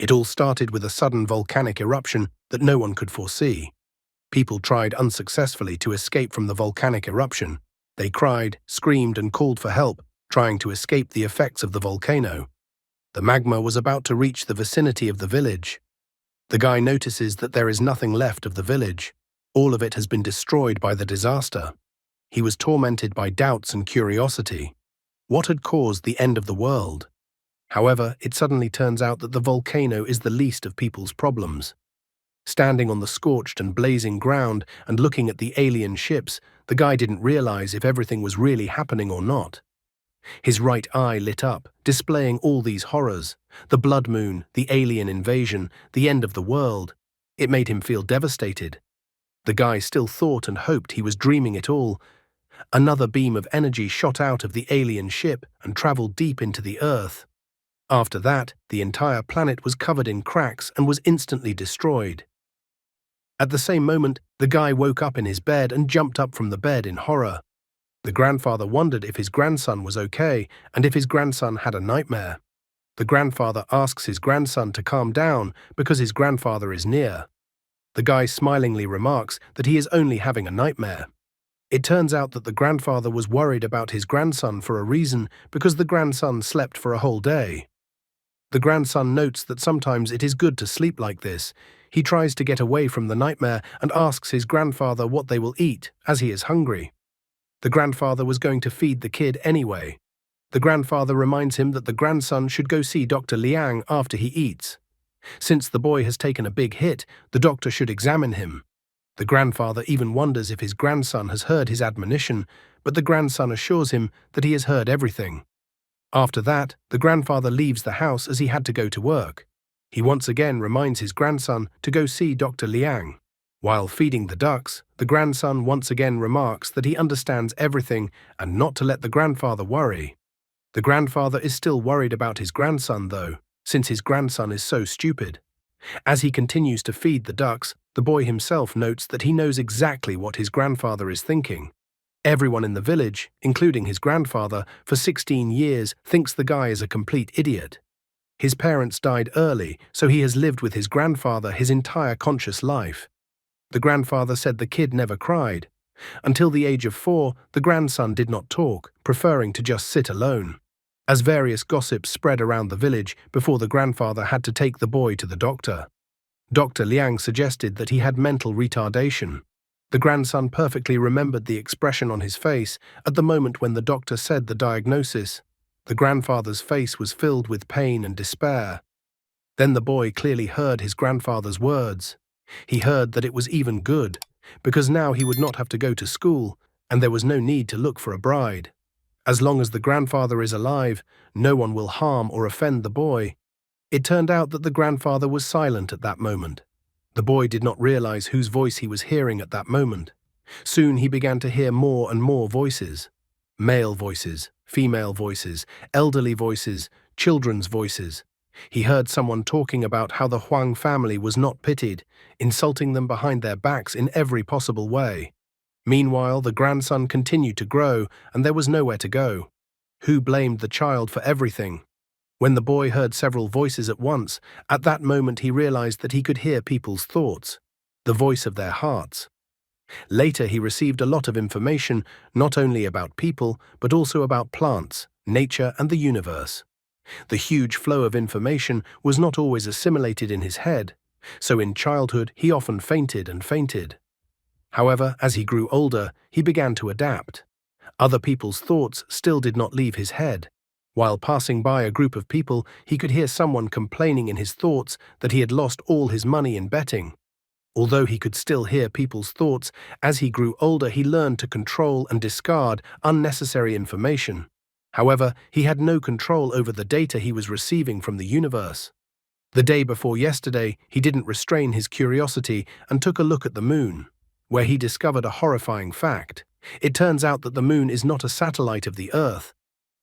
It all started with a sudden volcanic eruption that no one could foresee. People tried unsuccessfully to escape from the volcanic eruption. They cried, screamed, and called for help, trying to escape the effects of the volcano. The magma was about to reach the vicinity of the village. The guy notices that there is nothing left of the village. All of it has been destroyed by the disaster. He was tormented by doubts and curiosity. What had caused the end of the world? However, it suddenly turns out that the volcano is the least of people's problems. Standing on the scorched and blazing ground and looking at the alien ships, the guy didn't realize if everything was really happening or not. His right eye lit up, displaying all these horrors: the blood moon, the alien invasion, the end of the world. It made him feel devastated. The guy still thought and hoped he was dreaming it all. Another beam of energy shot out of the alien ship and traveled deep into the Earth. After that, the entire planet was covered in cracks and was instantly destroyed. At the same moment, the guy woke up in his bed and jumped up from the bed in horror. The grandfather wondered if his grandson was okay and if his grandson had a nightmare. The grandfather asks his grandson to calm down because his grandfather is near. The guy smilingly remarks that he is only having a nightmare. It turns out that the grandfather was worried about his grandson for a reason because the grandson slept for a whole day. The grandson notes that sometimes it is good to sleep like this. He tries to get away from the nightmare and asks his grandfather what they will eat, as he is hungry. The grandfather was going to feed the kid anyway. The grandfather reminds him that the grandson should go see Dr. Liang after he eats. Since the boy has taken a big hit, the doctor should examine him. The grandfather even wonders if his grandson has heard his admonition, but the grandson assures him that he has heard everything. After that, the grandfather leaves the house as he had to go to work. He once again reminds his grandson to go see Dr. Liang. While feeding the ducks, the grandson once again remarks that he understands everything and not to let the grandfather worry. The grandfather is still worried about his grandson, though, since his grandson is so stupid. As he continues to feed the ducks, the boy himself notes that he knows exactly what his grandfather is thinking. Everyone in the village, including his grandfather, for 16 years thinks the guy is a complete idiot. His parents died early, so he has lived with his grandfather his entire conscious life. The grandfather said the kid never cried. Until the age of 4, the grandson did not talk, preferring to just sit alone. As various gossips spread around the village before the grandfather had to take the boy to the doctor. Dr. Liang suggested that he had mental retardation. The grandson perfectly remembered the expression on his face at the moment when the doctor said the diagnosis. The grandfather's face was filled with pain and despair. Then the boy clearly heard his grandfather's words. He heard that it was even good, because now he would not have to go to school, and there was no need to look for a bride. As long as the grandfather is alive, no one will harm or offend the boy. It turned out that the grandfather was silent at that moment. The boy did not realize whose voice he was hearing at that moment. Soon he began to hear more and more voices. Male voices, female voices, elderly voices, children's voices. He heard someone talking about how the Huang family was not pitied, insulting them behind their backs in every possible way. Meanwhile, the grandson continued to grow, and there was nowhere to go. Who blamed the child for everything? When the boy heard several voices at once, at that moment he realized that he could hear people's thoughts, the voice of their hearts. Later he received a lot of information, not only about people, but also about plants, nature, and the universe. The huge flow of information was not always assimilated in his head, so in childhood he often fainted and fainted. However, as he grew older, he began to adapt. Other people's thoughts still did not leave his head. While passing by a group of people, he could hear someone complaining in his thoughts that he had lost all his money in betting. Although he could still hear people's thoughts, as he grew older he learned to control and discard unnecessary information. However, he had no control over the data he was receiving from the universe. The day before yesterday, he didn't restrain his curiosity and took a look at the moon, where he discovered a horrifying fact. It turns out that the moon is not a satellite of the Earth.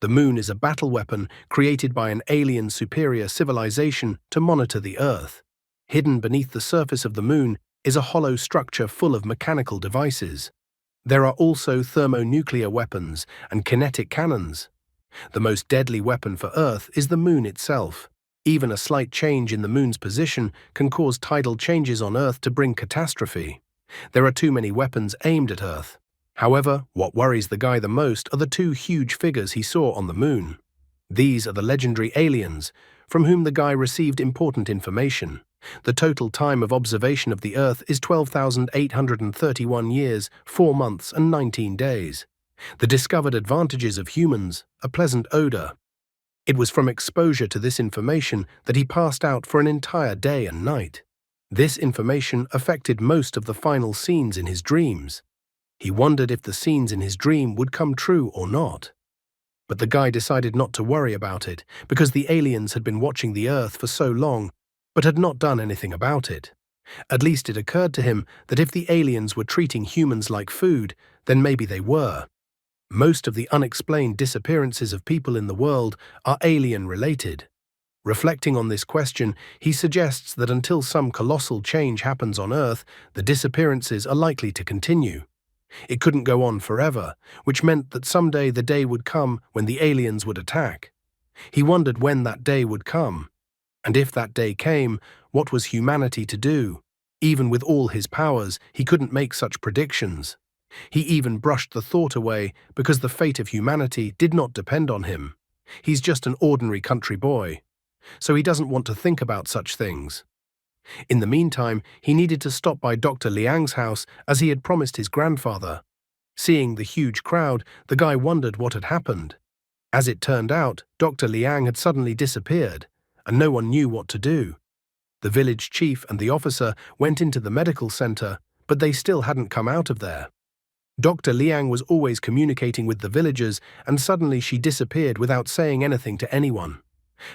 The moon is a battle weapon created by an alien superior civilization to monitor the Earth. Hidden beneath the surface of the moon is a hollow structure full of mechanical devices. There are also thermonuclear weapons and kinetic cannons. The most deadly weapon for Earth is the moon itself. Even a slight change in the moon's position can cause tidal changes on Earth to bring catastrophe. There are too many weapons aimed at Earth. However, what worries the guy the most are the two huge figures he saw on the moon. These are the legendary aliens, from whom the guy received important information. The total time of observation of the Earth is 12,831 years, 4 months and 19 days. The discovered advantages of humans, a pleasant odor. It was from exposure to this information that he passed out for an entire day and night. This information affected most of the final scenes in his dreams. He wondered if the scenes in his dream would come true or not. But the guy decided not to worry about it because the aliens had been watching the Earth for so long but had not done anything about it. At least it occurred to him that if the aliens were treating humans like food, then maybe they were. Most of the unexplained disappearances of people in the world are alien-related. Reflecting on this question, he suggests that until some colossal change happens on Earth, the disappearances are likely to continue. It couldn't go on forever, which meant that someday the day would come when the aliens would attack. He wondered when that day would come. And if that day came, what was humanity to do? Even with all his powers, he couldn't make such predictions. He even brushed the thought away because the fate of humanity did not depend on him. He's just an ordinary country boy, so he doesn't want to think about such things. In the meantime, he needed to stop by Dr. Liang's house as he had promised his grandfather. Seeing the huge crowd, the guy wondered what had happened. As it turned out, Dr. Liang had suddenly disappeared, and no one knew what to do. The village chief and the officer went into the medical center, but they still hadn't come out of there. Dr. Liang was always communicating with the villagers, and suddenly she disappeared without saying anything to anyone.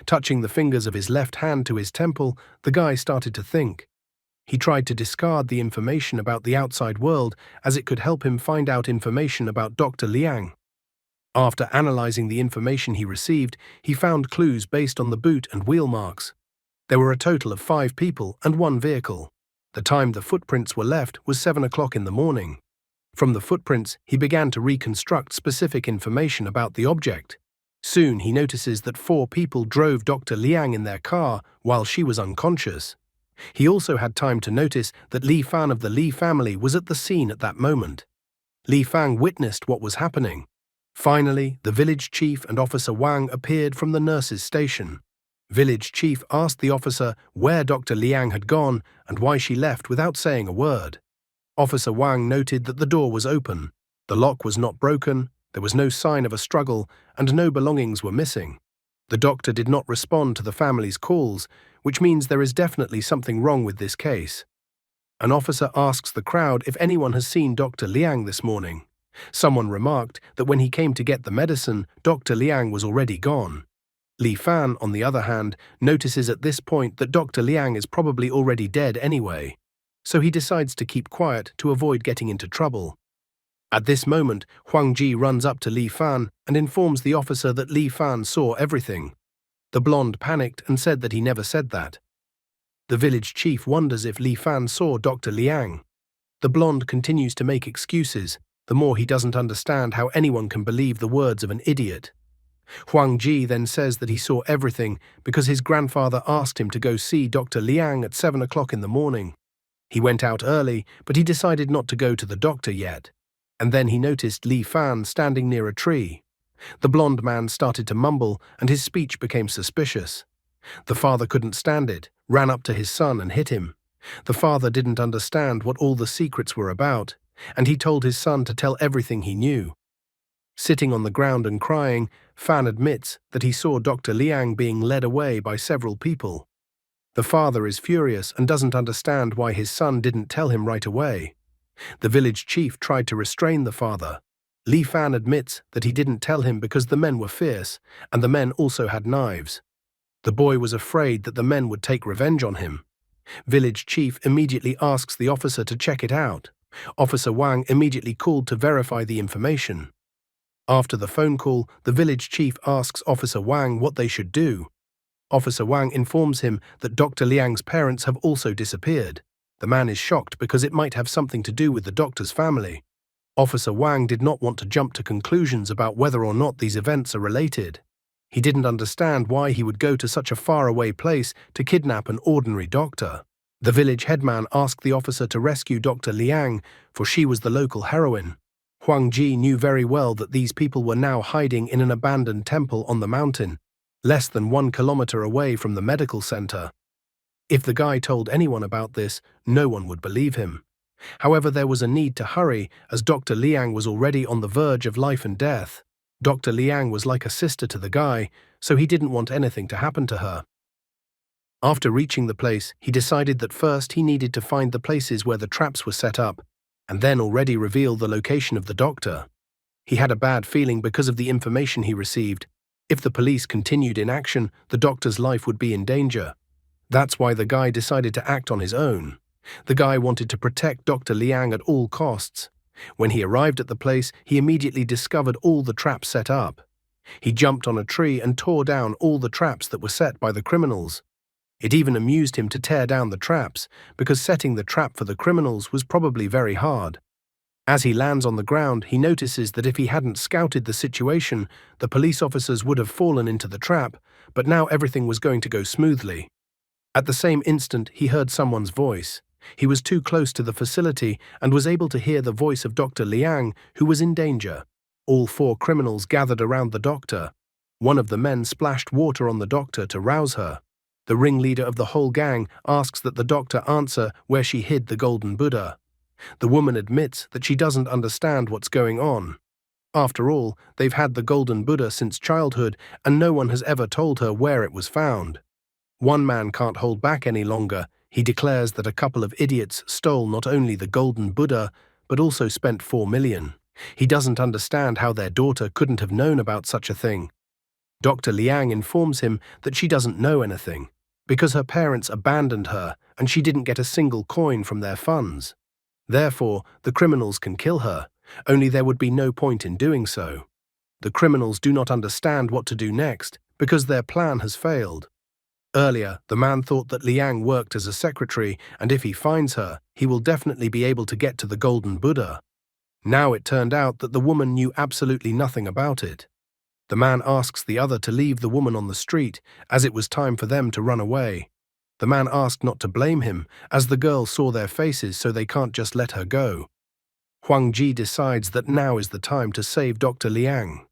Touching the fingers of his left hand to his temple, the guy started to think. He tried to discard the information about the outside world as it could help him find out information about Dr. Liang. After analyzing the information he received, he found clues based on the boot and wheel marks. There were a total of 5 people and 1 vehicle. The time the footprints were left was 7 o'clock in the morning. From the footprints, he began to reconstruct specific information about the object. Soon he notices that 4 people drove Dr. Liang in their car while she was unconscious. He also had time to notice that Li Fan of the Li family was at the scene at that moment. Li Fan witnessed what was happening. Finally, the village chief and Officer Wang appeared from the nurse's station. Village chief asked the officer where Dr. Liang had gone and why she left without saying a word. Officer Wang noted that the door was open, the lock was not broken, there was no sign of a struggle, and no belongings were missing. The doctor did not respond to the family's calls, which means there is definitely something wrong with this case. An officer asks the crowd if anyone has seen Dr. Liang this morning. Someone remarked that when he came to get the medicine, Dr. Liang was already gone. Li Fan, on the other hand, notices at this point that Dr. Liang is probably already dead anyway, so he decides to keep quiet to avoid getting into trouble. At this moment, Huang Ji runs up to Li Fan and informs the officer that Li Fan saw everything. The blonde panicked and said that he never said that. The village chief wonders if Li Fan saw Dr. Liang. The blonde continues to make excuses, the more he doesn't understand how anyone can believe the words of an idiot. Huang Ji then says that he saw everything because his grandfather asked him to go see Dr. Liang at 7 o'clock in the morning. He went out early, but he decided not to go to the doctor yet. And then he noticed Li Fan standing near a tree. The blonde man started to mumble, and his speech became suspicious. The father couldn't stand it, ran up to his son and hit him. The father didn't understand what all the secrets were about, and he told his son to tell everything he knew. Sitting on the ground and crying, Fan admits that he saw Dr. Liang being led away by several people. The father is furious and doesn't understand why his son didn't tell him right away. The village chief tried to restrain the father. Li Fan admits that he didn't tell him because the men were fierce, and the men also had knives. The boy was afraid that the men would take revenge on him. Village chief immediately asks the officer to check it out. Officer Wang immediately called to verify the information. After the phone call, the village chief asks Officer Wang what they should do. Officer Wang informs him that Dr. Liang's parents have also disappeared. The man is shocked because it might have something to do with the doctor's family. Officer Wang did not want to jump to conclusions about whether or not these events are related. He didn't understand why he would go to such a faraway place to kidnap an ordinary doctor. The village headman asked the officer to rescue Dr. Liang, for she was the local heroine. Huang Ji knew very well that these people were now hiding in an abandoned temple on the mountain, less than 1 kilometer away from the medical center. If the guy told anyone about this, no one would believe him. However, there was a need to hurry, as Dr. Liang was already on the verge of life and death. Dr. Liang was like a sister to the guy, so he didn't want anything to happen to her. After reaching the place, he decided that first he needed to find the places where the traps were set up, and then already reveal the location of the doctor. He had a bad feeling because of the information he received. If the police continued inaction, the doctor's life would be in danger. That's why the guy decided to act on his own. The guy wanted to protect Dr. Liang at all costs. When he arrived at the place, he immediately discovered all the traps set up. He jumped on a tree and tore down all the traps that were set by the criminals. It even amused him to tear down the traps, because setting the trap for the criminals was probably very hard. As he lands on the ground, he notices that if he hadn't scouted the situation, the police officers would have fallen into the trap, but now everything was going to go smoothly. At the same instant, he heard someone's voice. He was too close to the facility and was able to hear the voice of Dr. Liang, who was in danger. All 4 criminals gathered around the doctor. One of the men splashed water on the doctor to rouse her. The ringleader of the whole gang asks that the doctor answer where she hid the golden Buddha. The woman admits that she doesn't understand what's going on. After all, they've had the golden Buddha since childhood, and no one has ever told her where it was found. One man can't hold back any longer. He declares that a couple of idiots stole not only the golden Buddha, but also spent 4 million. He doesn't understand how their daughter couldn't have known about such a thing. Dr. Liang informs him that she doesn't know anything, because her parents abandoned her and she didn't get a single coin from their funds. Therefore, the criminals can kill her, only there would be no point in doing so. The criminals do not understand what to do next, because their plan has failed. Earlier, the man thought that Liang worked as a secretary, and if he finds her, he will definitely be able to get to the golden Buddha. Now it turned out that the woman knew absolutely nothing about it. The man asks the other to leave the woman on the street, as it was time for them to run away. The man asked not to blame him, as the girls saw their faces, so they can't just let her go. Huang Ji decides that now is the time to save Dr. Liang.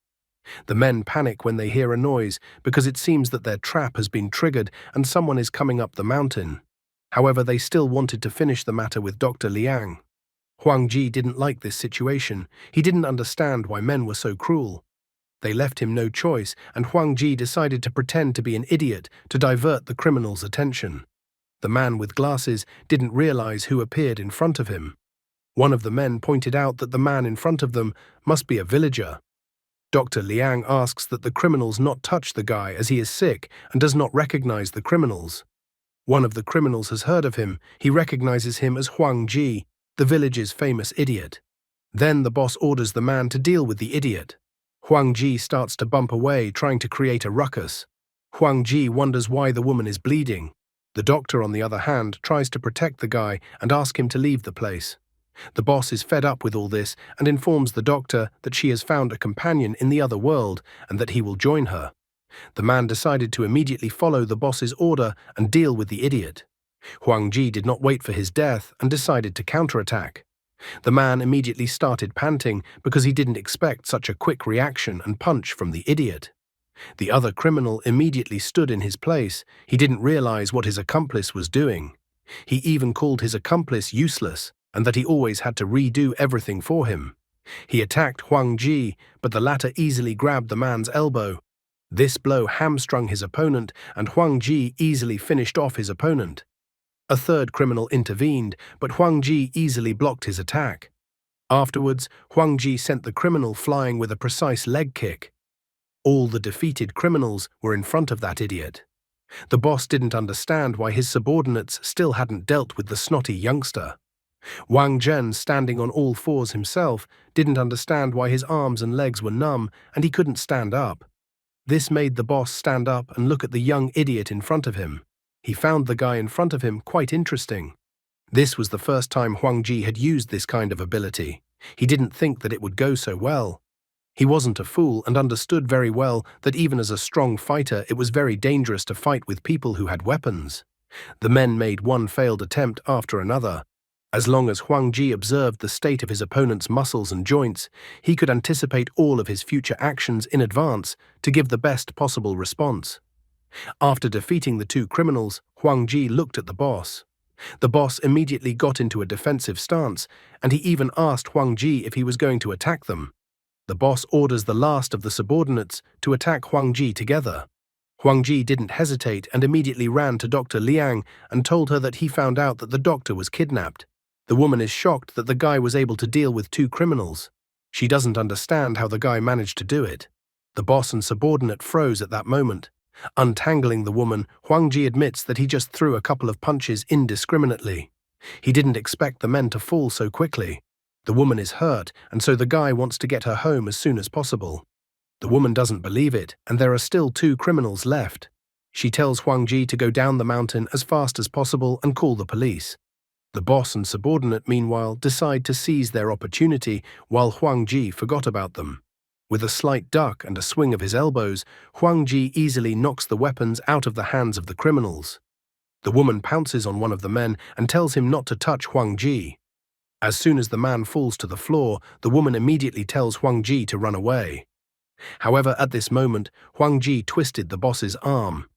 The men panic when they hear a noise, because it seems that their trap has been triggered and someone is coming up the mountain. However, they still wanted to finish the matter with Dr. Liang. Huang Ji didn't like this situation. He didn't understand why men were so cruel. They left him no choice, and Huang Ji decided to pretend to be an idiot to divert the criminals' attention. The man with glasses didn't realize who appeared in front of him. One of the men pointed out that the man in front of them must be a villager. Dr. Liang asks that the criminals not touch the guy as he is sick and does not recognize the criminals. One of the criminals has heard of him. He recognizes him as Huang Ji, the village's famous idiot. Then the boss orders the man to deal with the idiot. Huang Ji starts to bump away, trying to create a ruckus. Huang Ji wonders why the woman is bleeding. The doctor, on the other hand, tries to protect the guy and ask him to leave the place. The boss is fed up with all this and informs the doctor that she has found a companion in the other world and that he will join her. The man decided to immediately follow the boss's order and deal with the idiot. Huang Ji did not wait for his death and decided to counterattack. The man immediately started panting because he didn't expect such a quick reaction and punch from the idiot. The other criminal immediately stood in his place. He didn't realize what his accomplice was doing. He even called his accomplice useless, and that he always had to redo everything for him. He attacked Huang Ji, but the latter easily grabbed the man's elbow. This blow hamstrung his opponent, and Huang Ji easily finished off his opponent. A third criminal intervened, but Huang Ji easily blocked his attack. Afterwards, Huang Ji sent the criminal flying with a precise leg kick. All the defeated criminals were in front of that idiot. The boss didn't understand why his subordinates still hadn't dealt with the snotty youngster. Wang Zhen, standing on all fours himself, didn't understand why his arms and legs were numb and he couldn't stand up. This made the boss stand up and look at the young idiot in front of him. He found the guy in front of him quite interesting. This was the first time Huang Ji had used this kind of ability. He didn't think that it would go so well. He wasn't a fool and understood very well that even as a strong fighter, it was very dangerous to fight with people who had weapons. The men made one failed attempt after another. As long as Huang Ji observed the state of his opponent's muscles and joints, he could anticipate all of his future actions in advance to give the best possible response. After defeating the two criminals, Huang Ji looked at the boss. The boss immediately got into a defensive stance, and he even asked Huang Ji if he was going to attack them. The boss orders the last of the subordinates to attack Huang Ji together. Huang Ji didn't hesitate and immediately ran to Dr. Liang and told her that he found out that the doctor was kidnapped. The woman is shocked that the guy was able to deal with two criminals. She doesn't understand how the guy managed to do it. The boss and subordinate froze at that moment. Untangling the woman, Huang Ji admits that he just threw a couple of punches indiscriminately. He didn't expect the men to fall so quickly. The woman is hurt, and so the guy wants to get her home as soon as possible. The woman doesn't believe it, and there are still two criminals left. She tells Huang Ji to go down the mountain as fast as possible and call the police. The boss and subordinate, meanwhile, decide to seize their opportunity while Huang Ji forgot about them. With a slight duck and a swing of his elbows, Huang Ji easily knocks the weapons out of the hands of the criminals. The woman pounces on one of the men and tells him not to touch Huang Ji. As soon as the man falls to the floor, the woman immediately tells Huang Ji to run away. However, at this moment, Huang Ji twisted the boss's arm.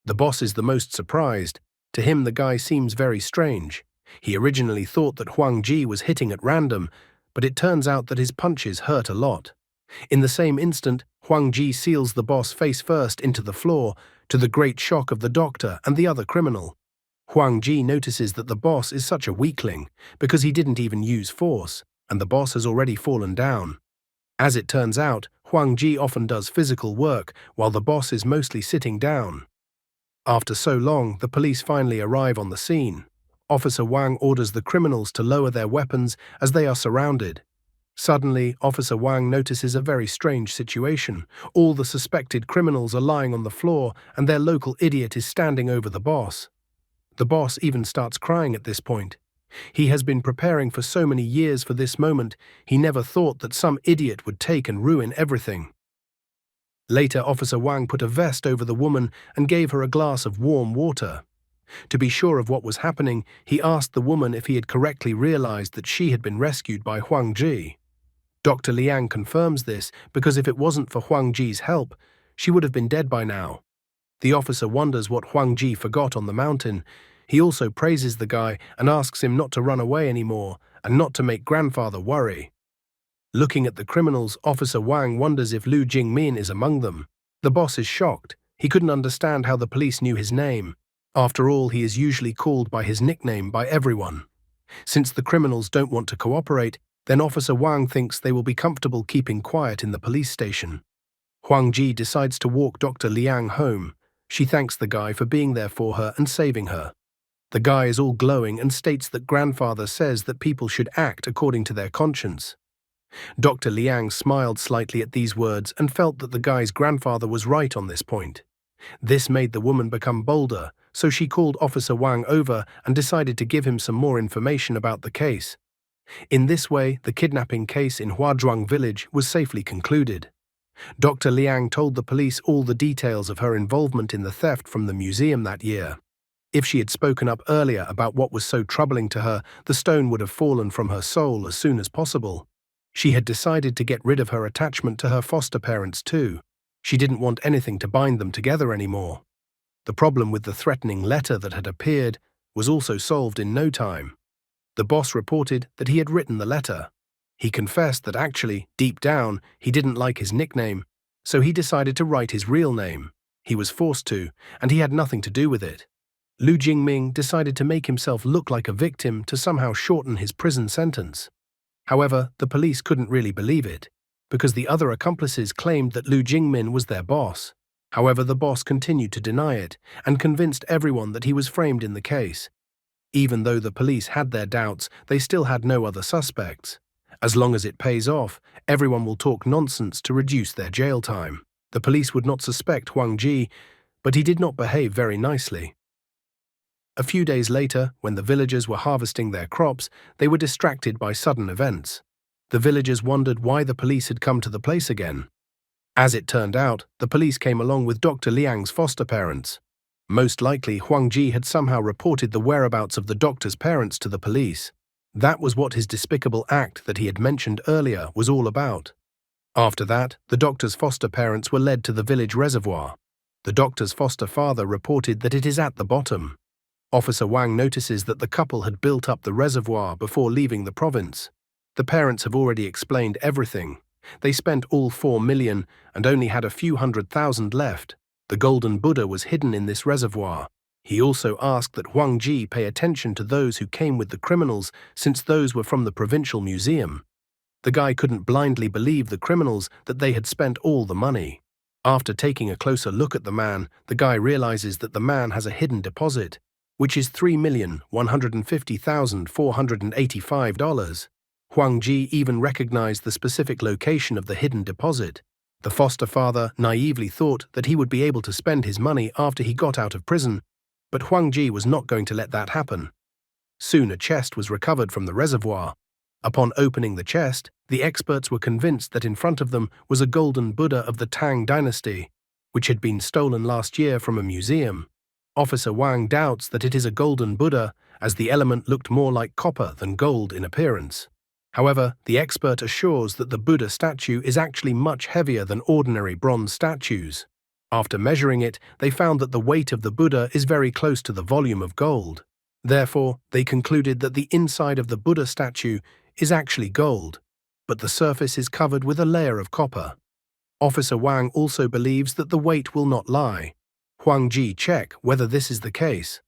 The boss is the most surprised. To him, the guy seems very strange. He originally thought that Huang Ji was hitting at random, but it turns out that his punches hurt a lot. In the same instant, Huang Ji seals the boss face first into the floor, to the great shock of the doctor and the other criminal. Huang Ji notices that the boss is such a weakling because he didn't even use force, and the boss has already fallen down. As it turns out, Huang Ji often does physical work while the boss is mostly sitting down. After so long, the police finally arrive on the scene. Officer Wang orders the criminals to lower their weapons as they are surrounded. Suddenly, Officer Wang notices a very strange situation. All the suspected criminals are lying on the floor, and their local idiot is standing over the boss. The boss even starts crying at this point. He has been preparing for so many years for this moment, he never thought that some idiot would take and ruin everything. Later, Officer Wang put a vest over the woman and gave her a glass of warm water. To be sure of what was happening, he asked the woman if he had correctly realized that she had been rescued by Huang Ji. Dr. Liang confirms this because if it wasn't for Huang Ji's help, she would have been dead by now. The officer wonders what Huang Ji forgot on the mountain. He also praises the guy and asks him not to run away anymore and not to make grandfather worry. Looking at the criminals, Officer Wang wonders if Lu Jingmin is among them. The boss is shocked. He couldn't understand how the police knew his name. After all, he is usually called by his nickname by everyone. Since the criminals don't want to cooperate, then Officer Wang thinks they will be comfortable keeping quiet in the police station. Huang Ji decides to walk Dr. Liang home. She thanks the guy for being there for her and saving her. The guy is all glowing and states that grandfather says that people should act according to their conscience. Dr. Liang smiled slightly at these words and felt that the guy's grandfather was right on this point. This made the woman become bolder, so she called Officer Wang over and decided to give him some more information about the case. In this way, the kidnapping case in Huazhuang village was safely concluded. Dr. Liang told the police all the details of her involvement in the theft from the museum that year. If she had spoken up earlier about what was so troubling to her, the stone would have fallen from her soul as soon as possible. She had decided to get rid of her attachment to her foster parents too. She didn't want anything to bind them together anymore. The problem with the threatening letter that had appeared was also solved in no time. The boss reported that he had written the letter. He confessed that actually, deep down, he didn't like his nickname, so he decided to write his real name. He was forced to, and he had nothing to do with it. Lu Jingming decided to make himself look like a victim to somehow shorten his prison sentence. However, the police couldn't really believe it, because the other accomplices claimed that Lu Jingmin was their boss. However, the boss continued to deny it and convinced everyone that he was framed in the case. Even though the police had their doubts, they still had no other suspects. As long as it pays off, everyone will talk nonsense to reduce their jail time. The police would not suspect Huang Ji, but he did not behave very nicely. A few days later, when the villagers were harvesting their crops, they were distracted by sudden events. The villagers wondered why the police had come to the place again. As it turned out, the police came along with Dr. Liang's foster parents. Most likely, Huang Ji had somehow reported the whereabouts of the doctor's parents to the police. That was what his despicable act that he had mentioned earlier was all about. After that, the doctor's foster parents were led to the village reservoir. The doctor's foster father reported that it is at the bottom. Officer Wang notices that the couple had built up the reservoir before leaving the province. The parents have already explained everything. They spent all 4 million and only had a few 100,000 left. The golden Buddha was hidden in this reservoir. He also asked that Huang Ji pay attention to those who came with the criminals, since those were from the provincial museum. The guy couldn't blindly believe the criminals that they had spent all the money. After taking a closer look at the man, the guy realizes that the man has a hidden deposit, which is $3,150,485. Huang Ji even recognized the specific location of the hidden deposit. The foster father naively thought that he would be able to spend his money after he got out of prison, but Huang Ji was not going to let that happen. Soon a chest was recovered from the reservoir. Upon opening the chest, the experts were convinced that in front of them was a golden Buddha of the Tang dynasty, which had been stolen last year from a museum. Officer Wang doubts that it is a golden Buddha, as the element looked more like copper than gold in appearance. However, the expert assures that the Buddha statue is actually much heavier than ordinary bronze statues. After measuring it, they found that the weight of the Buddha is very close to the volume of gold. Therefore, they concluded that the inside of the Buddha statue is actually gold, but the surface is covered with a layer of copper. Officer Wang also believes that the weight will not lie. Huang Ji check whether this is the case.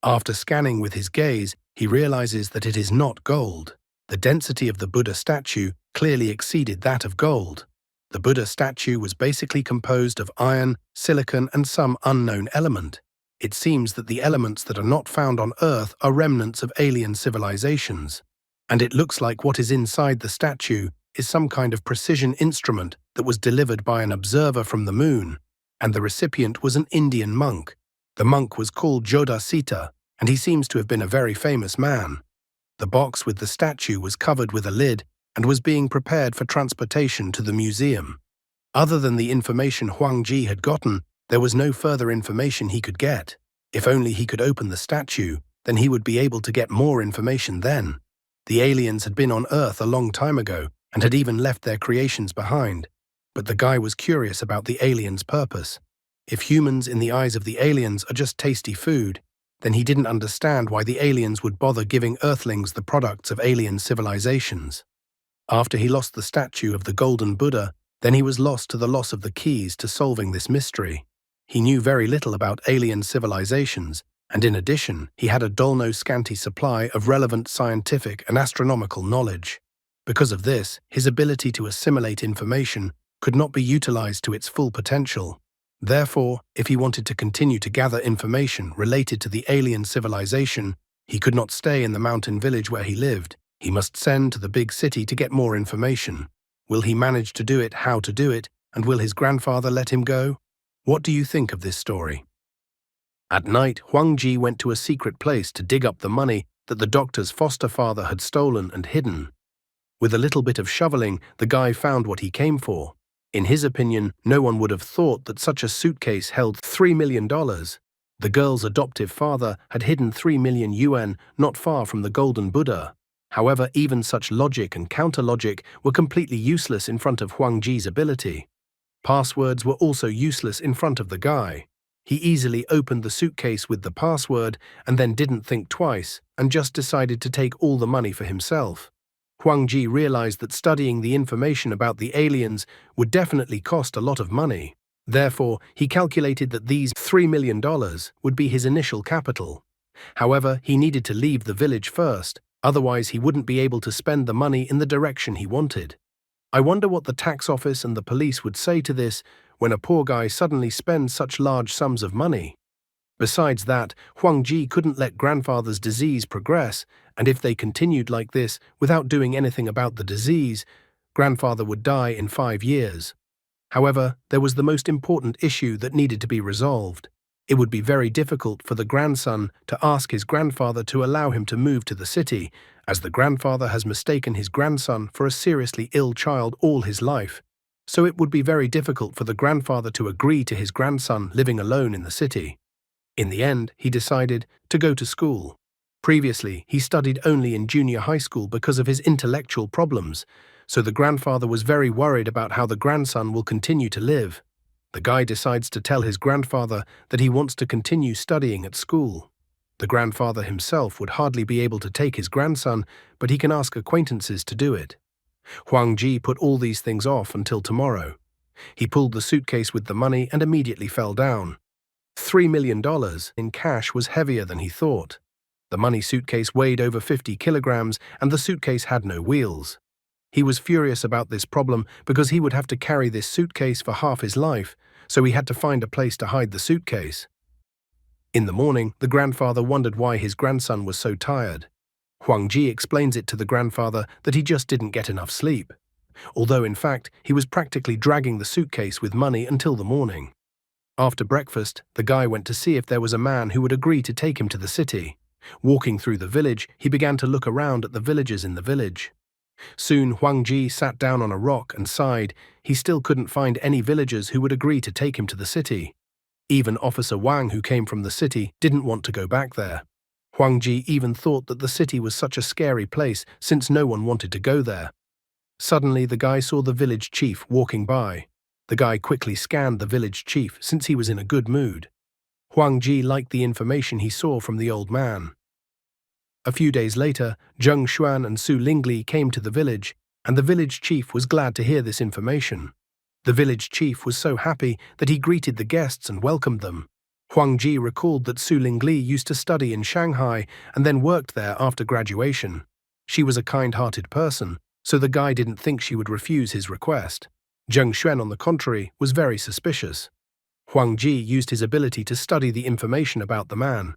After scanning with his gaze, he realizes that it is not gold. The density of the Buddha statue clearly exceeded that of gold. The Buddha statue was basically composed of iron, silicon, and some unknown element. It seems that the elements that are not found on Earth are remnants of alien civilizations. And it looks like what is inside the statue is some kind of precision instrument that was delivered by an observer from the moon, and the recipient was an Indian monk. The monk was called Jodasita, and he seems to have been a very famous man. The box with the statue was covered with a lid and was being prepared for transportation to the museum. Other than the information Huang Ji had gotten, there was no further information he could get. If only he could open the statue, then he would be able to get more information then. The aliens had been on Earth a long time ago and had even left their creations behind. But the guy was curious about the aliens' purpose. If humans in the eyes of the aliens are just tasty food, then he didn't understand why the aliens would bother giving Earthlings the products of alien civilizations. After he lost the statue of the golden Buddha, then he was lost to the loss of the keys to solving this mystery. He knew very little about alien civilizations, and in addition, he had a dull no scanty supply of relevant scientific and astronomical knowledge. Because of this, his ability to assimilate information could not be utilized to its full potential. Therefore, if he wanted to continue to gather information related to the alien civilization, he could not stay in the mountain village where he lived. He must send to the big city to get more information. Will he manage to do it, how to do it, and will his grandfather let him go? What do you think of this story? At night, Huang Ji went to a secret place to dig up the money that the doctor's foster father had stolen and hidden. With a little bit of shoveling, the guy found what he came for. In his opinion, no one would have thought that such a suitcase held $3 million. The girl's adoptive father had hidden 3 million yuan not far from the golden Buddha. However, even such logic and counter-logic were completely useless in front of Huang Ji's ability. Passwords were also useless in front of the guy. He easily opened the suitcase with the password and then didn't think twice and just decided to take all the money for himself. Huang Ji realized that studying the information about the aliens would definitely cost a lot of money. Therefore, he calculated that these $3 million would be his initial capital. However, he needed to leave the village first, otherwise he wouldn't be able to spend the money in the direction he wanted. I wonder what the tax office and the police would say to this when a poor guy suddenly spends such large sums of money. Besides that, Huang Ji couldn't let grandfather's disease progress, and if they continued like this without doing anything about the disease, grandfather would die in 5 years. However, there was the most important issue that needed to be resolved. It would be very difficult for the grandson to ask his grandfather to allow him to move to the city, as the grandfather has mistaken his grandson for a seriously ill child all his life. So it would be very difficult for the grandfather to agree to his grandson living alone in the city. In the end, he decided to go to school. Previously, he studied only in junior high school because of his intellectual problems, so the grandfather was very worried about how the grandson will continue to live. The guy decides to tell his grandfather that he wants to continue studying at school. The grandfather himself would hardly be able to take his grandson, but he can ask acquaintances to do it. Huang Ji put all these things off until tomorrow. He pulled the suitcase with the money and immediately fell down. $3 million in cash was heavier than he thought. The money suitcase weighed over 50 kilograms and the suitcase had no wheels. He was furious about this problem because he would have to carry this suitcase for half his life, so he had to find a place to hide the suitcase. In the morning, the grandfather wondered why his grandson was so tired. Huang Ji explains it to the grandfather that he just didn't get enough sleep, although in fact he was practically dragging the suitcase with money until the morning. After breakfast, the guy went to see if there was a man who would agree to take him to the city. Walking through the village, he began to look around at the villagers in the village. Soon Huang Ji sat down on a rock and sighed. He still couldn't find any villagers who would agree to take him to the city. Even Officer Wang, who came from the city, didn't want to go back there. Huang Ji even thought that the city was such a scary place since no one wanted to go there. Suddenly the guy saw the village chief walking by. The guy quickly scanned the village chief since he was in a good mood. Huang Ji liked the information he saw from the old man. A few days later, Zheng Xuan and Su Lingli came to the village, and the village chief was glad to hear this information. The village chief was so happy that he greeted the guests and welcomed them. Huang Ji recalled that Su Lingli used to study in Shanghai and then worked there after graduation. She was a kind-hearted person, so the guy didn't think she would refuse his request. Zheng Xuan, on the contrary, was very suspicious. Huang Ji used his ability to study the information about the man.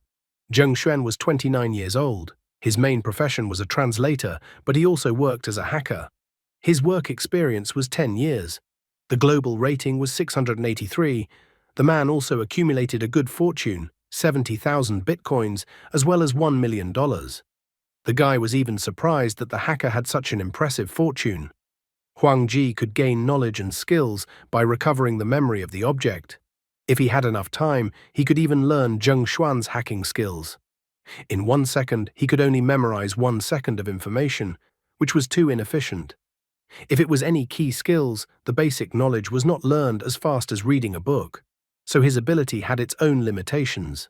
Zheng Xuan was 29 years old. His main profession was a translator, but he also worked as a hacker. His work experience was 10 years. The global rating was 683. The man also accumulated a good fortune, 70,000 bitcoins, as well as $1 million. The guy was even surprised that the hacker had such an impressive fortune. Huang Ji could gain knowledge and skills by recovering the memory of the object. If he had enough time, he could even learn Zheng Xuan's hacking skills. In 1 second, he could only memorize 1 second of information, which was too inefficient. If it was any key skills, the basic knowledge was not learned as fast as reading a book, so his ability had its own limitations.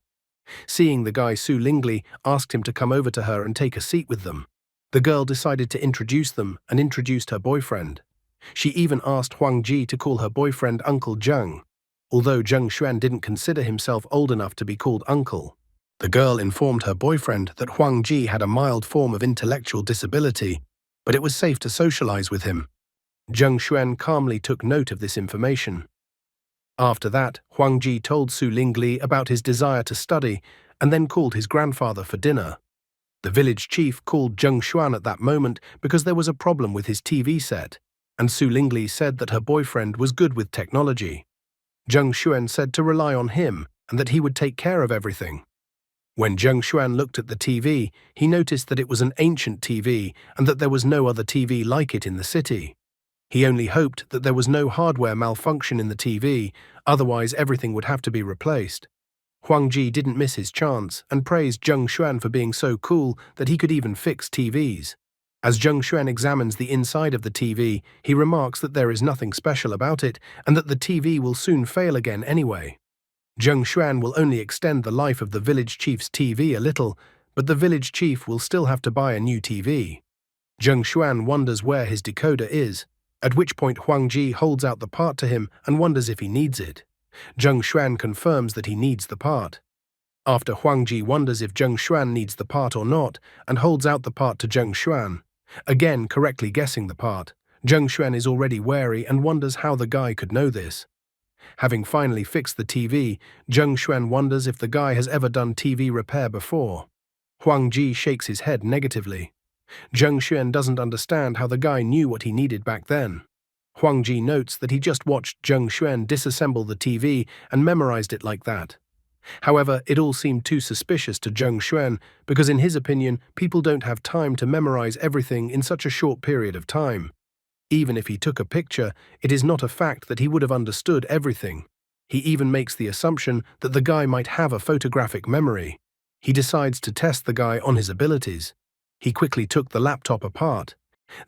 Seeing the guy, Su Lingli asked him to come over to her and take a seat with them. The girl decided to introduce them and introduced her boyfriend. She even asked Huang Ji to call her boyfriend Uncle Zheng, although Zheng Xuan didn't consider himself old enough to be called uncle. The girl informed her boyfriend that Huang Ji had a mild form of intellectual disability, but it was safe to socialize with him. Zheng Xuan calmly took note of this information. After that, Huang Ji told Su Lingli about his desire to study and then called his grandfather for dinner. The village chief called Zheng Xuan at that moment because there was a problem with his TV set, and Su Lingli said that her boyfriend was good with technology. Zheng Xuan said to rely on him and that he would take care of everything. When Zheng Xuan looked at the TV, he noticed that it was an ancient TV and that there was no other TV like it in the city. He only hoped that there was no hardware malfunction in the TV, otherwise everything would have to be replaced. Huang Ji didn't miss his chance and praised Zheng Xuan for being so cool that he could even fix TVs. As Zheng Xuan examines the inside of the TV, he remarks that there is nothing special about it and that the TV will soon fail again anyway. Zheng Xuan will only extend the life of the village chief's TV a little, but the village chief will still have to buy a new TV. Zheng Xuan wonders where his decoder is, at which point Huang Ji holds out the part to him and wonders if he needs it. Zheng Xuan confirms that he needs the part. After Huang Ji wonders if Zheng Xuan needs the part or not and holds out the part to Zheng Xuan, again correctly guessing the part, Zheng Xuan is already wary and wonders how the guy could know this. Having finally fixed the TV, Zheng Xuan wonders if the guy has ever done TV repair before. Huang Ji shakes his head negatively. Zheng Xuan doesn't understand how the guy knew what he needed back then. Huang Ji notes that he just watched Zheng Xuan disassemble the TV and memorized it like that. However, it all seemed too suspicious to Zheng Xuan because in his opinion, people don't have time to memorize everything in such a short period of time. Even if he took a picture, it is not a fact that he would have understood everything. He even makes the assumption that the guy might have a photographic memory. He decides to test the guy on his abilities. He quickly took the laptop apart,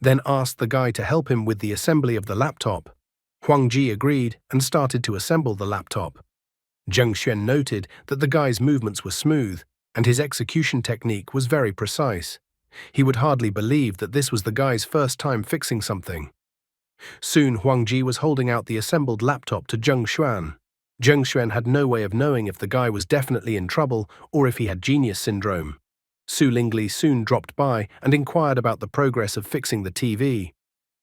then asked the guy to help him with the assembly of the laptop. Huang Ji agreed and started to assemble the laptop. Zheng Xuan noted that the guy's movements were smooth, and his execution technique was very precise. He would hardly believe that this was the guy's first time fixing something. Soon Huang Ji was holding out the assembled laptop to Zheng Xuan. Zheng Xuan had no way of knowing if the guy was definitely in trouble or if he had genius syndrome. Su Lingli soon dropped by and inquired about the progress of fixing the TV.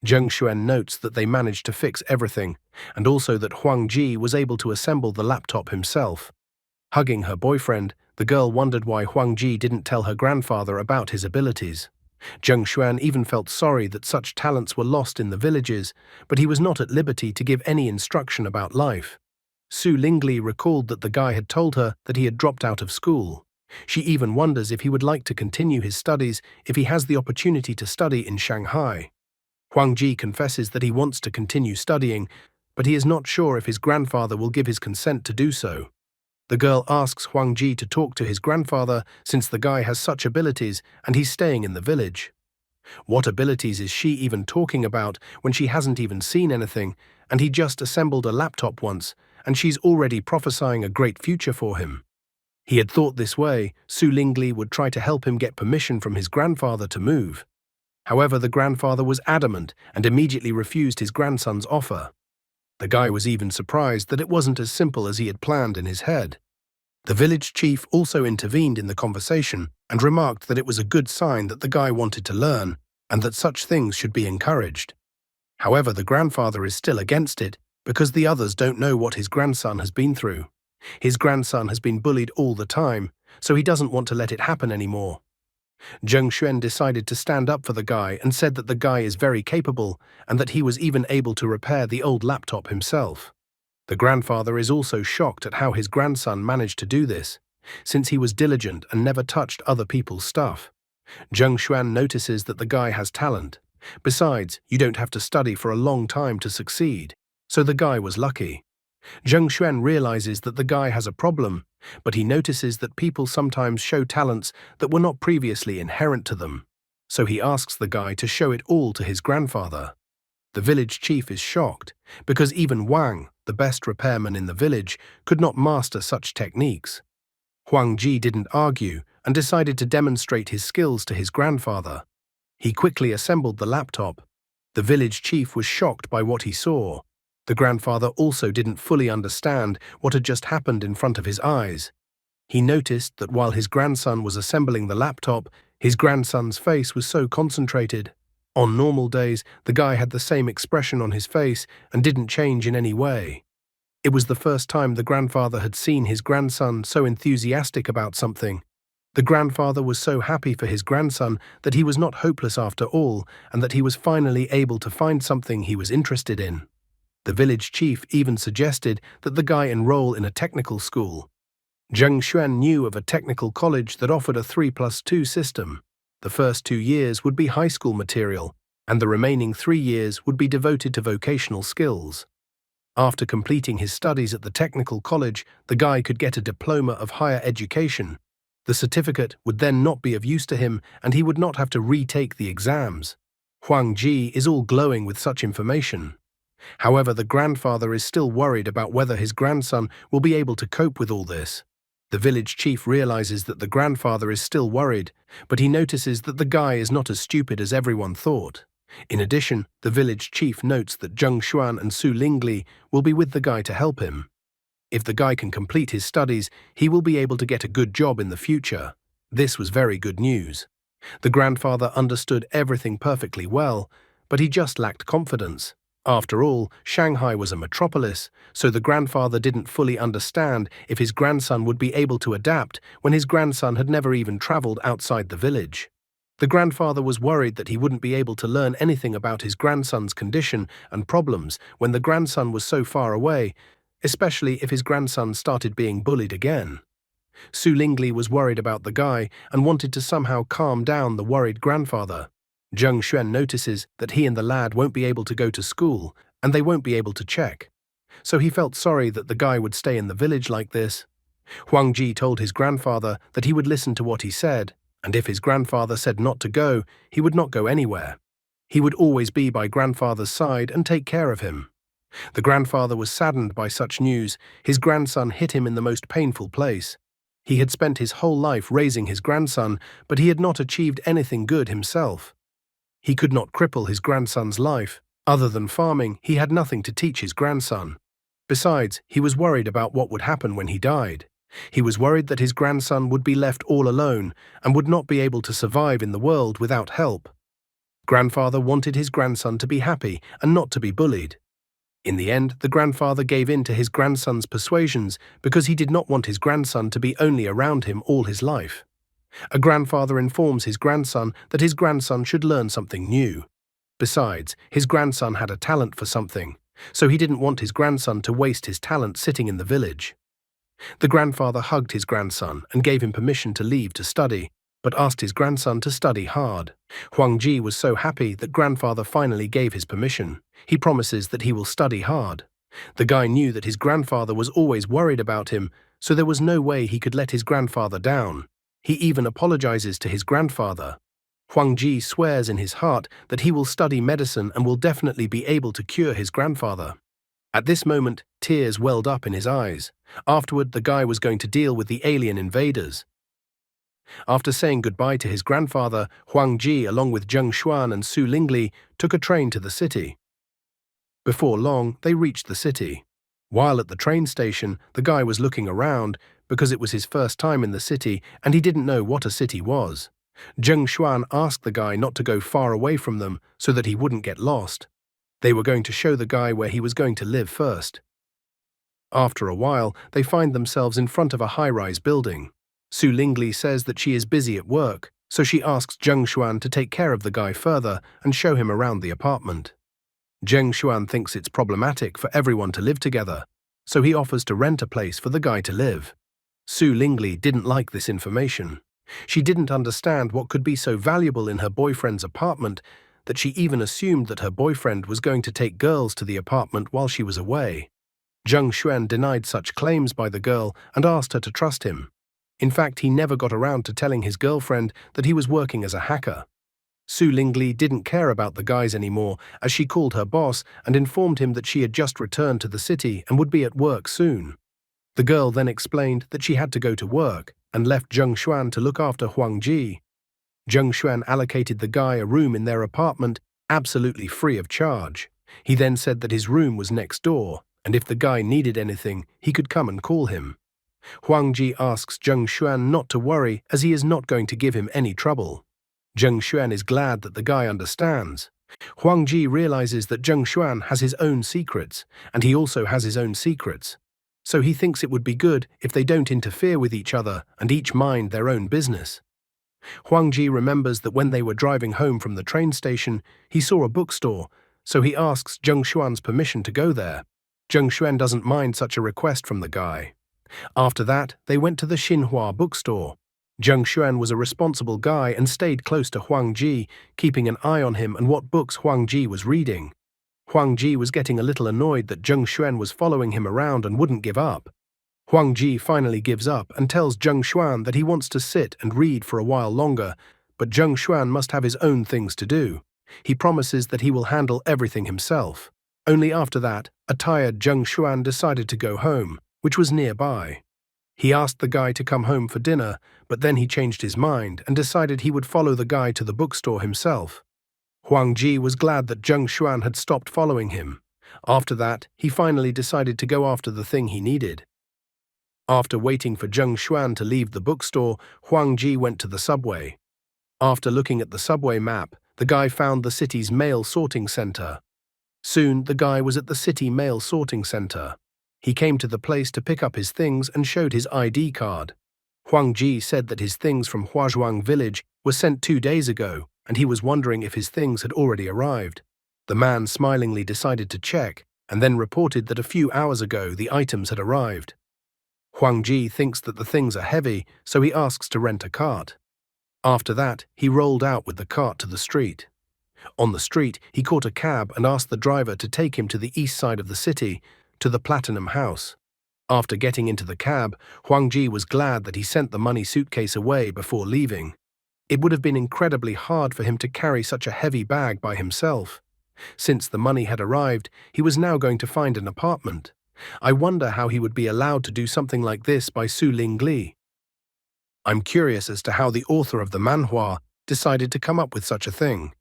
Zheng Xuan notes that they managed to fix everything, and also that Huang Ji was able to assemble the laptop himself. Hugging her boyfriend, the girl wondered why Huang Ji didn't tell her grandfather about his abilities. Zheng Xuan even felt sorry that such talents were lost in the villages, but he was not at liberty to give any instruction about life. Su Lingli recalled that the guy had told her that he had dropped out of school. She even wonders if he would like to continue his studies if he has the opportunity to study in Shanghai. Huang Ji confesses that he wants to continue studying, but he is not sure if his grandfather will give his consent to do so. The girl asks Huang Ji to talk to his grandfather since the guy has such abilities and he's staying in the village. What abilities is she even talking about when she hasn't even seen anything, and he just assembled a laptop once, and she's already prophesying a great future for him? He had thought this way, Su Lingli would try to help him get permission from his grandfather to move. However, the grandfather was adamant and immediately refused his grandson's offer. The guy was even surprised that it wasn't as simple as he had planned in his head. The village chief also intervened in the conversation and remarked that it was a good sign that the guy wanted to learn and that such things should be encouraged. However, the grandfather is still against it because the others don't know what his grandson has been through. His grandson has been bullied all the time, so he doesn't want to let it happen anymore. Zheng Xuan decided to stand up for the guy and said that the guy is very capable and that he was even able to repair the old laptop himself. The grandfather is also shocked at how his grandson managed to do this, since he was diligent and never touched other people's stuff. Zheng Xuan notices that the guy has talent. Besides, you don't have to study for a long time to succeed, so the guy was lucky. Zheng Xuan realizes that the guy has a problem, but he notices that people sometimes show talents that were not previously inherent to them. So he asks the guy to show it all to his grandfather. The village chief is shocked, because even Wang, the best repairman in the village, could not master such techniques. Huang Ji didn't argue and decided to demonstrate his skills to his grandfather. He quickly assembled the laptop. The village chief was shocked by what he saw. The grandfather also didn't fully understand what had just happened in front of his eyes. He noticed that while his grandson was assembling the laptop, his grandson's face was so concentrated. On normal days, the guy had the same expression on his face and didn't change in any way. It was the first time the grandfather had seen his grandson so enthusiastic about something. The grandfather was so happy for his grandson that he was not hopeless after all, and that he was finally able to find something he was interested in. The village chief even suggested that the guy enroll in a technical school. Zheng Xuan knew of a technical college that offered a 3+2 system. The first 2 years would be high school material, and the remaining 3 years would be devoted to vocational skills. After completing his studies at the technical college, the guy could get a diploma of higher education. The certificate would then not be of use to him, and he would not have to retake the exams. Huang Ji is all glowing with such information. However, the grandfather is still worried about whether his grandson will be able to cope with all this. The village chief realizes that the grandfather is still worried, but he notices that the guy is not as stupid as everyone thought. In addition, the village chief notes that Zheng Xuan and Su Lingli will be with the guy to help him. If the guy can complete his studies, he will be able to get a good job in the future. This was very good news. The grandfather understood everything perfectly well, but he just lacked confidence. After all, Shanghai was a metropolis, so the grandfather didn't fully understand if his grandson would be able to adapt when his grandson had never even traveled outside the village. The grandfather was worried that he wouldn't be able to learn anything about his grandson's condition and problems when the grandson was so far away, especially if his grandson started being bullied again. Su Lingli was worried about the guy and wanted to somehow calm down the worried grandfather. Zheng Xuan notices that he and the lad won't be able to go to school and they won't be able to check. So he felt sorry that the guy would stay in the village like this. Huang Ji told his grandfather that he would listen to what he said, and if his grandfather said not to go, he would not go anywhere. He would always be by grandfather's side and take care of him. The grandfather was saddened by such news. His grandson hit him in the most painful place. He had spent his whole life raising his grandson, but he had not achieved anything good himself. He could not cripple his grandson's life. Other than farming, he had nothing to teach his grandson. Besides, he was worried about what would happen when he died. He was worried that his grandson would be left all alone and would not be able to survive in the world without help. Grandfather wanted his grandson to be happy and not to be bullied. In the end, the grandfather gave in to his grandson's persuasions because he did not want his grandson to be only around him all his life. A grandfather informs his grandson that his grandson should learn something new. Besides, his grandson had a talent for something, so he didn't want his grandson to waste his talent sitting in the village. The grandfather hugged his grandson and gave him permission to leave to study, but asked his grandson to study hard. Huang Ji was so happy that grandfather finally gave his permission. He promises that he will study hard. The guy knew that his grandfather was always worried about him, so there was no way he could let his grandfather down. He even apologizes to his grandfather. Huang Ji swears in his heart that he will study medicine and will definitely be able to cure his grandfather. At this moment, tears welled up in his eyes. Afterward, the guy was going to deal with the alien invaders. After saying goodbye to his grandfather, Huang Ji, along with Zheng Xuan and Su Lingli, took a train to the city. Before long, they reached the city. While at the train station, the guy was looking around because it was his first time in the city and he didn't know what a city was. Zheng Xuan asked the guy not to go far away from them so that he wouldn't get lost. They were going to show the guy where he was going to live first. After a while, they find themselves in front of a high-rise building. Su Lingli says that she is busy at work, so she asks Zheng Xuan to take care of the guy further and show him around the apartment. Zheng Xuan thinks it's problematic for everyone to live together, so he offers to rent a place for the guy to live. Su Lingli didn't like this information. She didn't understand what could be so valuable in her boyfriend's apartment that she even assumed that her boyfriend was going to take girls to the apartment while she was away. Zheng Xuan denied such claims by the girl and asked her to trust him. In fact, he never got around to telling his girlfriend that he was working as a hacker. Su Lingli didn't care about the guys anymore as she called her boss and informed him that she had just returned to the city and would be at work soon. The girl then explained that she had to go to work and left Zheng Xuan to look after Huang Ji. Zheng Xuan allocated the guy a room in their apartment absolutely free of charge. He then said that his room was next door, and if the guy needed anything, he could come and call him. Huang Ji asks Zheng Xuan not to worry as he is not going to give him any trouble. Zheng Xuan is glad that the guy understands. Huang Ji realizes that Zheng Xuan has his own secrets, and he also has his own secrets. So he thinks it would be good if they don't interfere with each other and each mind their own business. Huang Ji remembers that when they were driving home from the train station, he saw a bookstore, so he asks Zheng Xuan's permission to go there. Zheng Xuan doesn't mind such a request from the guy. After that, they went to the Xinhua bookstore. Zheng Xuan was a responsible guy and stayed close to Huang Ji, keeping an eye on him and what books Huang Ji was reading. Huang Ji was getting a little annoyed that Zheng Xuan was following him around and wouldn't give up. Huang Ji finally gives up and tells Zheng Xuan that he wants to sit and read for a while longer, but Zheng Xuan must have his own things to do. He promises that he will handle everything himself. Only after that, a tired Zheng Xuan decided to go home, which was nearby. He asked the guy to come home for dinner, but then he changed his mind and decided he would follow the guy to the bookstore himself. Huang Ji was glad that Zheng Xuan had stopped following him. After that, he finally decided to go after the thing he needed. After waiting for Zheng Xuan to leave the bookstore, Huang Ji went to the subway. After looking at the subway map, the guy found the city's mail sorting center. Soon, the guy was at the city mail sorting center. He came to the place to pick up his things and showed his ID card. Huang Ji said that his things from Huazhuang village were sent 2 days ago, and he was wondering if his things had already arrived. The man smilingly decided to check, and then reported that a few hours ago the items had arrived. Huang Ji thinks that the things are heavy, so he asks to rent a cart. After that, he rolled out with the cart to the street. On the street, he caught a cab and asked the driver to take him to the east side of the city, to the Platinum House. After getting into the cab, Huang Ji was glad that he sent the money suitcase away before leaving. It would have been incredibly hard for him to carry such a heavy bag by himself. Since the money had arrived, he was now going to find an apartment. I wonder how he would be allowed to do something like this by Su Lingli. I'm curious as to how the author of the manhwa decided to come up with such a thing.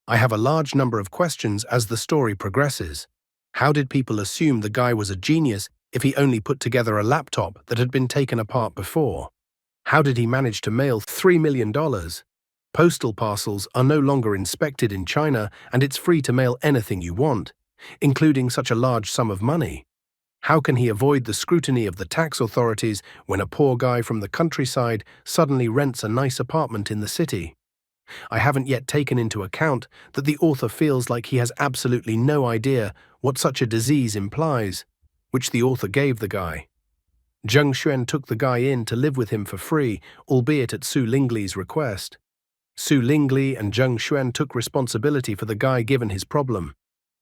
I have a large number of questions as the story progresses. How did people assume the guy was a genius if he only put together a laptop that had been taken apart before? How did he manage to mail $3 million? Postal parcels are no longer inspected in China, and it's free to mail anything you want, including such a large sum of money. How can he avoid the scrutiny of the tax authorities when a poor guy from the countryside suddenly rents a nice apartment in the city? I haven't yet taken into account that the author feels like he has absolutely no idea what such a disease implies, which the author gave the guy. Zheng Xuan took the guy in to live with him for free, albeit at Su Lingli's request. Su Lingli and Zheng Xuan took responsibility for the guy given his problem.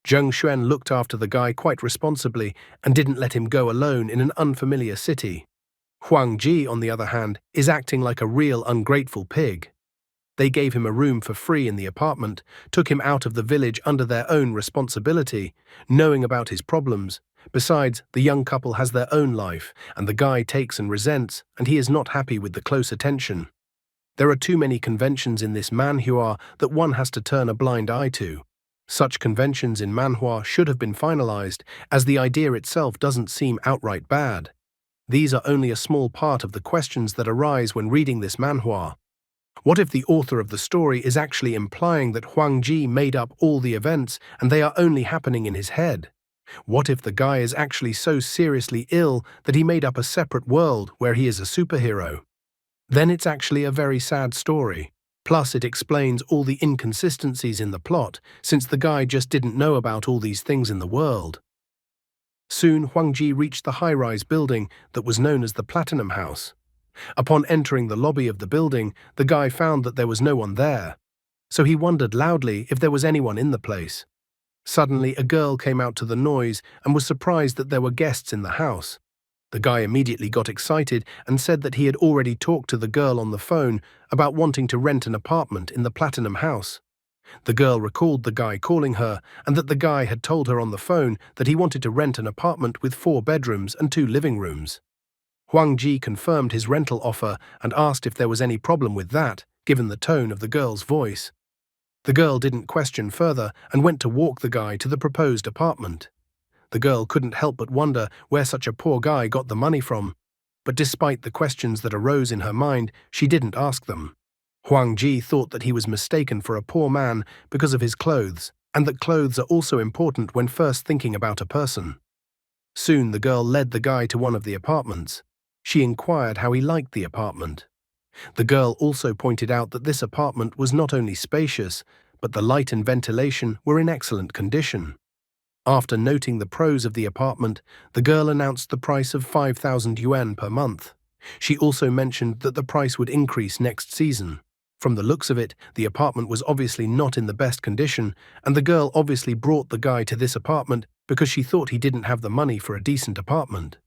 Zheng Xuan looked after the guy quite responsibly and didn't let him go alone in an unfamiliar city. Huang Ji, on the other hand, is acting like a real ungrateful pig. They gave him a room for free in the apartment, took him out of the village under their own responsibility, knowing about his problems. Besides, the young couple has their own life, and the guy takes and resents, and he is not happy with the close attention. There are too many conventions in this manhwa that one has to turn a blind eye to. Such conventions in manhwa should have been finalized, as the idea itself doesn't seem outright bad. These are only a small part of the questions that arise when reading this manhwa. What if the author of the story is actually implying that Huang Ji made up all the events and they are only happening in his head? What if the guy is actually so seriously ill that he made up a separate world where he is a superhero? Then it's actually a very sad story. Plus, it explains all the inconsistencies in the plot, since the guy just didn't know about all these things in the world. Soon, Huang Ji reached the high-rise building that was known as the Platinum House. Upon entering the lobby of the building, the guy found that there was no one there. So he wondered loudly if there was anyone in the place. Suddenly, a girl came out to the noise and was surprised that there were guests in the house. The guy immediately got excited and said that he had already talked to the girl on the phone about wanting to rent an apartment in the Platinum House. The girl recalled the guy calling her and that the guy had told her on the phone that he wanted to rent an apartment with 4 bedrooms and 2 living rooms. Huang Ji confirmed his rental offer and asked if there was any problem with that, given the tone of the girl's voice. The girl didn't question further and went to walk the guy to the proposed apartment. The girl couldn't help but wonder where such a poor guy got the money from, but despite the questions that arose in her mind, she didn't ask them. Huang Ji thought that he was mistaken for a poor man because of his clothes, and that clothes are also important when first thinking about a person. Soon the girl led the guy to one of the apartments. She inquired how he liked the apartment. The girl also pointed out that this apartment was not only spacious, but the light and ventilation were in excellent condition. After noting the pros of the apartment, the girl announced the price of 5,000 yuan per month. She also mentioned that the price would increase next season. From the looks of it, the apartment was obviously not in the best condition, and the girl obviously brought the guy to this apartment because she thought he didn't have the money for a decent apartment.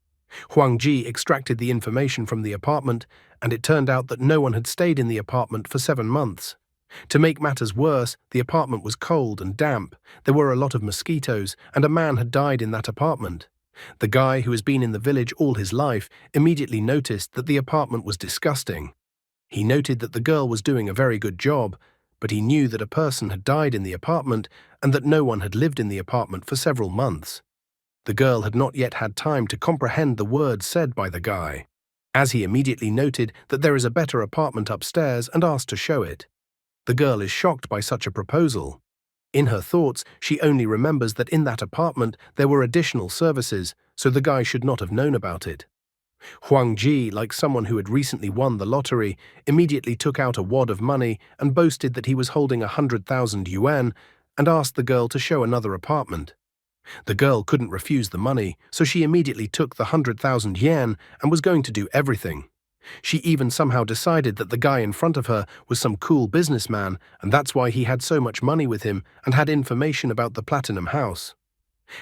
Huang Ji extracted the information from the apartment, and it turned out that no one had stayed in the apartment for 7 months. To make matters worse, the apartment was cold and damp, there were a lot of mosquitoes, and a man had died in that apartment. The guy, who has been in the village all his life, immediately noticed that the apartment was disgusting. He noted that the girl was doing a very good job, but he knew that a person had died in the apartment and that no one had lived in the apartment for several months. The girl had not yet had time to comprehend the words said by the guy, as he immediately noted that there is a better apartment upstairs and asked to show it. The girl is shocked by such a proposal. In her thoughts, she only remembers that in that apartment there were additional services, so the guy should not have known about it. Huang Ji, like someone who had recently won the lottery, immediately took out a wad of money and boasted that he was holding 100,000 yuan and asked the girl to show another apartment. The girl couldn't refuse the money, so she immediately took the 100,000 yen and was going to do everything. She even somehow decided that the guy in front of her was some cool businessman, and that's why he had so much money with him and had information about the Platinum House.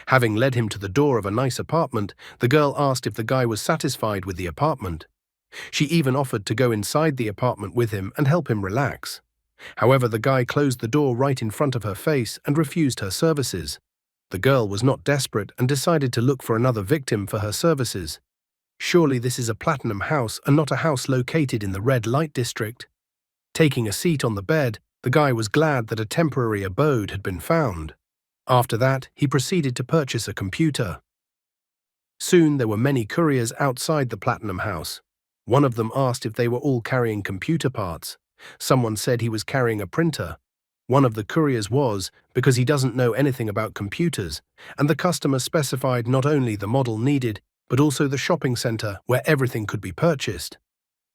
Having led him to the door of a nice apartment, the girl asked if the guy was satisfied with the apartment. She even offered to go inside the apartment with him and help him relax. However, the guy closed the door right in front of her face and refused her services. The girl was not desperate and decided to look for another victim for her services. Surely this is a Platinum House and not a house located in the red light district. Taking a seat on the bed, the guy was glad that a temporary abode had been found. After that, he proceeded to purchase a computer. Soon there were many couriers outside the Platinum House. One of them asked if they were all carrying computer parts. Someone said he was carrying a printer. One of the couriers was, because he doesn't know anything about computers, and the customer specified not only the model needed, but also the shopping center where everything could be purchased.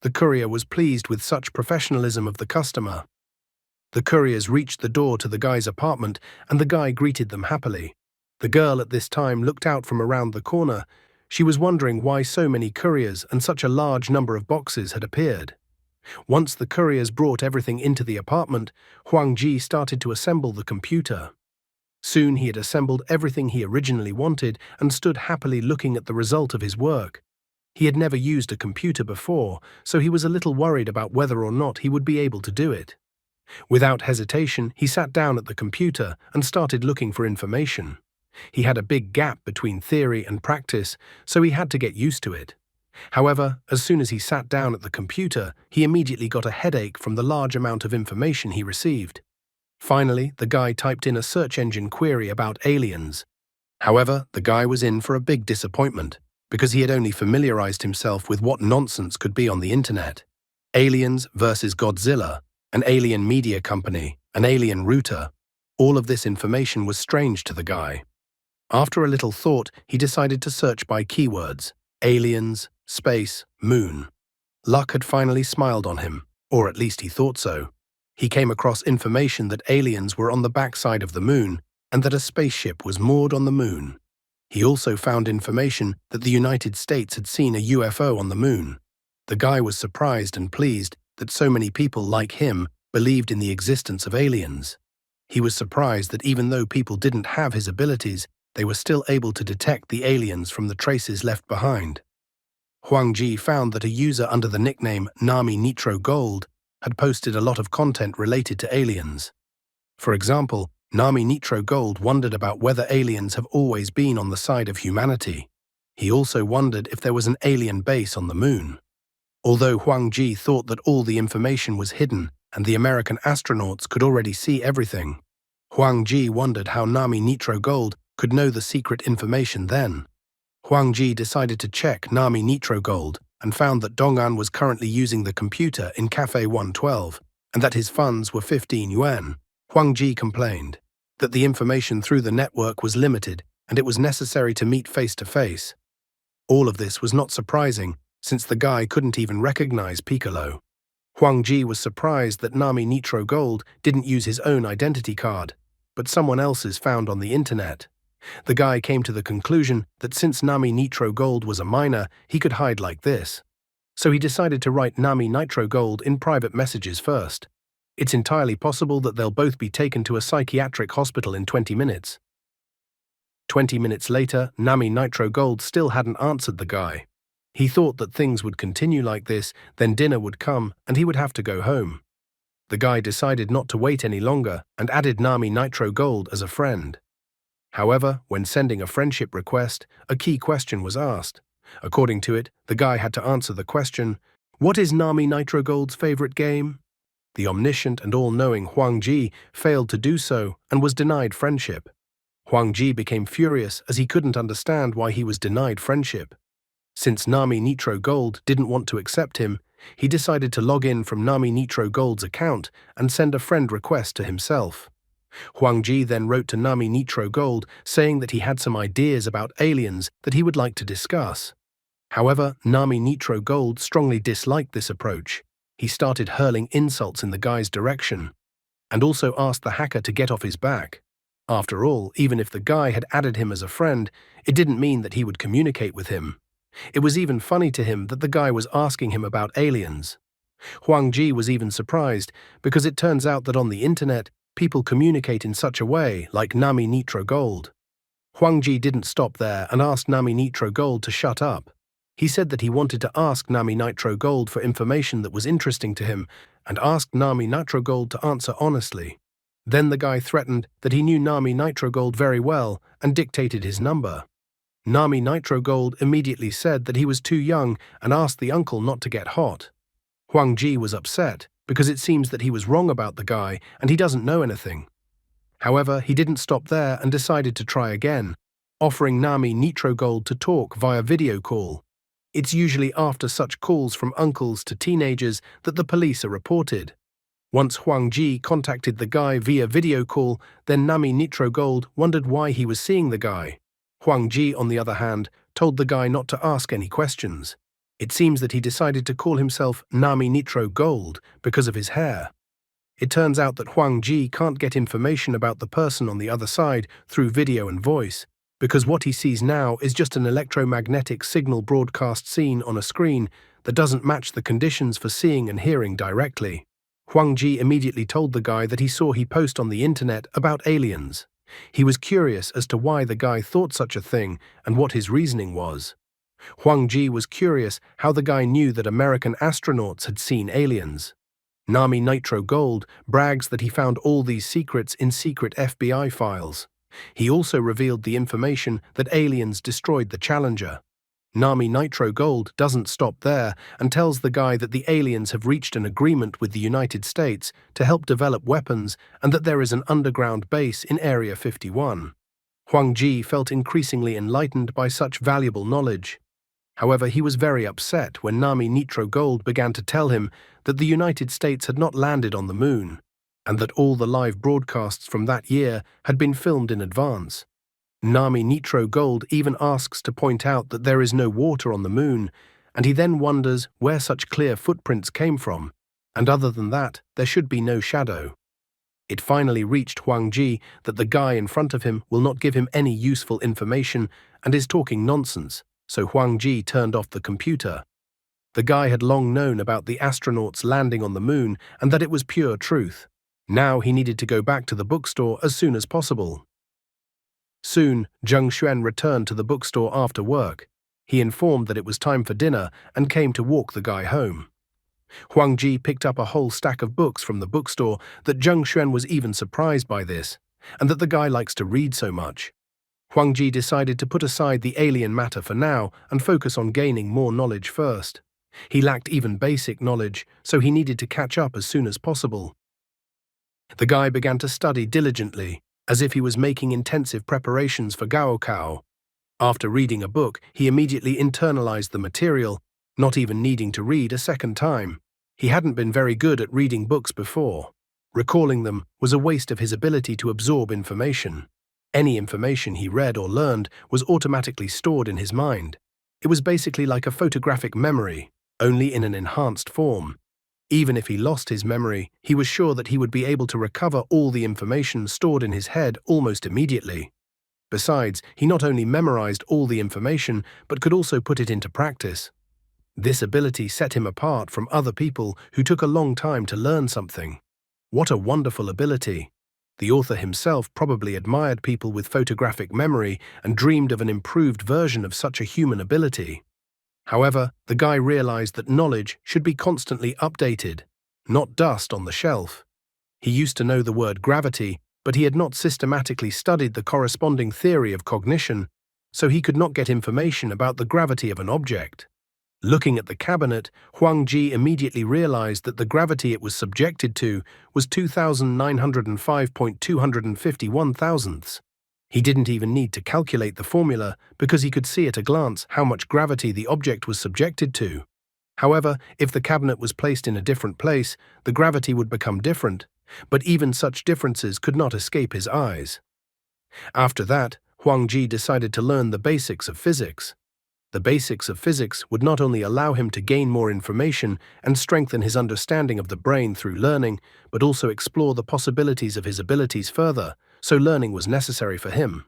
The courier was pleased with such professionalism of the customer. The couriers reached the door to the guy's apartment, and the guy greeted them happily. The girl at this time looked out from around the corner. She was wondering why so many couriers and such a large number of boxes had appeared. Once the couriers brought everything into the apartment, Huang Ji started to assemble the computer. Soon he had assembled everything he originally wanted and stood happily looking at the result of his work. He had never used a computer before, so he was a little worried about whether or not he would be able to do it. Without hesitation, he sat down at the computer and started looking for information. He had a big gap between theory and practice, so he had to get used to it. However, as soon as he sat down at the computer, he immediately got a headache from the large amount of information he received. Finally, the guy typed in a search engine query about aliens. However, the guy was in for a big disappointment, because he had only familiarized himself with what nonsense could be on the internet. Aliens versus Godzilla, an alien media company, an alien router. All of this information was strange to the guy. After a little thought, he decided to search by keywords: aliens, space, moon. Luck had finally smiled on him, or at least he thought so. He came across information that aliens were on the backside of the moon and that a spaceship was moored on the moon. He also found information that the United States had seen a UFO on the moon. The guy was surprised and pleased that so many people like him believed in the existence of aliens. He was surprised that even though people didn't have his abilities, they were still able to detect the aliens from the traces left behind. Huang Ji found that a user under the nickname Nami Nitro Gold had posted a lot of content related to aliens. For example, Nami Nitro Gold wondered about whether aliens have always been on the side of humanity. He also wondered if there was an alien base on the moon. Although Huang Ji thought that all the information was hidden and the American astronauts could already see everything, Huang Ji wondered how Nami Nitro Gold could know the secret information then. Huang Ji decided to check Nami Nitro Gold and found that Dong'an was currently using the computer in Cafe 112 and that his funds were 15 yuan. Huang Ji complained that the information through the network was limited and it was necessary to meet face-to-face. All of this was not surprising, since the guy couldn't even recognize Piccolo. Huang Ji was surprised that Nami Nitro Gold didn't use his own identity card, but someone else's found on the internet. The guy came to the conclusion that since Nami Nitro Gold was a minor, he could hide like this. So he decided to write Nami Nitro Gold in private messages first. It's entirely possible that they'll both be taken to a psychiatric hospital in 20 minutes. 20 minutes later, Nami Nitro Gold still hadn't answered the guy. He thought that things would continue like this, then dinner would come and he would have to go home. The guy decided not to wait any longer and added Nami Nitro Gold as a friend. However, when sending a friendship request, a key question was asked. According to it, the guy had to answer the question, "What is Nami Nitro Gold's favorite game?" The omniscient and all-knowing Huang Ji failed to do so and was denied friendship. Huang Ji became furious as he couldn't understand why he was denied friendship. Since Nami Nitro Gold didn't want to accept him, he decided to log in from Nami Nitro Gold's account and send a friend request to himself. Huang Ji then wrote to Nami Nitro Gold saying that he had some ideas about aliens that he would like to discuss. However, Nami Nitro Gold strongly disliked this approach. He started hurling insults in the guy's direction, and also asked the hacker to get off his back. After all, even if the guy had added him as a friend, it didn't mean that he would communicate with him. It was even funny to him that the guy was asking him about aliens. Huang Ji was even surprised because it turns out that on the internet, people communicate in such a way, like Nami Nitro Gold. Huang Ji didn't stop there and asked Nami Nitro Gold to shut up. He said that he wanted to ask Nami Nitro Gold for information that was interesting to him and asked Nami Nitro Gold to answer honestly. Then the guy threatened that he knew Nami Nitro Gold very well and dictated his number. Nami Nitro Gold immediately said that he was too young and asked the uncle not to get hot. Huang Ji was upset because it seems that he was wrong about the guy and he doesn't know anything. However, he didn't stop there and decided to try again, offering Nami Nitro Gold to talk via video call. It's usually after such calls from uncles to teenagers that the police are reported. Once Huang Ji contacted the guy via video call, then Nami Nitro Gold wondered why he was seeing the guy. Huang Ji, on the other hand, told the guy not to ask any questions. It seems that he decided to call himself Nami Nitro Gold because of his hair. It turns out that Huang Ji can't get information about the person on the other side through video and voice, because what he sees now is just an electromagnetic signal broadcast seen on a screen that doesn't match the conditions for seeing and hearing directly. Huang Ji immediately told the guy that he saw he post on the internet about aliens. He was curious as to why the guy thought such a thing and what his reasoning was. Huang Ji was curious how the guy knew that American astronauts had seen aliens. Nami Nitro Gold brags that he found all these secrets in secret FBI files. He also revealed the information that aliens destroyed the Challenger. Nami Nitro Gold doesn't stop there and tells the guy that the aliens have reached an agreement with the United States to help develop weapons and that there is an underground base in Area 51. Huang Ji felt increasingly enlightened by such valuable knowledge. However, he was very upset when Nami Nitro Gold began to tell him that the United States had not landed on the moon, and that all the live broadcasts from that year had been filmed in advance. Nami Nitro Gold even asks to point out that there is no water on the moon, and he then wonders where such clear footprints came from, and other than that, there should be no shadow. It finally reached Huang Ji that the guy in front of him will not give him any useful information and is talking nonsense, so Huang Ji turned off the computer. The guy had long known about the astronauts landing on the moon and that it was pure truth. Now he needed to go back to the bookstore as soon as possible. Soon, Zheng Xuan returned to the bookstore after work. He informed that it was time for dinner and came to walk the guy home. Huang Ji picked up a whole stack of books from the bookstore that Zheng Xuan was even surprised by this, and that the guy likes to read so much. Huang Ji decided to put aside the alien matter for now and focus on gaining more knowledge first. He lacked even basic knowledge, so he needed to catch up as soon as possible. The guy began to study diligently, as if he was making intensive preparations for Gaokao. After reading a book, he immediately internalized the material, not even needing to read a second time. He hadn't been very good at reading books before. Recalling them was a waste of his ability to absorb information. Any information he read or learned was automatically stored in his mind. It was basically like a photographic memory, only in an enhanced form. Even if he lost his memory, he was sure that he would be able to recover all the information stored in his head almost immediately. Besides, he not only memorized all the information, but could also put it into practice. This ability set him apart from other people who took a long time to learn something. What a wonderful ability! The author himself probably admired people with photographic memory and dreamed of an improved version of such a human ability. However, the guy realized that knowledge should be constantly updated, not dust on the shelf. He used to know the word gravity, but he had not systematically studied the corresponding theory of cognition, so he could not get information about the gravity of an object. Looking at the cabinet, Huang Ji immediately realized that the gravity it was subjected to was 2,905.251 thousandths. He didn't even need to calculate the formula because he could see at a glance how much gravity the object was subjected to. However, if the cabinet was placed in a different place, the gravity would become different, but even such differences could not escape his eyes. After that, Huang Ji decided to learn the basics of physics. The basics of physics would not only allow him to gain more information and strengthen his understanding of the brain through learning, but also explore the possibilities of his abilities further, so learning was necessary for him.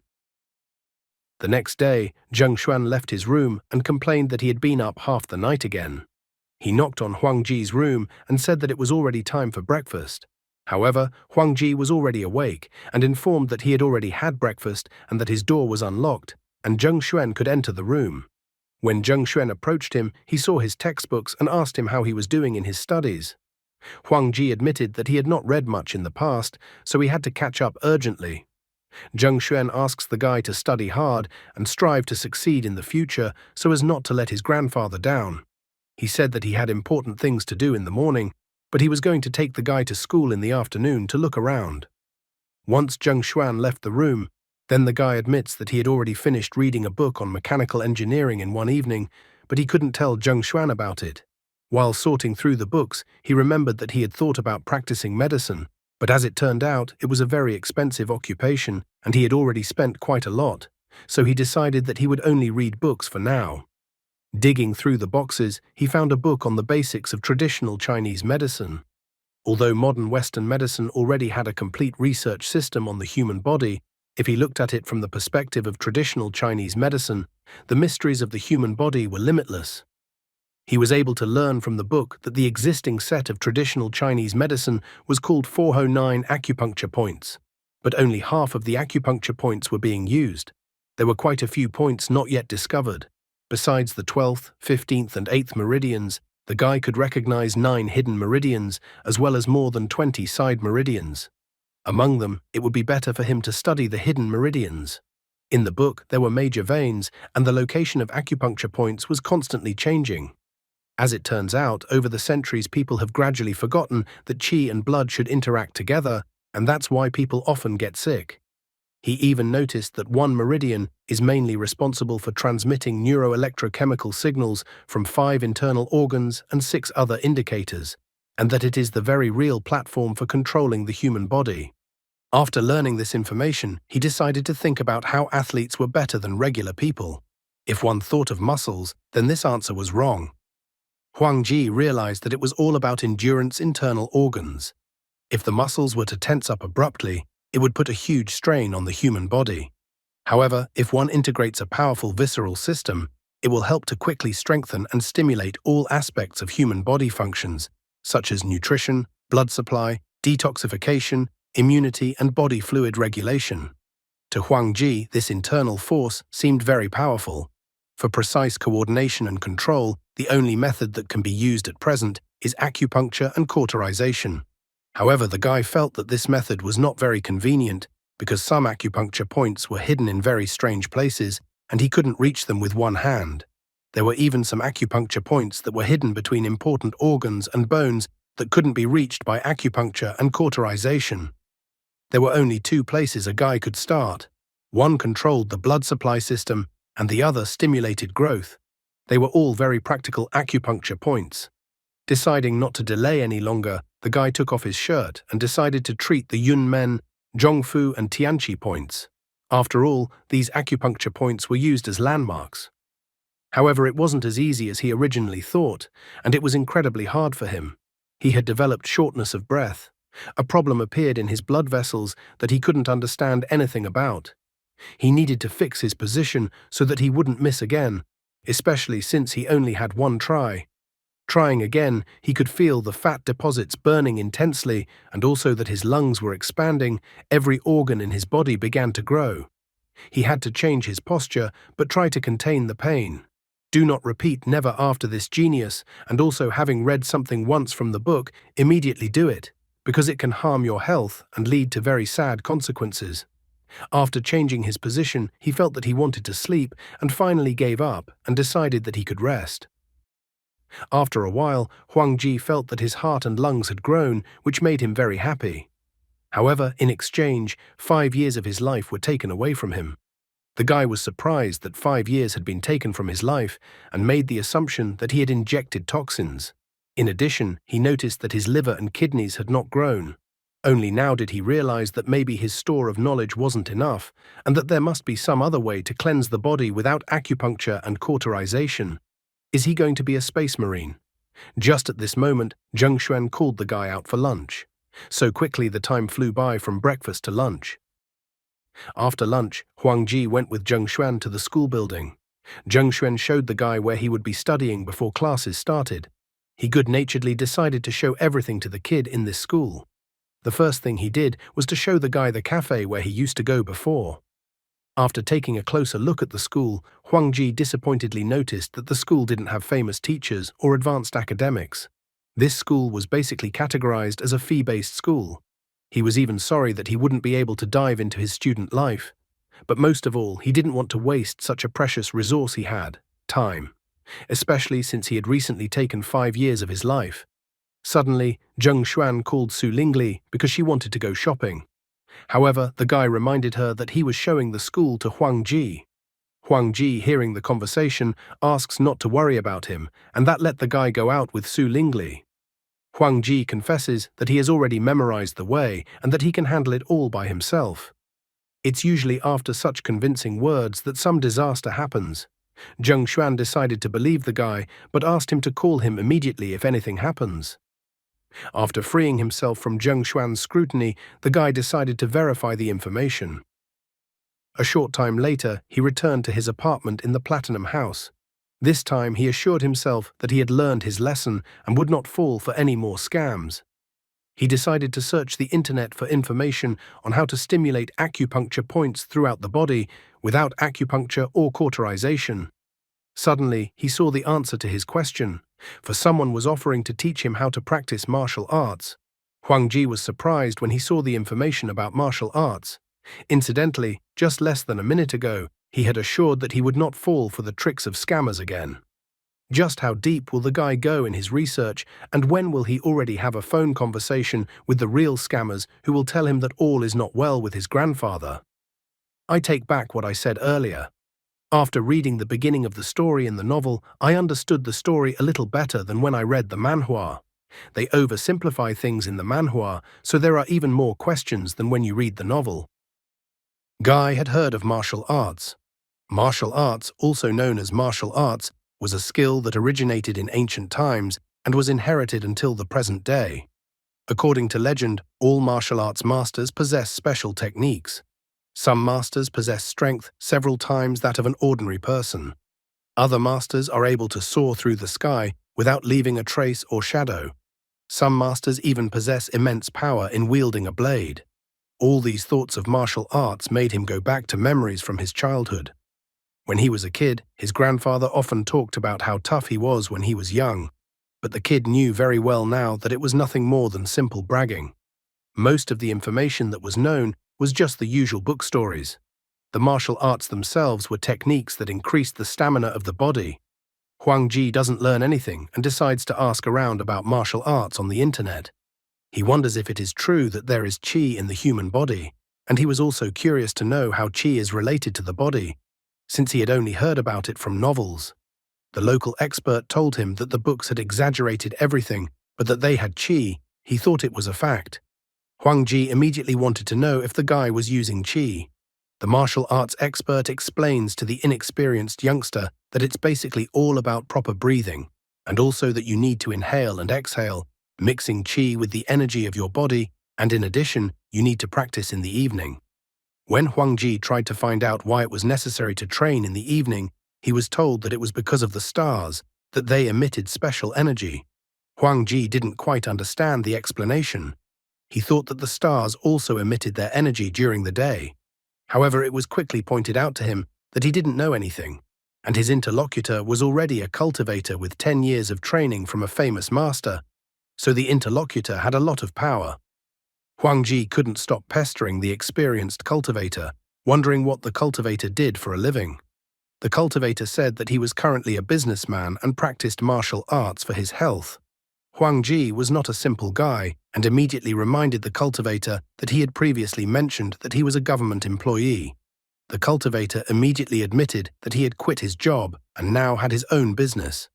The next day, Zheng Xuan left his room and complained that he had been up half the night again. He knocked on Huang Ji's room and said that it was already time for breakfast. However, Huang Ji was already awake and informed that he had already had breakfast and that his door was unlocked, and Zheng Xuan could enter the room. When Zheng Xuan approached him, he saw his textbooks and asked him how he was doing in his studies. Huang Ji admitted that he had not read much in the past, so he had to catch up urgently. Zheng Xuan asks the guy to study hard and strive to succeed in the future so as not to let his grandfather down. He said that he had important things to do in the morning, but he was going to take the guy to school in the afternoon to look around. Once Zheng Xuan left the room, then the guy admits that he had already finished reading a book on mechanical engineering in one evening, but he couldn't tell Zheng Xuan about it. While sorting through the books, he remembered that he had thought about practicing medicine, but as it turned out, it was a very expensive occupation, and he had already spent quite a lot, so he decided that he would only read books for now. Digging through the boxes, he found a book on the basics of traditional Chinese medicine. Although modern Western medicine already had a complete research system on the human body, if he looked at it from the perspective of traditional Chinese medicine, the mysteries of the human body were limitless. He was able to learn from the book that the existing set of traditional Chinese medicine was called 409 acupuncture points, but only half of the acupuncture points were being used. There were quite a few points not yet discovered. Besides the 12th, 15th, and 8th meridians, the guy could recognize 9 hidden meridians as well as more than 20 side meridians. Among them, it would be better for him to study the hidden meridians. In the book, there were major veins, and the location of acupuncture points was constantly changing. As it turns out, over the centuries people have gradually forgotten that qi and blood should interact together, and that's why people often get sick. He even noticed that one meridian is mainly responsible for transmitting neuroelectrochemical signals from 5 internal organs and 6 other indicators, and that it is the very real platform for controlling the human body. After learning this information, he decided to think about how athletes were better than regular people. If one thought of muscles, then this answer was wrong. Huang Ji realized that it was all about endurance internal organs. If the muscles were to tense up abruptly, it would put a huge strain on the human body. However, if one integrates a powerful visceral system, it will help to quickly strengthen and stimulate all aspects of human body functions, such as nutrition, blood supply, detoxification, immunity, and body fluid regulation. To Huang Ji, this internal force seemed very powerful. For precise coordination and control, the only method that can be used at present is acupuncture and cauterization. However, the guy felt that this method was not very convenient because some acupuncture points were hidden in very strange places and he couldn't reach them with one hand. There were even some acupuncture points that were hidden between important organs and bones that couldn't be reached by acupuncture and cauterization. There were only 2 places a guy could start. One controlled the blood supply system and the other stimulated growth. They were all very practical acupuncture points. Deciding not to delay any longer, the guy took off his shirt and decided to treat the Yunmen, Zhongfu, and Tianqi points. After all, these acupuncture points were used as landmarks. However, it wasn't as easy as he originally thought, and it was incredibly hard for him. He had developed shortness of breath. A problem appeared in his blood vessels that he couldn't understand anything about. He needed to fix his position so that he wouldn't miss again, especially since he only had one try. Trying again, he could feel the fat deposits burning intensely and also that his lungs were expanding. Every organ in his body began to grow. He had to change his posture but try to contain the pain. Do not repeat never after this genius, and also having read something once from the book, immediately do it, because it can harm your health and lead to very sad consequences. After changing his position, he felt that he wanted to sleep and finally gave up and decided that he could rest. After a while, Huang Ji felt that his heart and lungs had grown, which made him very happy. However, in exchange, 5 years of his life were taken away from him. The guy was surprised that 5 years had been taken from his life and made the assumption that he had injected toxins. In addition, he noticed that his liver and kidneys had not grown. Only now did he realize that maybe his store of knowledge wasn't enough and that there must be some other way to cleanse the body without acupuncture and cauterization. Is he going to be a space marine? Just at this moment, Zheng Xuan called the guy out for lunch. So quickly the time flew by from breakfast to lunch. After lunch, Huang Ji went with Zheng Xuan to the school building. Zheng Xuan showed the guy where he would be studying before classes started. He good-naturedly decided to show everything to the kid in this school. The first thing he did was to show the guy the cafe where he used to go before. After taking a closer look at the school, Huang Ji disappointedly noticed that the school didn't have famous teachers or advanced academics. This school was basically categorized as a fee-based school. He was even sorry that he wouldn't be able to dive into his student life. But most of all, he didn't want to waste such a precious resource he had, time, especially since he had recently taken 5 years of his life. Suddenly, Zheng Xuan called Su Lingli because she wanted to go shopping. However, the guy reminded her that he was showing the school to Huang Ji. Huang Ji, hearing the conversation, asks not to worry about him, and that let the guy go out with Su Lingli. Huang Ji confesses that he has already memorized the way and that he can handle it all by himself. It's usually after such convincing words that some disaster happens. Zheng Xuan decided to believe the guy, but asked him to call him immediately if anything happens. After freeing himself from Zheng Xuan's scrutiny, the guy decided to verify the information. A short time later, he returned to his apartment in the Platinum House. This time, he assured himself that he had learned his lesson and would not fall for any more scams. He decided to search the internet for information on how to stimulate acupuncture points throughout the body without acupuncture or cauterization. Suddenly, he saw the answer to his question, for someone was offering to teach him how to practice martial arts. Huang Ji was surprised when he saw the information about martial arts. Incidentally, just less than a minute ago, he had assured that he would not fall for the tricks of scammers again. Just how deep will the guy go in his research, and when will he already have a phone conversation with the real scammers who will tell him that all is not well with his grandfather? I take back what I said earlier. After reading the beginning of the story in the novel, I understood the story a little better than when I read the manhwa. They oversimplify things in the manhwa, so there are even more questions than when you read the novel. Guy had heard of martial arts. Martial arts, also known as martial arts, was a skill that originated in ancient times and was inherited until the present day. According to legend, all martial arts masters possess special techniques. Some masters possess strength several times that of an ordinary person. Other masters are able to soar through the sky without leaving a trace or shadow. Some masters even possess immense power in wielding a blade. All these thoughts of martial arts made him go back to memories from his childhood. When he was a kid, his grandfather often talked about how tough he was when he was young, but the kid knew very well now that it was nothing more than simple bragging. Most of the information that was known was just the usual book stories. The martial arts themselves were techniques that increased the stamina of the body. Huang Ji doesn't learn anything and decides to ask around about martial arts on the internet. He wonders if it is true that there is qi in the human body, and he was also curious to know how qi is related to the body, since he had only heard about it from novels. The local expert told him that the books had exaggerated everything, but that they had qi. He thought it was a fact. Huang Ji immediately wanted to know if the guy was using qi. The martial arts expert explains to the inexperienced youngster that it's basically all about proper breathing, and also that you need to inhale and exhale, mixing qi with the energy of your body, and in addition, you need to practice in the evening. When Huang Ji tried to find out why it was necessary to train in the evening, he was told that it was because of the stars, that they emitted special energy. Huang Ji didn't quite understand the explanation. He thought that the stars also emitted their energy during the day. However, it was quickly pointed out to him that he didn't know anything, and his interlocutor was already a cultivator with 10 years of training from a famous master, so the interlocutor had a lot of power. Huang Ji couldn't stop pestering the experienced cultivator, wondering what the cultivator did for a living. The cultivator said that he was currently a businessman and practiced martial arts for his health. Huang Ji was not a simple guy and immediately reminded the cultivator that he had previously mentioned that he was a government employee. The cultivator immediately admitted that he had quit his job and now had his own business.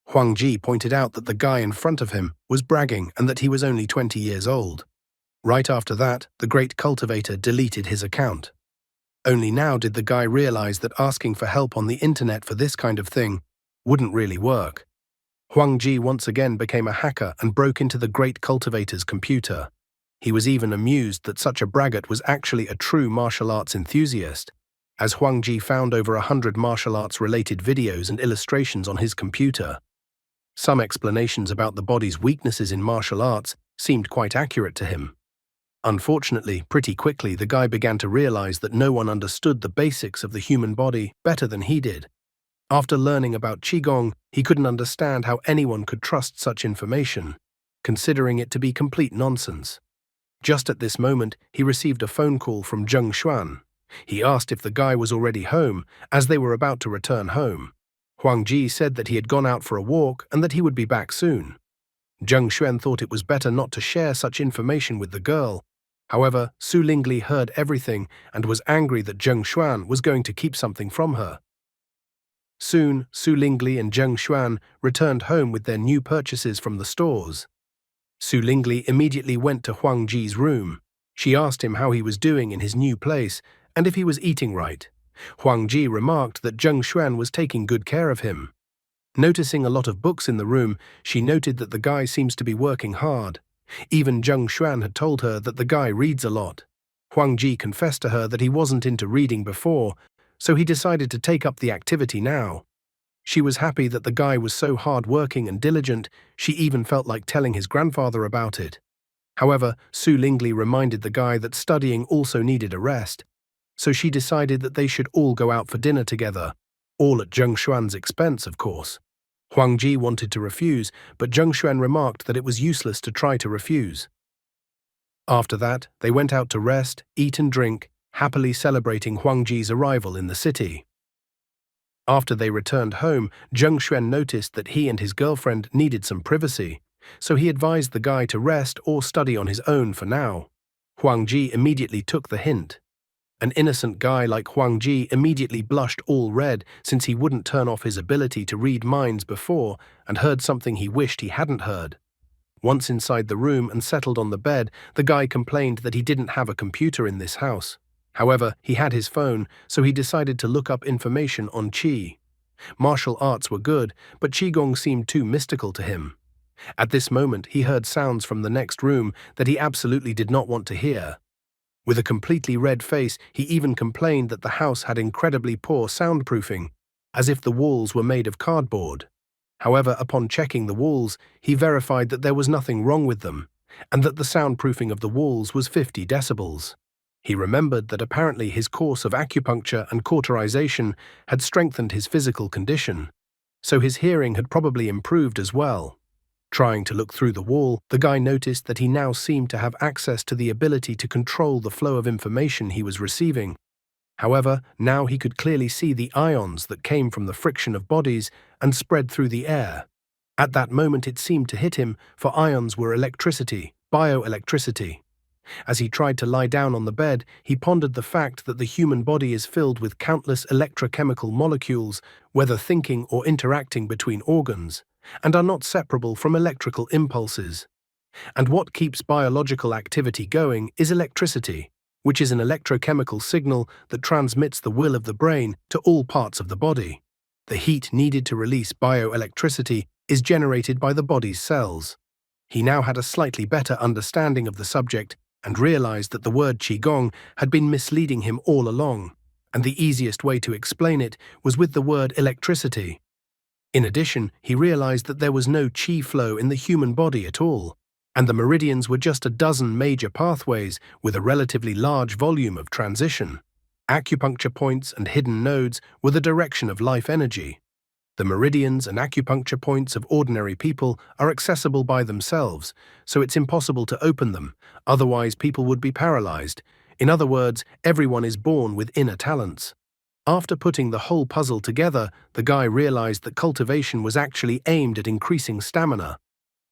Huang Ji pointed out that the guy in front of him was bragging and that he was only 20 years old. Right after that, the great cultivator deleted his account. Only now did the guy realize that asking for help on the internet for this kind of thing wouldn't really work. Huang Ji once again became a hacker and broke into the great cultivator's computer. He was even amused that such a braggart was actually a true martial arts enthusiast, as Huang Ji found over 100 martial arts-related videos and illustrations on his computer. Some explanations about the body's weaknesses in martial arts seemed quite accurate to him. Unfortunately, pretty quickly the guy began to realize that no one understood the basics of the human body better than he did. After learning about Qigong, he couldn't understand how anyone could trust such information, considering it to be complete nonsense. Just at this moment, he received a phone call from Zheng Xuan. He asked if the guy was already home, as they were about to return home. Huang Ji said that he had gone out for a walk and that he would be back soon. Zheng Xuan thought it was better not to share such information with the girl. However, Su Lingli heard everything and was angry that Zheng Xuan was going to keep something from her. Soon, Su Lingli and Zheng Xuan returned home with their new purchases from the stores. Su Lingli immediately went to Huang Ji's room. She asked him how he was doing in his new place and if he was eating right. Huang Ji remarked that Zheng Xuan was taking good care of him. Noticing a lot of books in the room, she noted that the guy seems to be working hard. Even Zheng Xuan had told her that the guy reads a lot. Huang Ji confessed to her that he wasn't into reading before, so he decided to take up the activity now. She was happy that the guy was so hard-working and diligent, she even felt like telling his grandfather about it. However, Su Lingli reminded the guy that studying also needed a rest, so she decided that they should all go out for dinner together, all at Zheng Xuan's expense, of course. Huang Ji wanted to refuse, but Zheng Xuan remarked that it was useless to try to refuse. After that, they went out to rest, eat and drink, happily celebrating Huang Ji's arrival in the city. After they returned home, Zheng Xuan noticed that he and his girlfriend needed some privacy, so he advised the guy to rest or study on his own for now. Huang Ji immediately took the hint. An innocent guy like Huang Ji immediately blushed all red since he wouldn't turn off his ability to read minds before and heard something he wished he hadn't heard. Once inside the room and settled on the bed, the guy complained that he didn't have a computer in this house. However, he had his phone, so he decided to look up information on Qi. Martial arts were good, but Qigong seemed too mystical to him. At this moment, he heard sounds from the next room that he absolutely did not want to hear. With a completely red face, he even complained that the house had incredibly poor soundproofing, as if the walls were made of cardboard. However, upon checking the walls, he verified that there was nothing wrong with them, and that the soundproofing of the walls was 50 decibels. He remembered that apparently his course of acupuncture and cauterization had strengthened his physical condition, so his hearing had probably improved as well. Trying to look through the wall, the guy noticed that he now seemed to have access to the ability to control the flow of information he was receiving. However, now he could clearly see the ions that came from the friction of bodies and spread through the air. At that moment it seemed to hit him, for ions were electricity, bioelectricity. As he tried to lie down on the bed, he pondered the fact that the human body is filled with countless electrochemical molecules, whether thinking or interacting between organs, and are not separable from electrical impulses. And what keeps biological activity going is electricity, which is an electrochemical signal that transmits the will of the brain to all parts of the body. The heat needed to release bioelectricity is generated by the body's cells. He now had a slightly better understanding of the subject and realized that the word Qigong had been misleading him all along, and the easiest way to explain it was with the word electricity. In addition, he realized that there was no qi flow in the human body at all, and the meridians were just a dozen major pathways with a relatively large volume of transition. Acupuncture points and hidden nodes were the direction of life energy. The meridians and acupuncture points of ordinary people are accessible by themselves, so it's impossible to open them, otherwise people would be paralyzed. In other words, everyone is born with inner talents. After putting the whole puzzle together, the guy realized that cultivation was actually aimed at increasing stamina.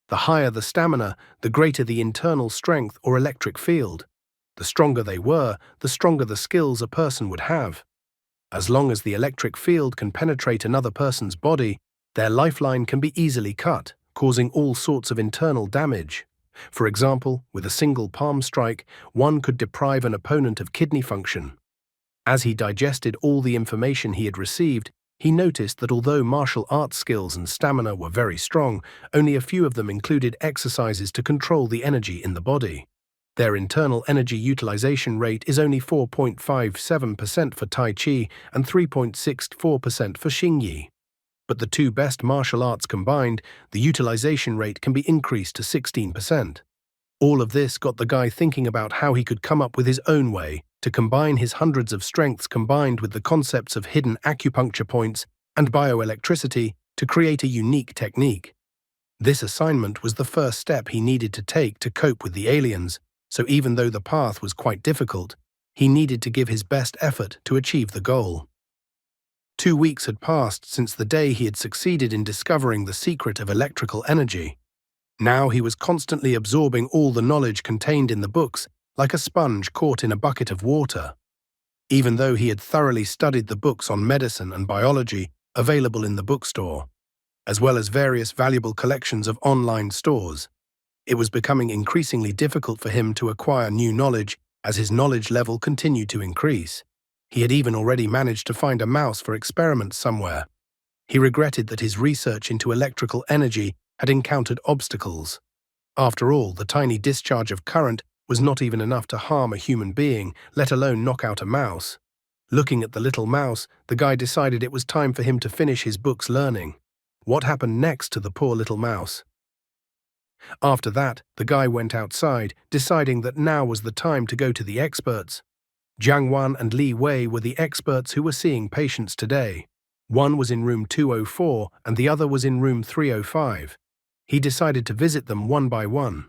The higher the stamina, the greater the internal strength or electric field. The stronger they were, the stronger the skills a person would have. As long as the electric field can penetrate another person's body, their lifeline can be easily cut, causing all sorts of internal damage. For example, with a single palm strike, one could deprive an opponent of kidney function. As he digested all the information he had received, he noticed that although martial arts skills and stamina were very strong, only a few of them included exercises to control the energy in the body. Their internal energy utilization rate is only 4.57% for Tai Chi and 3.64% for Xingyi. But the two best martial arts combined, the utilization rate can be increased to 16%. All of this got the guy thinking about how he could come up with his own way to combine his hundreds of strengths combined with the concepts of hidden acupuncture points and bioelectricity to create a unique technique. This assignment was the first step he needed to take to cope with the aliens, so even though the path was quite difficult, he needed to give his best effort to achieve the goal. 2 weeks had passed since the day he had succeeded in discovering the secret of electrical energy. Now he was constantly absorbing all the knowledge contained in the books, like a sponge caught in a bucket of water. Even though he had thoroughly studied the books on medicine and biology available in the bookstore, as well as various valuable collections of online stores, it was becoming increasingly difficult for him to acquire new knowledge as his knowledge level continued to increase. He had even already managed to find a mouse for experiments somewhere. He regretted that his research into electrical energy had encountered obstacles. After all, the tiny discharge of current was not even enough to harm a human being, let alone knock out a mouse. Looking at the little mouse, the guy decided it was time for him to finish his book's learning. What happened next to the poor little mouse? After that, the guy went outside, deciding that now was the time to go to the experts. Jiang Wan and Li Wei were the experts who were seeing patients today. One was in room 204 and the other was in room 305. He decided to visit them one by one.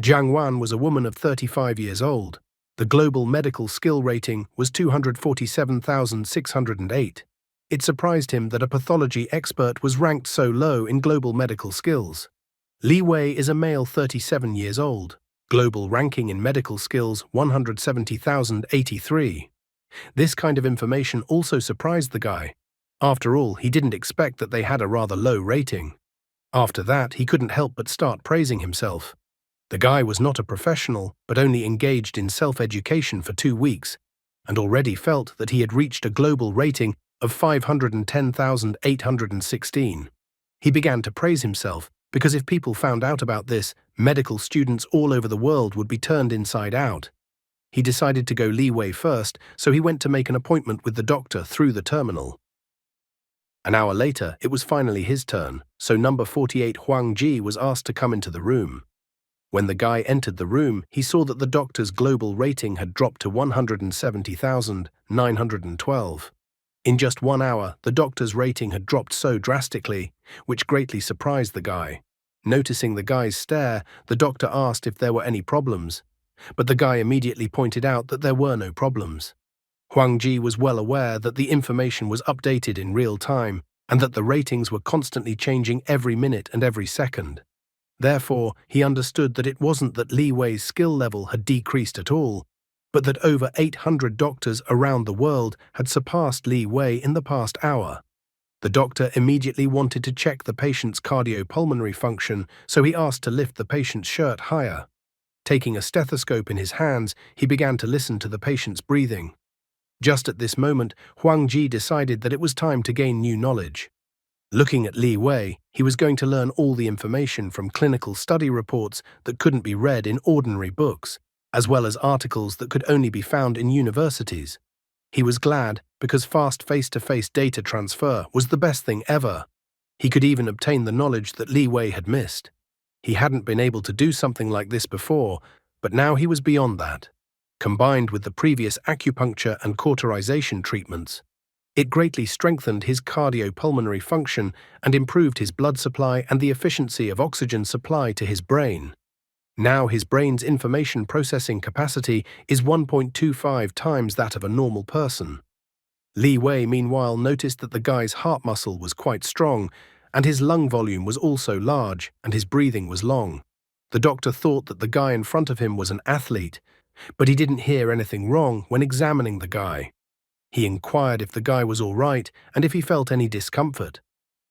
Jiang Wan was a woman of 35 years old. The global medical skill rating was 247,608. It surprised him that a pathology expert was ranked so low in global medical skills. Li Wei is a male 37 years old. Global ranking in medical skills 170,083. This kind of information also surprised the guy. After all, he didn't expect that they had a rather low rating. After that, he couldn't help but start praising himself. The guy was not a professional, but only engaged in self-education for 2 weeks, and already felt that he had reached a global rating of 510,816. He began to praise himself, because if people found out about this, medical students all over the world would be turned inside out. He decided to go Li Wei first, so he went to make an appointment with the doctor through the terminal. An hour later, it was finally his turn, so number 48 Huang Ji was asked to come into the room. When the guy entered the room, he saw that the doctor's global rating had dropped to 170,912. In just 1 hour, the doctor's rating had dropped so drastically, which greatly surprised the guy. Noticing the guy's stare, the doctor asked if there were any problems, but the guy immediately pointed out that there were no problems. Huang Ji was well aware that the information was updated in real time and that the ratings were constantly changing every minute and every second. Therefore, he understood that it wasn't that Li Wei's skill level had decreased at all, but that over 800 doctors around the world had surpassed Li Wei in the past hour. The doctor immediately wanted to check the patient's cardiopulmonary function, so he asked to lift the patient's shirt higher. Taking a stethoscope in his hands, he began to listen to the patient's breathing. Just at this moment, Huang Ji decided that it was time to gain new knowledge. Looking at Li Wei, he was going to learn all the information from clinical study reports that couldn't be read in ordinary books, as well as articles that could only be found in universities. He was glad because fast face-to-face data transfer was the best thing ever. He could even obtain the knowledge that Li Wei had missed. He hadn't been able to do something like this before, but now he was beyond that. Combined with the previous acupuncture and cauterization treatments, it greatly strengthened his cardiopulmonary function and improved his blood supply and the efficiency of oxygen supply to his brain. Now his brain's information processing capacity is 1.25 times that of a normal person. Li Wei, meanwhile, noticed that the guy's heart muscle was quite strong, and his lung volume was also large, and his breathing was long. The doctor thought that the guy in front of him was an athlete, but he didn't hear anything wrong when examining the guy. He inquired if the guy was all right and if he felt any discomfort.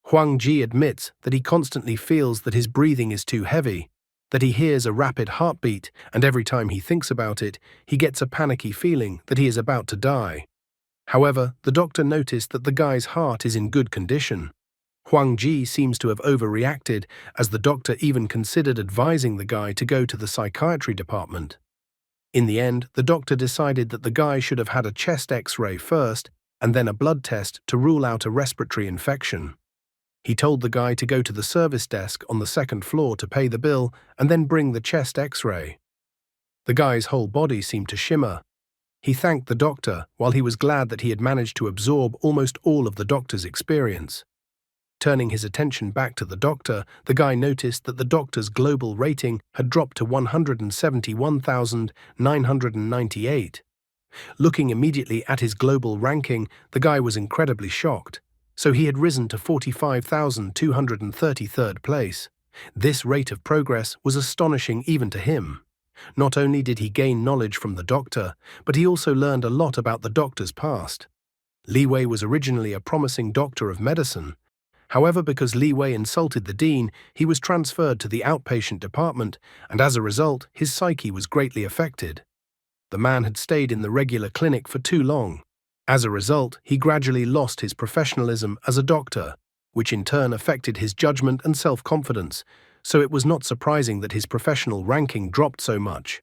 Huang Ji admits that he constantly feels that his breathing is too heavy, that he hears a rapid heartbeat, and every time he thinks about it, he gets a panicky feeling that he is about to die. However, the doctor noticed that the guy's heart is in good condition. Huang Ji seems to have overreacted, as the doctor even considered advising the guy to go to the psychiatry department. In the end, the doctor decided that the guy should have had a chest X-ray first and then a blood test to rule out a respiratory infection. He told the guy to go to the service desk on the second floor to pay the bill and then bring the chest X-ray. The guy's whole body seemed to shimmer. He thanked the doctor while he was glad that he had managed to absorb almost all of the doctor's experience. Turning his attention back to the doctor, the guy noticed that the doctor's global rating had dropped to 171,998. Looking immediately at his global ranking, the guy was incredibly shocked. So he had risen to 45,233rd place. This rate of progress was astonishing even to him. Not only did he gain knowledge from the doctor, but he also learned a lot about the doctor's past. Li Wei was originally a promising doctor of medicine. However, because Li Wei insulted the dean, he was transferred to the outpatient department, and as a result, his psyche was greatly affected. The man had stayed in the regular clinic for too long. As a result, he gradually lost his professionalism as a doctor, which in turn affected his judgment and self-confidence, so it was not surprising that his professional ranking dropped so much.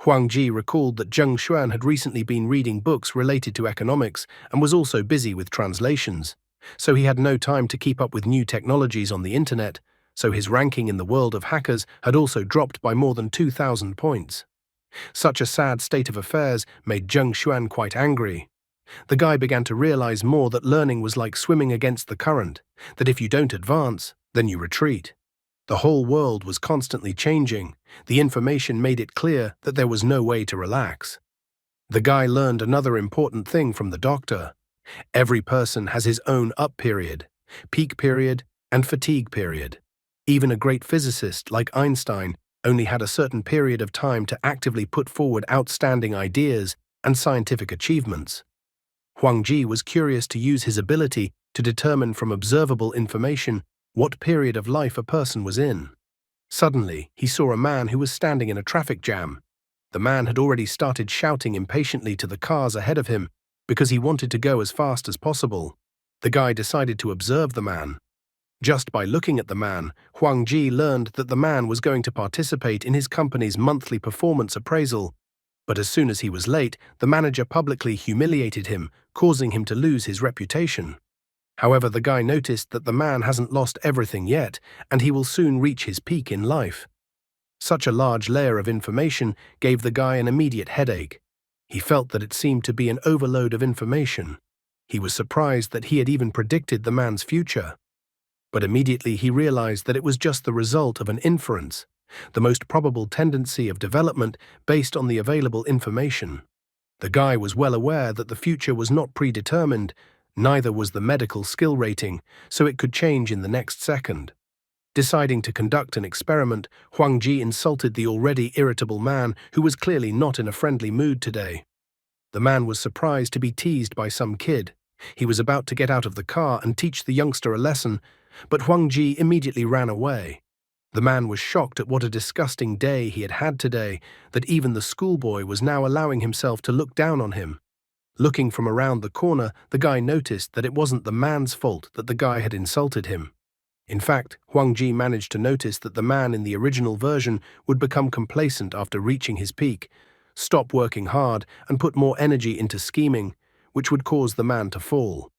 Huang Ji recalled that Zheng Xuan had recently been reading books related to economics and was also busy with translations, so he had no time to keep up with new technologies on the internet, so his ranking in the world of hackers had also dropped by more than 2,000 points. Such a sad state of affairs made Zheng Xuan quite angry. The guy began to realize more that learning was like swimming against the current, that if you don't advance, then you retreat. The whole world was constantly changing. The information made it clear that there was no way to relax. The guy learned another important thing from the doctor. Every person has his own up period, peak period, and fatigue period. Even a great physicist like Einstein only had a certain period of time to actively put forward outstanding ideas and scientific achievements. Huang Ji was curious to use his ability to determine from observable information what period of life a person was in. Suddenly, he saw a man who was standing in a traffic jam. The man had already started shouting impatiently to the cars ahead of him because he wanted to go as fast as possible. The guy decided to observe the man. Just by looking at the man, Huang Ji learned that the man was going to participate in his company's monthly performance appraisal. But as soon as he was late, the manager publicly humiliated him, causing him to lose his reputation. However, the guy noticed that the man hasn't lost everything yet, and he will soon reach his peak in life. Such a large layer of information gave the guy an immediate headache. He felt that it seemed to be an overload of information. He was surprised that he had even predicted the man's future. But immediately he realized that it was just the result of an inference, the most probable tendency of development based on the available information. The guy was well aware that the future was not predetermined, neither was the medical skill rating, so it could change in the next second. Deciding to conduct an experiment, Huang Ji insulted the already irritable man who was clearly not in a friendly mood today. The man was surprised to be teased by some kid. He was about to get out of the car and teach the youngster a lesson, but Huang Ji immediately ran away. The man was shocked at what a disgusting day he had had today, that even the schoolboy was now allowing himself to look down on him. Looking from around the corner, the guy noticed that it wasn't the man's fault that the guy had insulted him. In fact, Huang Ji managed to notice that the man in the original version would become complacent after reaching his peak, stop working hard, and put more energy into scheming, which would cause the man to fall.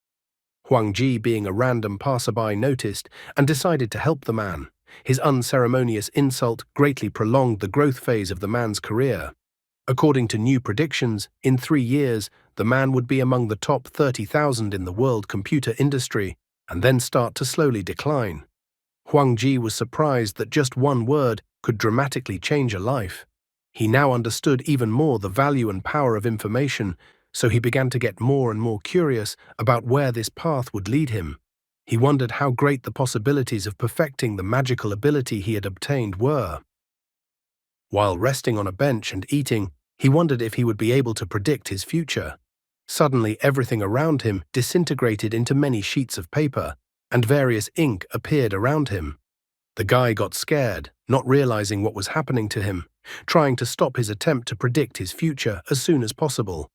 Huang Ji, being a random passerby, noticed and decided to help the man. His unceremonious insult greatly prolonged the growth phase of the man's career. According to new predictions, in 3 years, the man would be among the top 30,000 in the world computer industry, and then start to slowly decline. Huang Ji was surprised that just one word could dramatically change a life. He now understood even more the value and power of information, so he began to get more and more curious about where this path would lead him. He wondered how great the possibilities of perfecting the magical ability he had obtained were. While resting on a bench and eating, he wondered if he would be able to predict his future. Suddenly, everything around him disintegrated into many sheets of paper, and various ink appeared around him. The guy got scared, not realizing what was happening to him, trying to stop his attempt to predict his future as soon as possible.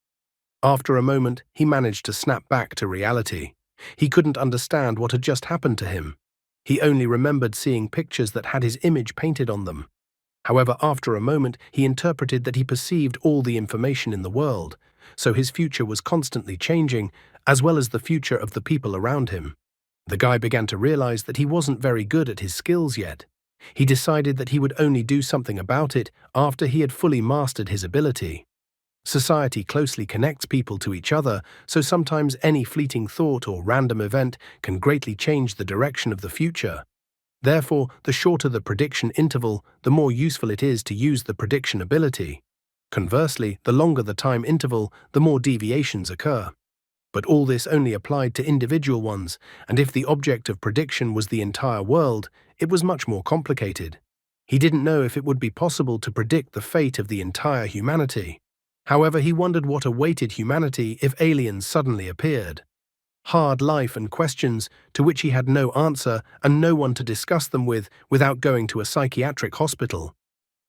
After a moment, he managed to snap back to reality. He couldn't understand what had just happened to him. He only remembered seeing pictures that had his image painted on them. However, after a moment, he interpreted that he perceived all the information in the world, so his future was constantly changing, as well as the future of the people around him. The guy began to realize that he wasn't very good at his skills yet. He decided that he would only do something about it after he had fully mastered his ability. Society closely connects people to each other, so sometimes any fleeting thought or random event can greatly change the direction of the future. Therefore, the shorter the prediction interval, the more useful it is to use the prediction ability. Conversely, the longer the time interval, the more deviations occur. But all this only applied to individual ones, and if the object of prediction was the entire world, it was much more complicated. He didn't know if it would be possible to predict the fate of the entire humanity. However, he wondered what awaited humanity if aliens suddenly appeared. Hard life and questions to which he had no answer and no one to discuss them with without going to a psychiatric hospital.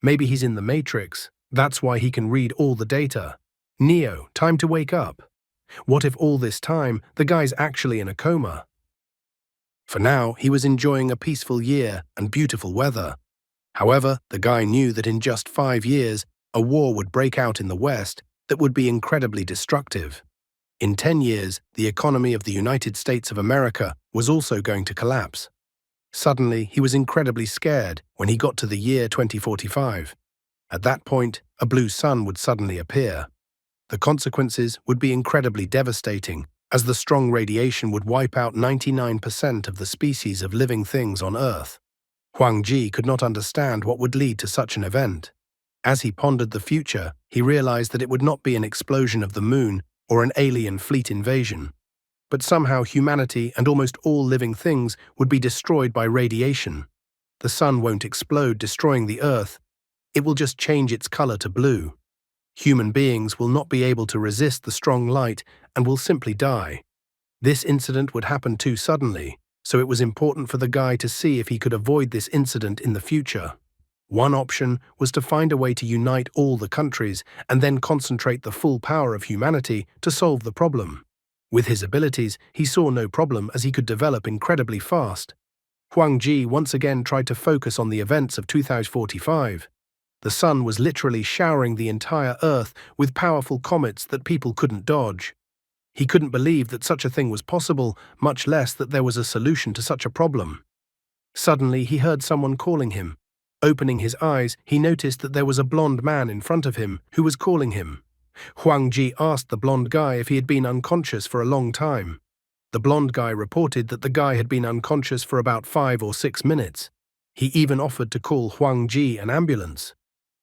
Maybe he's in the Matrix. That's why he can read all the data. Neo, time to wake up. What if all this time the guy's actually in a coma? For now, he was enjoying a peaceful year and beautiful weather. However, the guy knew that in just 5 years, a war would break out in the West that would be incredibly destructive. In 10 years, the economy of the United States of America was also going to collapse. Suddenly, he was incredibly scared when he got to the year 2045. At that point, a blue sun would suddenly appear. The consequences would be incredibly devastating, as the strong radiation would wipe out 99% of the species of living things on Earth. Huang Ji could not understand what would lead to such an event. As he pondered the future, he realized that it would not be an explosion of the moon or an alien fleet invasion. But somehow humanity and almost all living things would be destroyed by radiation. The sun won't explode, destroying the Earth. It will just change its color to blue. Human beings will not be able to resist the strong light and will simply die. This incident would happen too suddenly, so it was important for the guy to see if he could avoid this incident in the future. One option was to find a way to unite all the countries and then concentrate the full power of humanity to solve the problem. With his abilities, he saw no problem as he could develop incredibly fast. Huang Ji once again tried to focus on the events of 2045. The sun was literally showering the entire Earth with powerful comets that people couldn't dodge. He couldn't believe that such a thing was possible, much less that there was a solution to such a problem. Suddenly, he heard someone calling him. Opening his eyes, he noticed that there was a blonde man in front of him who was calling him. Huang Ji asked the blonde guy if he had been unconscious for a long time. The blonde guy reported that the guy had been unconscious for about 5 or 6 minutes. He even offered to call Huang Ji an ambulance.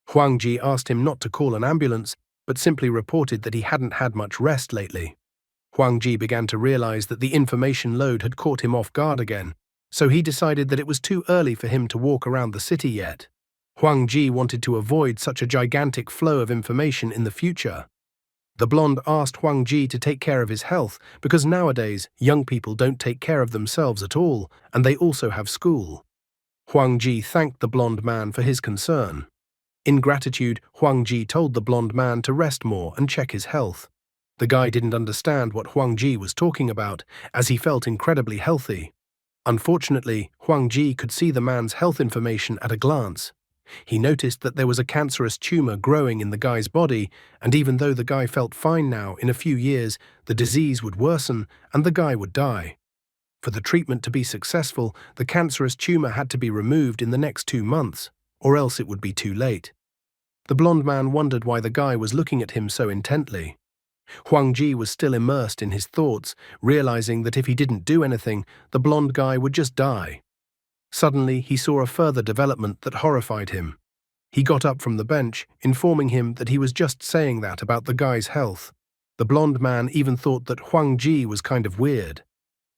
Huang Ji asked him not to call an ambulance, but simply reported that he hadn't had much rest lately. Huang Ji began to realize that the information load had caught him off guard again, so he decided that it was too early for him to walk around the city yet. Huang Ji wanted to avoid such a gigantic flow of information in the future. The blonde asked Huang Ji to take care of his health because nowadays young people don't take care of themselves at all, and they also have school. Huang Ji thanked the blonde man for his concern. In gratitude, Huang Ji told the blonde man to rest more and check his health. The guy didn't understand what Huang Ji was talking about, as he felt incredibly healthy. Unfortunately, Huang Ji could see the man's health information at a glance. He noticed that there was a cancerous tumor growing in the guy's body, and even though the guy felt fine now, in a few years, the disease would worsen and the guy would die. For the treatment to be successful, the cancerous tumor had to be removed in the next 2 months, or else it would be too late. The blonde man wondered why the guy was looking at him so intently. Huang Ji was still immersed in his thoughts, realizing that if he didn't do anything, the blonde guy would just die. Suddenly, he saw a further development that horrified him. He got up from the bench, informing him that he was just saying that about the guy's health. The blonde man even thought that Huang Ji was kind of weird.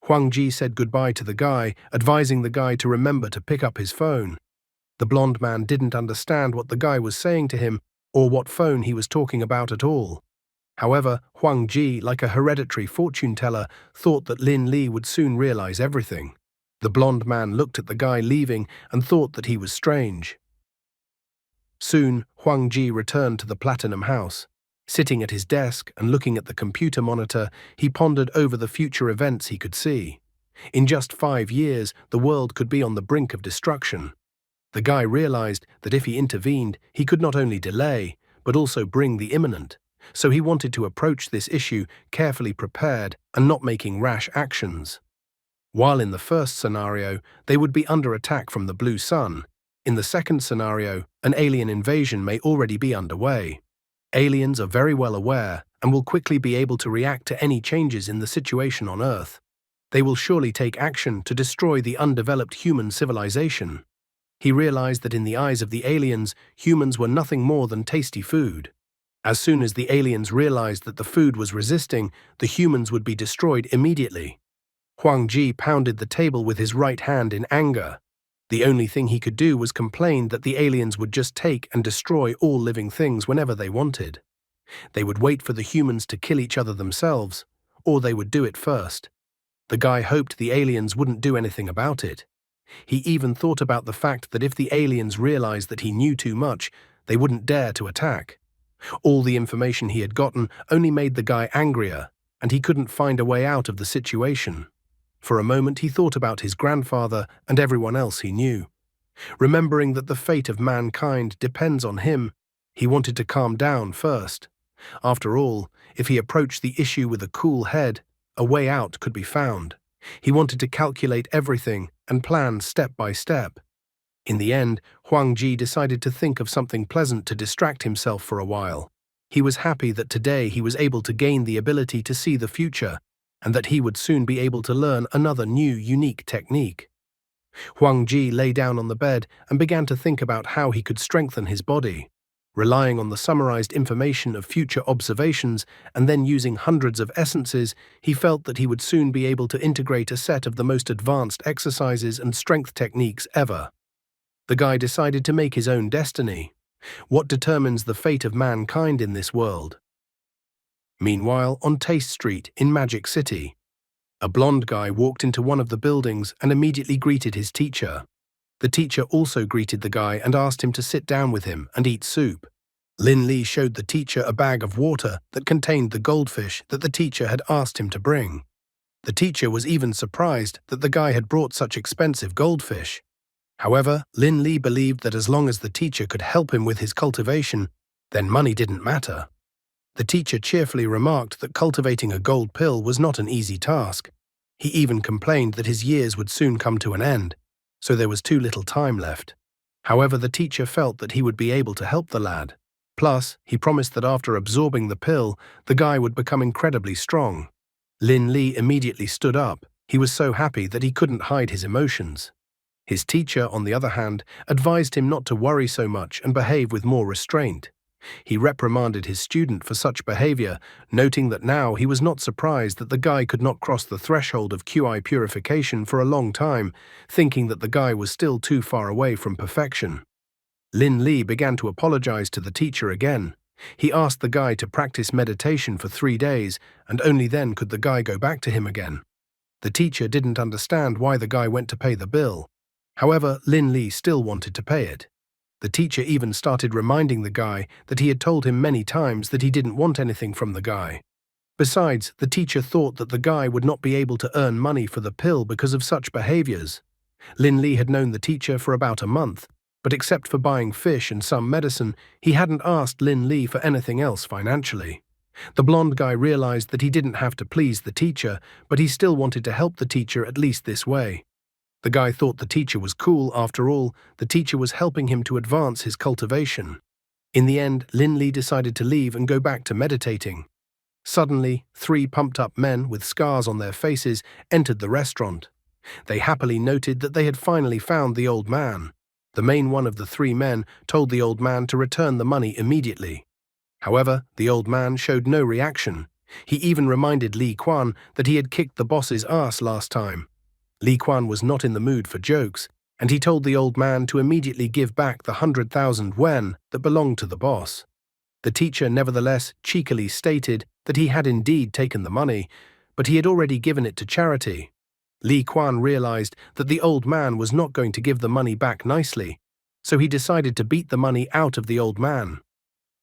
Huang Ji said goodbye to the guy, advising the guy to remember to pick up his phone. The blonde man didn't understand what the guy was saying to him or what phone he was talking about at all. However, Huang Ji, like a hereditary fortune teller, thought that Lin Li would soon realize everything. The blonde man looked at the guy leaving and thought that he was strange. Soon, Huang Ji returned to the Platinum House. Sitting at his desk and looking at the computer monitor, he pondered over the future events he could see. In just 5 years, the world could be on the brink of destruction. The guy realized that if he intervened, he could not only delay, but also bring the imminent. So he wanted to approach this issue carefully prepared and not making rash actions. While in the first scenario, they would be under attack from the blue sun, in the second scenario, an alien invasion may already be underway. Aliens are very well aware and will quickly be able to react to any changes in the situation on Earth. They will surely take action to destroy the undeveloped human civilization. He realized that in the eyes of the aliens, humans were nothing more than tasty food. As soon as the aliens realized that the food was resisting, the humans would be destroyed immediately. Huang Ji pounded the table with his right hand in anger. The only thing he could do was complain that the aliens would just take and destroy all living things whenever they wanted. They would wait for the humans to kill each other themselves, or they would do it first. The guy hoped the aliens wouldn't do anything about it. He even thought about the fact that if the aliens realized that he knew too much, they wouldn't dare to attack. All the information he had gotten only made the guy angrier, and he couldn't find a way out of the situation. For a moment he thought about his grandfather and everyone else he knew. Remembering that the fate of mankind depends on him, he wanted to calm down first. After all, if he approached the issue with a cool head, a way out could be found. He wanted to calculate everything and plan step by step. In the end, Huang Ji decided to think of something pleasant to distract himself for a while. He was happy that today he was able to gain the ability to see the future, and that he would soon be able to learn another new, unique technique. Huang Ji lay down on the bed and began to think about how he could strengthen his body. Relying on the summarized information of future observations and then using hundreds of essences, he felt that he would soon be able to integrate a set of the most advanced exercises and strength techniques ever. The guy decided to make his own destiny. What determines the fate of mankind in this world? Meanwhile, on Taste Street in Magic City, a blonde guy walked into one of the buildings and immediately greeted his teacher. The teacher also greeted the guy and asked him to sit down with him and eat soup. Lin Li showed the teacher a bag of water that contained the goldfish that the teacher had asked him to bring. The teacher was even surprised that the guy had brought such expensive goldfish. However, Lin Li believed that as long as the teacher could help him with his cultivation, then money didn't matter. The teacher cheerfully remarked that cultivating a gold pill was not an easy task. He even complained that his years would soon come to an end, so there was too little time left. However, the teacher felt that he would be able to help the lad. Plus, he promised that after absorbing the pill, the guy would become incredibly strong. Lin Li immediately stood up. He was so happy that he couldn't hide his emotions. His teacher, on the other hand, advised him not to worry so much and behave with more restraint. He reprimanded his student for such behavior, noting that now he was not surprised that the guy could not cross the threshold of QI purification for a long time, thinking that the guy was still too far away from perfection. Lin Li began to apologize to the teacher again. He asked the guy to practice meditation for 3 days, and only then could the guy go back to him again. The teacher didn't understand why the guy went to pay the bill. However, Lin Li still wanted to pay it. The teacher even started reminding the guy that he had told him many times that he didn't want anything from the guy. Besides, the teacher thought that the guy would not be able to earn money for the pill because of such behaviors. Lin Li had known the teacher for about a month, but except for buying fish and some medicine, he hadn't asked Lin Li for anything else financially. The blonde guy realized that he didn't have to please the teacher, but he still wanted to help the teacher at least this way. The guy thought the teacher was cool. After all, the teacher was helping him to advance his cultivation. In the end, Lin Li decided to leave and go back to meditating. Suddenly, 3 pumped-up men with scars on their faces entered the restaurant. They happily noted that they had finally found the old man. The main one of the 3 men told the old man to return the money immediately. However, the old man showed no reaction. He even reminded Li Quan that he had kicked the boss's ass last time. Li Quan was not in the mood for jokes, and he told the old man to immediately give back the 100,000 yuan that belonged to the boss. The teacher nevertheless cheekily stated that he had indeed taken the money, but he had already given it to charity. Li Quan realized that the old man was not going to give the money back nicely, so he decided to beat the money out of the old man.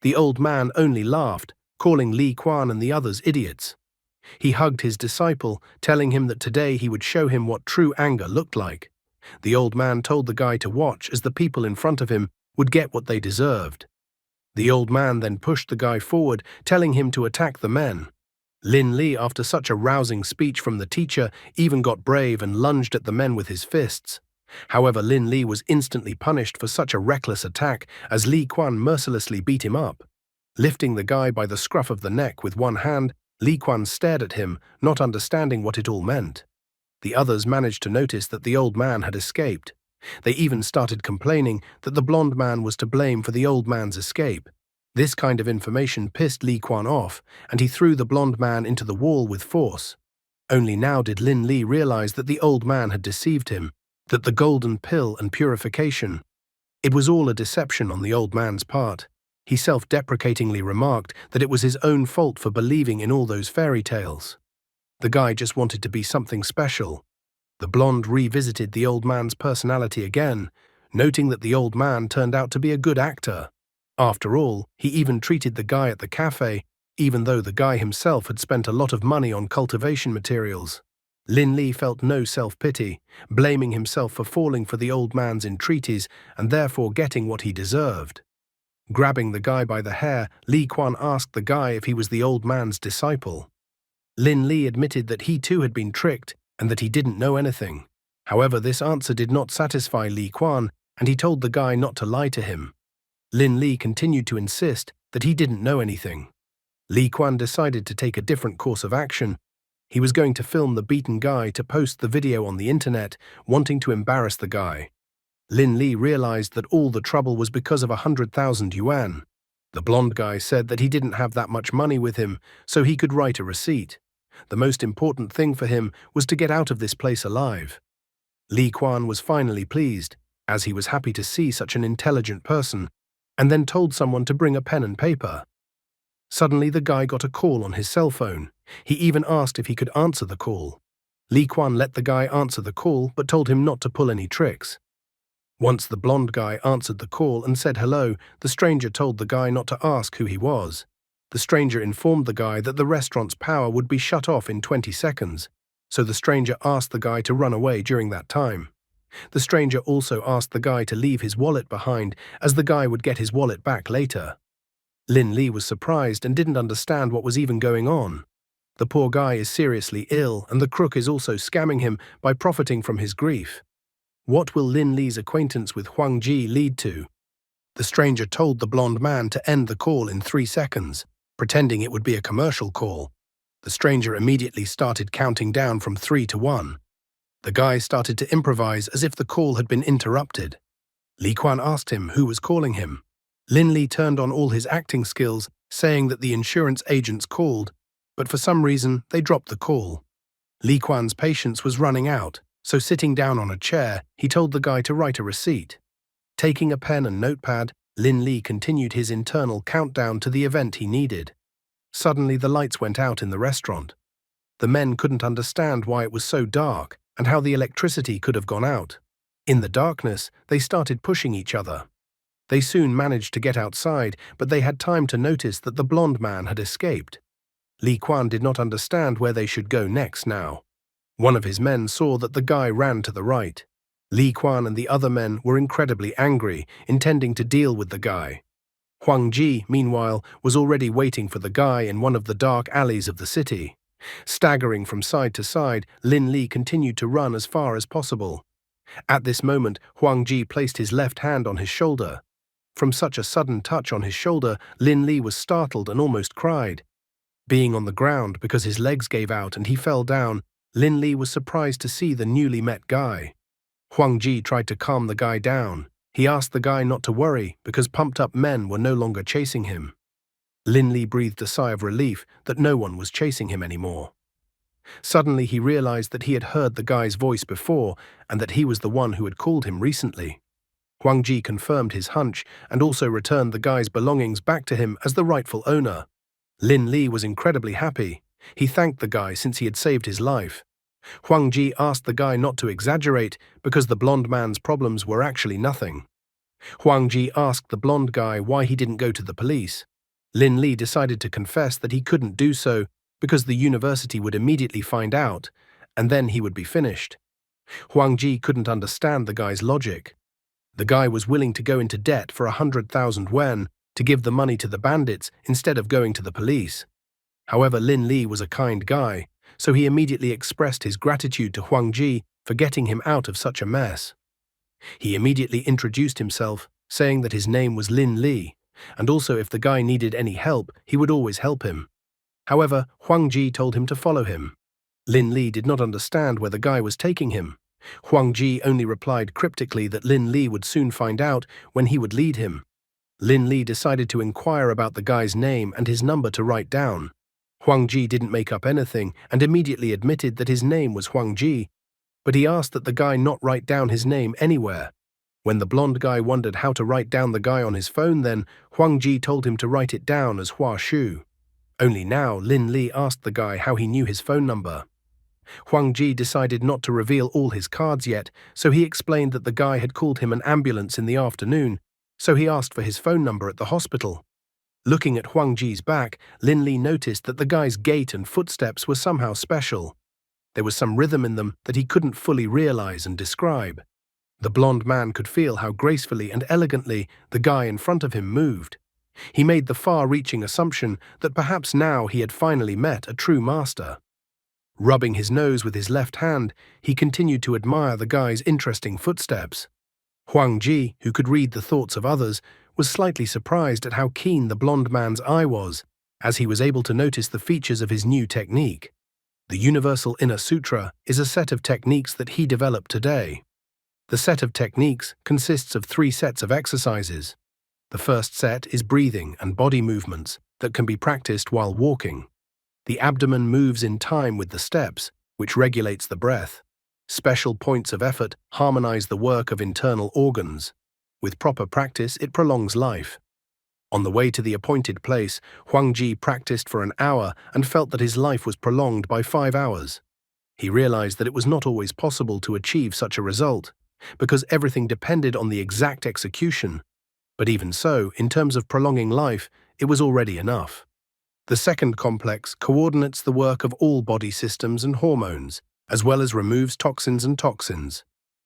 The old man only laughed, calling Li Quan and the others idiots. He hugged his disciple, telling him that today he would show him what true anger looked like. The old man told the guy to watch as the people in front of him would get what they deserved. The old man then pushed the guy forward, telling him to attack the men. Lin Li, after such a rousing speech from the teacher, even got brave and lunged at the men with his fists. However, Lin Li was instantly punished for such a reckless attack as Li Quan mercilessly beat him up. Lifting the guy by the scruff of the neck with one hand, Li Quan stared at him, not understanding what it all meant. The others managed to notice that the old man had escaped. They even started complaining that the blonde man was to blame for the old man's escape. This kind of information pissed Li Quan off, and he threw the blonde man into the wall with force. Only now did Lin Li realize that the old man had deceived him, that the golden pill and purification. It was all a deception on the old man's part. He self-deprecatingly remarked that it was his own fault for believing in all those fairy tales. The guy just wanted to be something special. The blonde revisited the old man's personality again, noting that the old man turned out to be a good actor. After all, he even treated the guy at the cafe, even though the guy himself had spent a lot of money on cultivation materials. Lin Li felt no self-pity, blaming himself for falling for the old man's entreaties and therefore getting what he deserved. Grabbing the guy by the hair, Li Quan asked the guy if he was the old man's disciple. Lin Li admitted that he too had been tricked and that he didn't know anything. However, this answer did not satisfy Li Quan, and he told the guy not to lie to him. Lin Li continued to insist that he didn't know anything. Li Quan decided to take a different course of action. He was going to film the beaten guy to post the video on the internet, wanting to embarrass the guy. Lin Li realized that all the trouble was because of 100,000 yuan. The blonde guy said that he didn't have that much money with him, so he could write a receipt. The most important thing for him was to get out of this place alive. Li Quan was finally pleased, as he was happy to see such an intelligent person, and then told someone to bring a pen and paper. Suddenly the guy got a call on his cell phone. He even asked if he could answer the call. Li Quan let the guy answer the call but told him not to pull any tricks. Once the blonde guy answered the call and said hello, the stranger told the guy not to ask who he was. The stranger informed the guy that the restaurant's power would be shut off in 20 seconds, so the stranger asked the guy to run away during that time. The stranger also asked the guy to leave his wallet behind, as the guy would get his wallet back later. Lin Li was surprised and didn't understand what was even going on. The poor guy is seriously ill, and the crook is also scamming him by profiting from his grief. What will Lin Li's acquaintance with Huang Ji lead to? The stranger told the blonde man to end the call in 3 seconds, pretending it would be a commercial call. The stranger immediately started counting down from 3 to 1. The guy started to improvise as if the call had been interrupted. Li Quan asked him who was calling him. Lin Li turned on all his acting skills, saying that the insurance agents called, but for some reason they dropped the call. Li Quan's patience was running out, so sitting down on a chair, he told the guy to write a receipt. Taking a pen and notepad, Lin Li continued his internal countdown to the event he needed. Suddenly the lights went out in the restaurant. The men couldn't understand why it was so dark and how the electricity could have gone out. In the darkness, they started pushing each other. They soon managed to get outside, but they had time to notice that the blonde man had escaped. Li Quan did not understand where they should go next now. One of his men saw that the guy ran to the right. Li Quan and the other men were incredibly angry, intending to deal with the guy. Huang Ji, meanwhile, was already waiting for the guy in one of the dark alleys of the city. Staggering from side to side, Lin Li continued to run as far as possible. At this moment, Huang Ji placed his left hand on his shoulder. From such a sudden touch on his shoulder, Lin Li was startled and almost cried. Being on the ground because his legs gave out and he fell down, Lin Li was surprised to see the newly met guy. Huang Ji tried to calm the guy down. He asked the guy not to worry because pumped-up men were no longer chasing him. Lin Li breathed a sigh of relief that no one was chasing him anymore. Suddenly he realized that he had heard the guy's voice before and that he was the one who had called him recently. Huang Ji confirmed his hunch and also returned the guy's belongings back to him as the rightful owner. Lin Li was incredibly happy. He thanked the guy since he had saved his life. Huang Ji asked the guy not to exaggerate because the blonde man's problems were actually nothing. Huang Ji asked the blonde guy why he didn't go to the police. Lin Li decided to confess that he couldn't do so because the university would immediately find out, and then he would be finished. Huang Ji couldn't understand the guy's logic. The guy was willing to go into debt for 100,000 yuan to give the money to the bandits instead of going to the police. However, Lin Li was a kind guy, so he immediately expressed his gratitude to Huang Ji for getting him out of such a mess. He immediately introduced himself, saying that his name was Lin Li, and also if the guy needed any help, he would always help him. However, Huang Ji told him to follow him. Lin Li did not understand where the guy was taking him. Huang Ji only replied cryptically that Lin Li would soon find out when he would lead him. Lin Li decided to inquire about the guy's name and his number to write down. Huang Ji didn't make up anything and immediately admitted that his name was Huang Ji, but he asked that the guy not write down his name anywhere. When the blonde guy wondered how to write down the guy on his phone, then Huang Ji told him to write it down as Hua Shu. Only now Lin Li asked the guy how he knew his phone number. Huang Ji decided not to reveal all his cards yet, so he explained that the guy had called him an ambulance in the afternoon, so he asked for his phone number at the hospital. Looking at Huang Ji's back, Lin Li noticed that the guy's gait and footsteps were somehow special. There was some rhythm in them that he couldn't fully realize and describe. The blonde man could feel how gracefully and elegantly the guy in front of him moved. He made the far-reaching assumption that perhaps now he had finally met a true master. Rubbing his nose with his left hand, he continued to admire the guy's interesting footsteps. Huang Ji, who could read the thoughts of others, was slightly surprised at how keen the blonde man's eye was, as he was able to notice the features of his new technique. The Universal Inner Sutra is a set of techniques that he developed today. The set of techniques consists of 3 sets of exercises. The first set is breathing and body movements that can be practiced while walking. The abdomen moves in time with the steps, which regulates the breath. Special points of effort harmonize the work of internal organs. With proper practice, it prolongs life. On the way to the appointed place, Huang Ji practiced for an hour and felt that his life was prolonged by 5 hours. He realized that it was not always possible to achieve such a result, because everything depended on the exact execution. But even so, in terms of prolonging life, it was already enough. The second complex coordinates the work of all body systems and hormones, as well as removes toxins and toxins.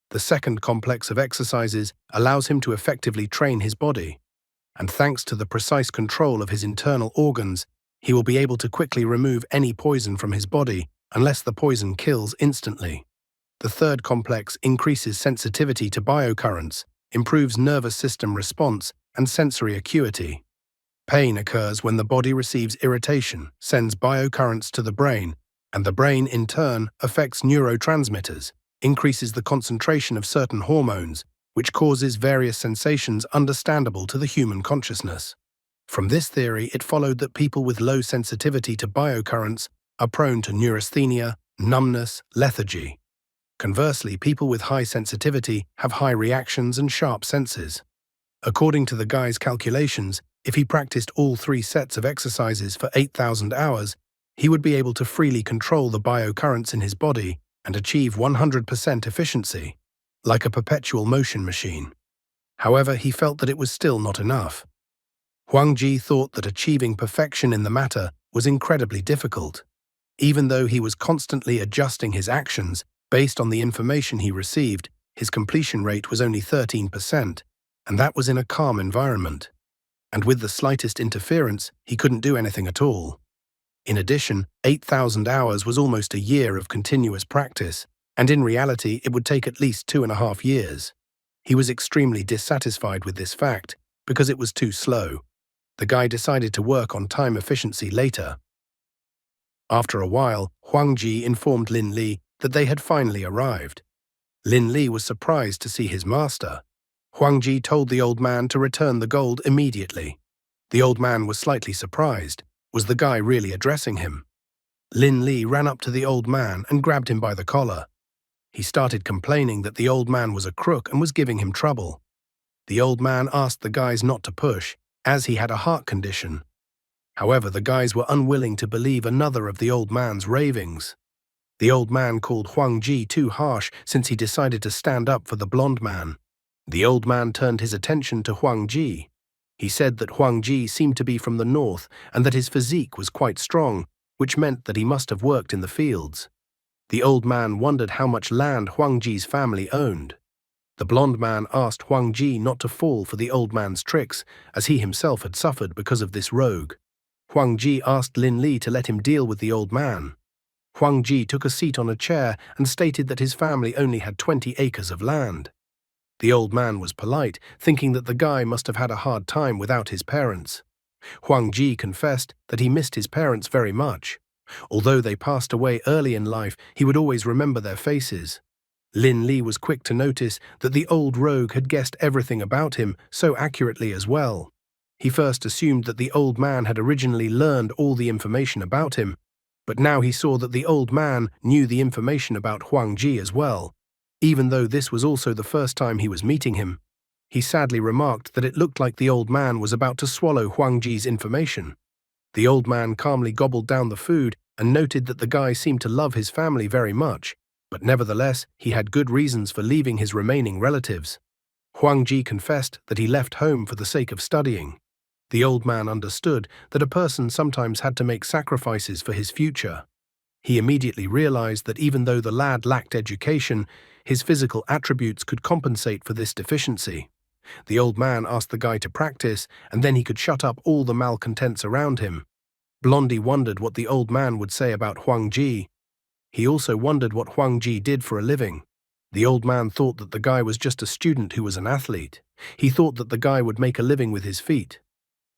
The second complex of exercises allows him to effectively train his body, and thanks to the precise control of his internal organs, he will be able to quickly remove any poison from his body unless the poison kills instantly. The third complex increases sensitivity to biocurrents, improves nervous system response and sensory acuity. Pain occurs when the body receives irritation, sends biocurrents to the brain, and the brain in turn affects neurotransmitters, increases the concentration of certain hormones, which causes various sensations understandable to the human consciousness. From this theory, it followed that people with low sensitivity to biocurrents are prone to neurasthenia, numbness, lethargy. Conversely, people with high sensitivity have high reactions and sharp senses. According to the guy's calculations, if he practiced all 3 sets of exercises for 8,000 hours, he would be able to freely control the biocurrents in his body and achieve 100% efficiency, like a perpetual motion machine. However, he felt that it was still not enough. Huang Ji thought that achieving perfection in the matter was incredibly difficult. Even though he was constantly adjusting his actions based on the information he received, his completion rate was only 13%, and that was in a calm environment. And with the slightest interference, he couldn't do anything at all. In addition, 8,000 hours was almost a year of continuous practice, and in reality it would take at least 2.5 years. He was extremely dissatisfied with this fact, because it was too slow. The guy decided to work on time efficiency later. After a while, Huang Ji informed Lin Li that they had finally arrived. Lin Li was surprised to see his master. Huang Ji told the old man to return the gold immediately. The old man was slightly surprised. Was the guy really addressing him? Lin Li ran up to the old man and grabbed him by the collar. He started complaining that the old man was a crook and was giving him trouble. The old man asked the guys not to push, as he had a heart condition. However, the guys were unwilling to believe another of the old man's ravings. The old man called Huang Ji too harsh since he decided to stand up for the blonde man. The old man turned his attention to Huang Ji. He said that Huang Ji seemed to be from the north and that his physique was quite strong, which meant that he must have worked in the fields. The old man wondered how much land Huang Ji's family owned. The blond man asked Huang Ji not to fall for the old man's tricks, as he himself had suffered because of this rogue. Huang Ji asked Lin Li to let him deal with the old man. Huang Ji took a seat on a chair and stated that his family only had 20 acres of land. The old man was polite, thinking that the guy must have had a hard time without his parents. Huang Ji confessed that he missed his parents very much. Although they passed away early in life, he would always remember their faces. Lin Li was quick to notice that the old rogue had guessed everything about him so accurately as well. He first assumed that the old man had originally learned all the information about him, but now he saw that the old man knew the information about Huang Ji as well. Even though this was also the first time he was meeting him, he sadly remarked that it looked like the old man was about to swallow Huang Ji's information. The old man calmly gobbled down the food and noted that the guy seemed to love his family very much, but nevertheless he had good reasons for leaving his remaining relatives. Huang Ji confessed that he left home for the sake of studying. The old man understood that a person sometimes had to make sacrifices for his future. He immediately realized that even though the lad lacked education, his physical attributes could compensate for this deficiency. The old man asked the guy to practice, and then he could shut up all the malcontents around him. Blondie wondered what the old man would say about Huang Ji. He also wondered what Huang Ji did for a living. The old man thought that the guy was just a student who was an athlete. He thought that the guy would make a living with his feet.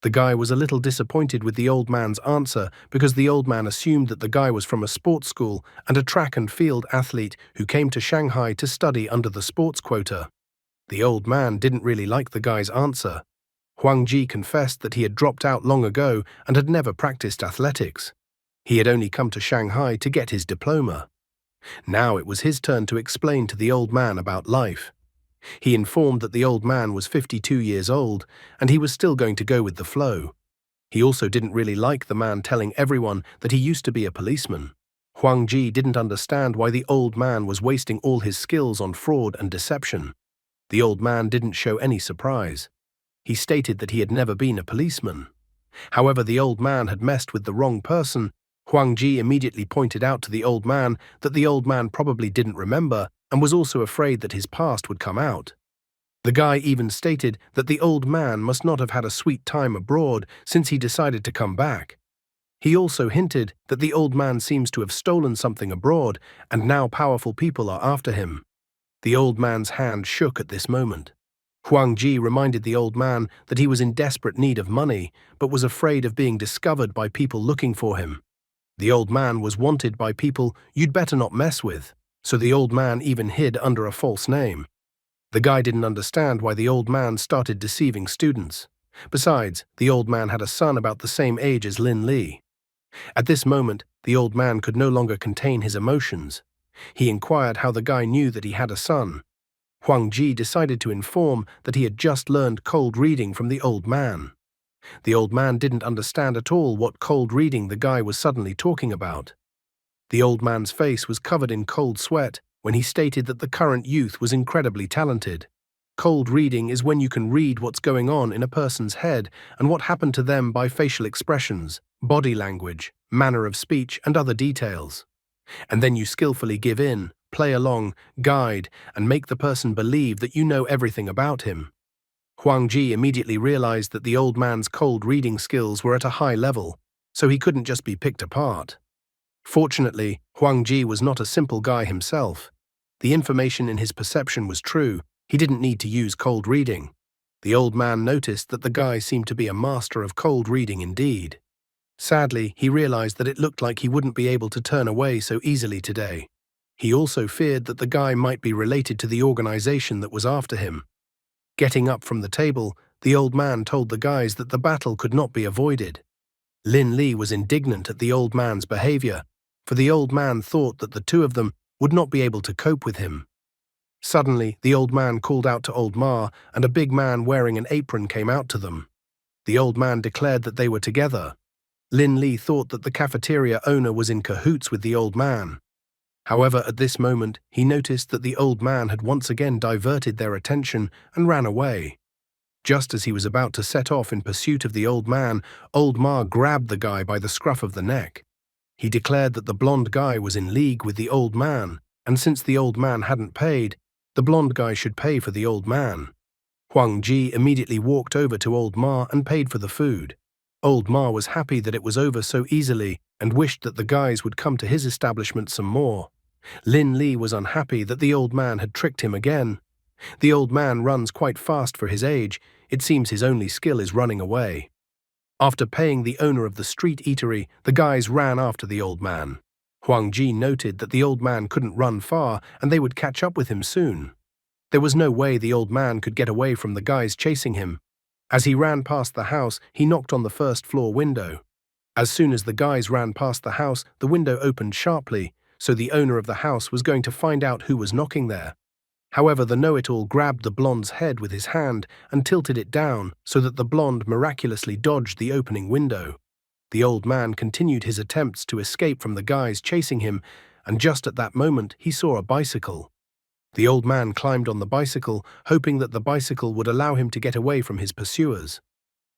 The guy was a little disappointed with the old man's answer because the old man assumed that the guy was from a sports school and a track and field athlete who came to Shanghai to study under the sports quota. The old man didn't really like the guy's answer. Huang Ji confessed that he had dropped out long ago and had never practiced athletics. He had only come to Shanghai to get his diploma. Now it was his turn to explain to the old man about life. He informed that the old man was 52 years old, and he was still going to go with the flow. He also didn't really like the man telling everyone that he used to be a policeman. Huang Ji didn't understand why the old man was wasting all his skills on fraud and deception. The old man didn't show any surprise. He stated that he had never been a policeman. However, the old man had messed with the wrong person. Huang Ji immediately pointed out to the old man that the old man probably didn't remember and was also afraid that his past would come out. The guy even stated that the old man must not have had a sweet time abroad since he decided to come back. He also hinted that the old man seems to have stolen something abroad and now powerful people are after him. The old man's hand shook at this moment. Huang Ji reminded the old man that he was in desperate need of money but was afraid of being discovered by people looking for him. The old man was wanted by people you'd better not mess with, so the old man even hid under a false name. The guy didn't understand why the old man started deceiving students. Besides, the old man had a son about the same age as Lin Li. At this moment, the old man could no longer contain his emotions. He inquired how the guy knew that he had a son. Huang Ji decided to inform that he had just learned cold reading from the old man. The old man didn't understand at all what cold reading the guy was suddenly talking about. The old man's face was covered in cold sweat when he stated that the current youth was incredibly talented. Cold reading is when you can read what's going on in a person's head and what happened to them by facial expressions, body language, manner of speech, and other details. And then you skillfully give in, play along, guide, and make the person believe that you know everything about him. Huang Ji immediately realized that the old man's cold reading skills were at a high level, so he couldn't just be picked apart. Fortunately, Huang Ji was not a simple guy himself. The information in his perception was true. He didn't need to use cold reading. The old man noticed that the guy seemed to be a master of cold reading indeed. Sadly, he realized that it looked like he wouldn't be able to turn away so easily today. He also feared that the guy might be related to the organization that was after him. Getting up from the table, the old man told the guys that the battle could not be avoided. Lin Li was indignant at the old man's behavior, for the old man thought that the two of them would not be able to cope with him. Suddenly, the old man called out to old Ma, and a big man wearing an apron came out to them. The old man declared that they were together. Lin Li thought that the cafeteria owner was in cahoots with the old man. However, at this moment, he noticed that the old man had once again diverted their attention and ran away. Just as he was about to set off in pursuit of the old man, old Ma grabbed the guy by the scruff of the neck. He declared that the blonde guy was in league with the old man, and since the old man hadn't paid, the blonde guy should pay for the old man. Huang Ji immediately walked over to Old Ma and paid for the food. Old Ma was happy that it was over so easily and wished that the guys would come to his establishment some more. Lin Li was unhappy that the old man had tricked him again. The old man runs quite fast for his age. It seems his only skill is running away. After paying the owner of the street eatery, the guys ran after the old man. Huang Ji noted that the old man couldn't run far and they would catch up with him soon. There was no way the old man could get away from the guys chasing him. As he ran past the house, he knocked on the first-floor window. As soon as the guys ran past the house, the window opened sharply, so the owner of the house was going to find out who was knocking there. However, the know-it-all grabbed the blonde's head with his hand and tilted it down so that the blonde miraculously dodged the opening window. The old man continued his attempts to escape from the guys chasing him, and just at that moment he saw a bicycle. The old man climbed on the bicycle, hoping that the bicycle would allow him to get away from his pursuers.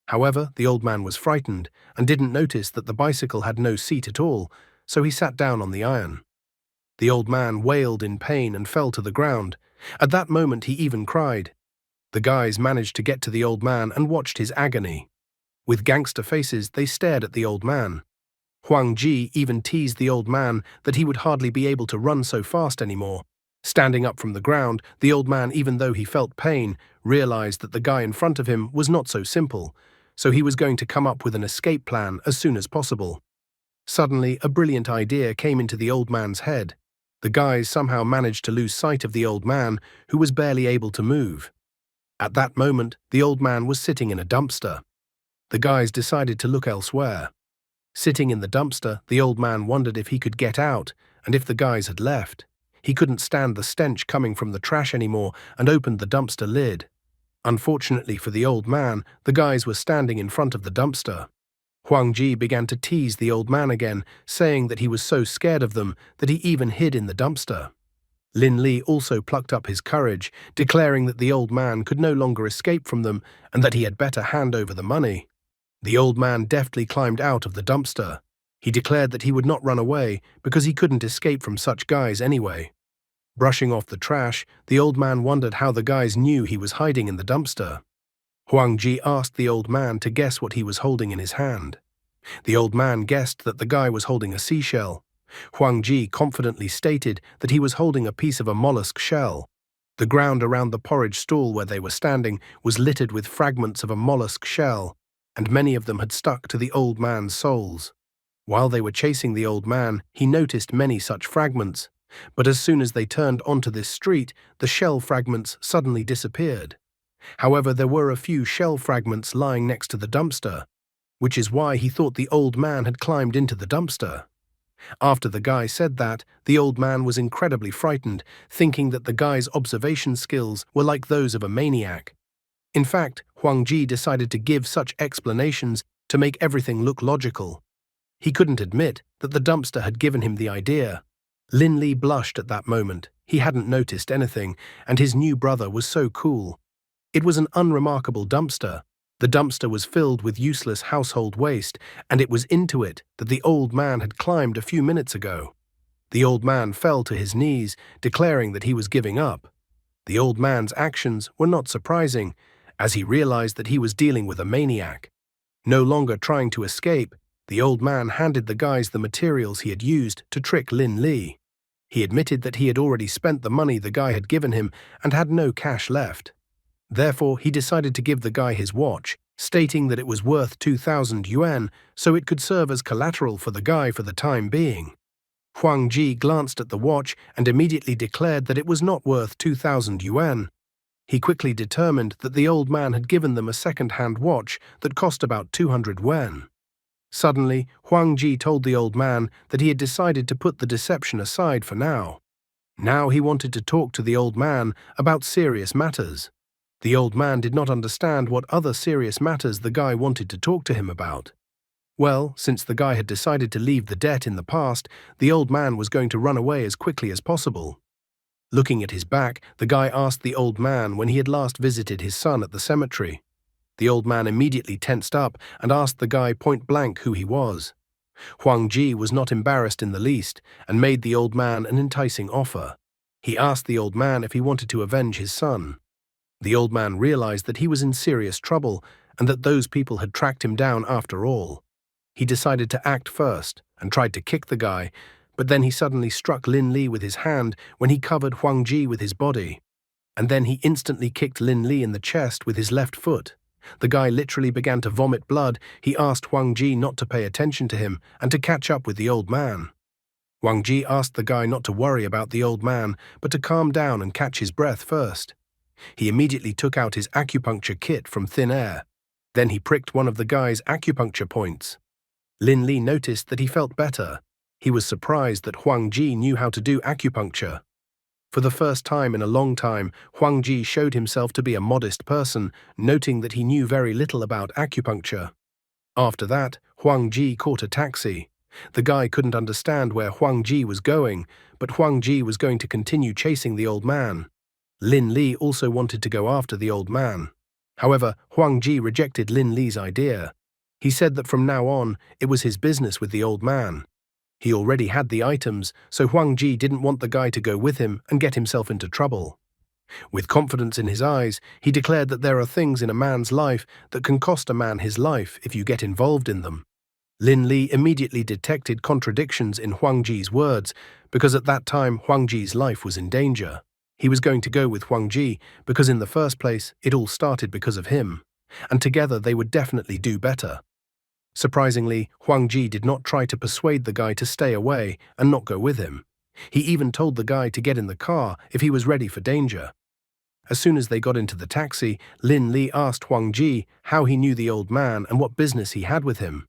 However, the old man was frightened and didn't notice that the bicycle had no seat at all, so he sat down on the iron. The old man wailed in pain and fell to the ground. At that moment he even cried. The guys managed to get to the old man and watched his agony. With gangster faces, they stared at the old man. Huang Ji even teased the old man that he would hardly be able to run so fast anymore. Standing up from the ground, the old man, even though he felt pain, realized that the guy in front of him was not so simple, so he was going to come up with an escape plan as soon as possible. Suddenly, a brilliant idea came into the old man's head. The guys somehow managed to lose sight of the old man, who was barely able to move. At that moment, the old man was sitting in a dumpster. The guys decided to look elsewhere. Sitting in the dumpster, the old man wondered if he could get out and if the guys had left. He couldn't stand the stench coming from the trash anymore and opened the dumpster lid. Unfortunately for the old man, the guys were standing in front of the dumpster. Huang Ji began to tease the old man again, saying that he was so scared of them that he even hid in the dumpster. Lin Li also plucked up his courage, declaring that the old man could no longer escape from them and that he had better hand over the money. The old man deftly climbed out of the dumpster. He declared that he would not run away because he couldn't escape from such guys anyway. Brushing off the trash, the old man wondered how the guys knew he was hiding in the dumpster. Huang Ji asked the old man to guess what he was holding in his hand. The old man guessed that the guy was holding a seashell. Huang Ji confidently stated that he was holding a piece of a mollusk shell. The ground around the porridge stall where they were standing was littered with fragments of a mollusk shell, and many of them had stuck to the old man's soles. While they were chasing the old man, he noticed many such fragments, but as soon as they turned onto this street, the shell fragments suddenly disappeared. However, there were a few shell fragments lying next to the dumpster, which is why he thought the old man had climbed into the dumpster. After the guy said that, the old man was incredibly frightened, thinking that the guy's observation skills were like those of a maniac. In fact, Huang Ji decided to give such explanations to make everything look logical. He couldn't admit that the dumpster had given him the idea. Lin Li blushed at that moment. He hadn't noticed anything, and his new brother was so cool. It was an unremarkable dumpster. The dumpster was filled with useless household waste, and it was into it that the old man had climbed a few minutes ago. The old man fell to his knees, declaring that he was giving up. The old man's actions were not surprising, as he realized that he was dealing with a maniac. No longer trying to escape, the old man handed the guys the materials he had used to trick Lin Li. He admitted that he had already spent the money the guy had given him and had no cash left. Therefore, he decided to give the guy his watch, stating that it was worth 2,000 yuan, so it could serve as collateral for the guy for the time being. Huang Ji glanced at the watch and immediately declared that it was not worth 2,000 yuan. He quickly determined that the old man had given them a second-hand watch that cost about 200 yuan. Suddenly, Huang Ji told the old man that he had decided to put the deception aside for now. Now he wanted to talk to the old man about serious matters. The old man did not understand what other serious matters the guy wanted to talk to him about. Well, since the guy had decided to leave the debt in the past, the old man was going to run away as quickly as possible. Looking at his back, the guy asked the old man when he had last visited his son at the cemetery. The old man immediately tensed up and asked the guy point-blank who he was. Huang Ji was not embarrassed in the least and made the old man an enticing offer. He asked the old man if he wanted to avenge his son. The old man realized that he was in serious trouble and that those people had tracked him down after all. He decided to act first and tried to kick the guy, but then he suddenly struck Lin Li with his hand when he covered Huang Ji with his body. And then he instantly kicked Lin Li in the chest with his left foot. The guy literally began to vomit blood. He asked Huang Ji not to pay attention to him and to catch up with the old man. Huang Ji asked the guy not to worry about the old man, but to calm down and catch his breath first. He immediately took out his acupuncture kit from thin air. Then he pricked one of the guy's acupuncture points. Lin Li noticed that he felt better. He was surprised that Huang Ji knew how to do acupuncture. For the first time in a long time, Huang Ji showed himself to be a modest person, noting that he knew very little about acupuncture. After that, Huang Ji caught a taxi. The guy couldn't understand where Huang Ji was going, but Huang Ji was going to continue chasing the old man. Lin Li also wanted to go after the old man. However, Huang Ji rejected Lin Li's idea. He said that from now on, it was his business with the old man. He already had the items, so Huang Ji didn't want the guy to go with him and get himself into trouble. With confidence in his eyes, he declared that there are things in a man's life that can cost a man his life if you get involved in them. Lin Li immediately detected contradictions in Huang Ji's words because at that time Huang Ji's life was in danger. He was going to go with Huang Ji because in the first place it all started because of him, and together they would definitely do better. Surprisingly, Huang Ji did not try to persuade the guy to stay away and not go with him. He even told the guy to get in the car if he was ready for danger. As soon as they got into the taxi, Lin Li asked Huang Ji how he knew the old man and what business he had with him.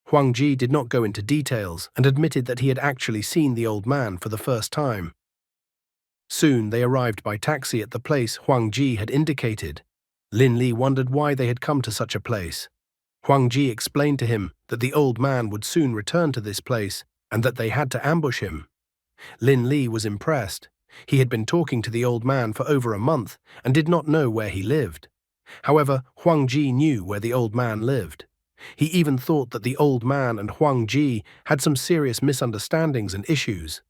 Huang Ji did not go into details and admitted that he had actually seen the old man for the first time. Soon they arrived by taxi at the place Huang Ji had indicated. Lin Li wondered why they had come to such a place. Huang Ji explained to him that the old man would soon return to this place and that they had to ambush him. Lin Li was impressed. He had been talking to the old man for over a month and did not know where he lived. However, Huang Ji knew where the old man lived. He even thought that the old man and Huang Ji had some serious misunderstandings and issues.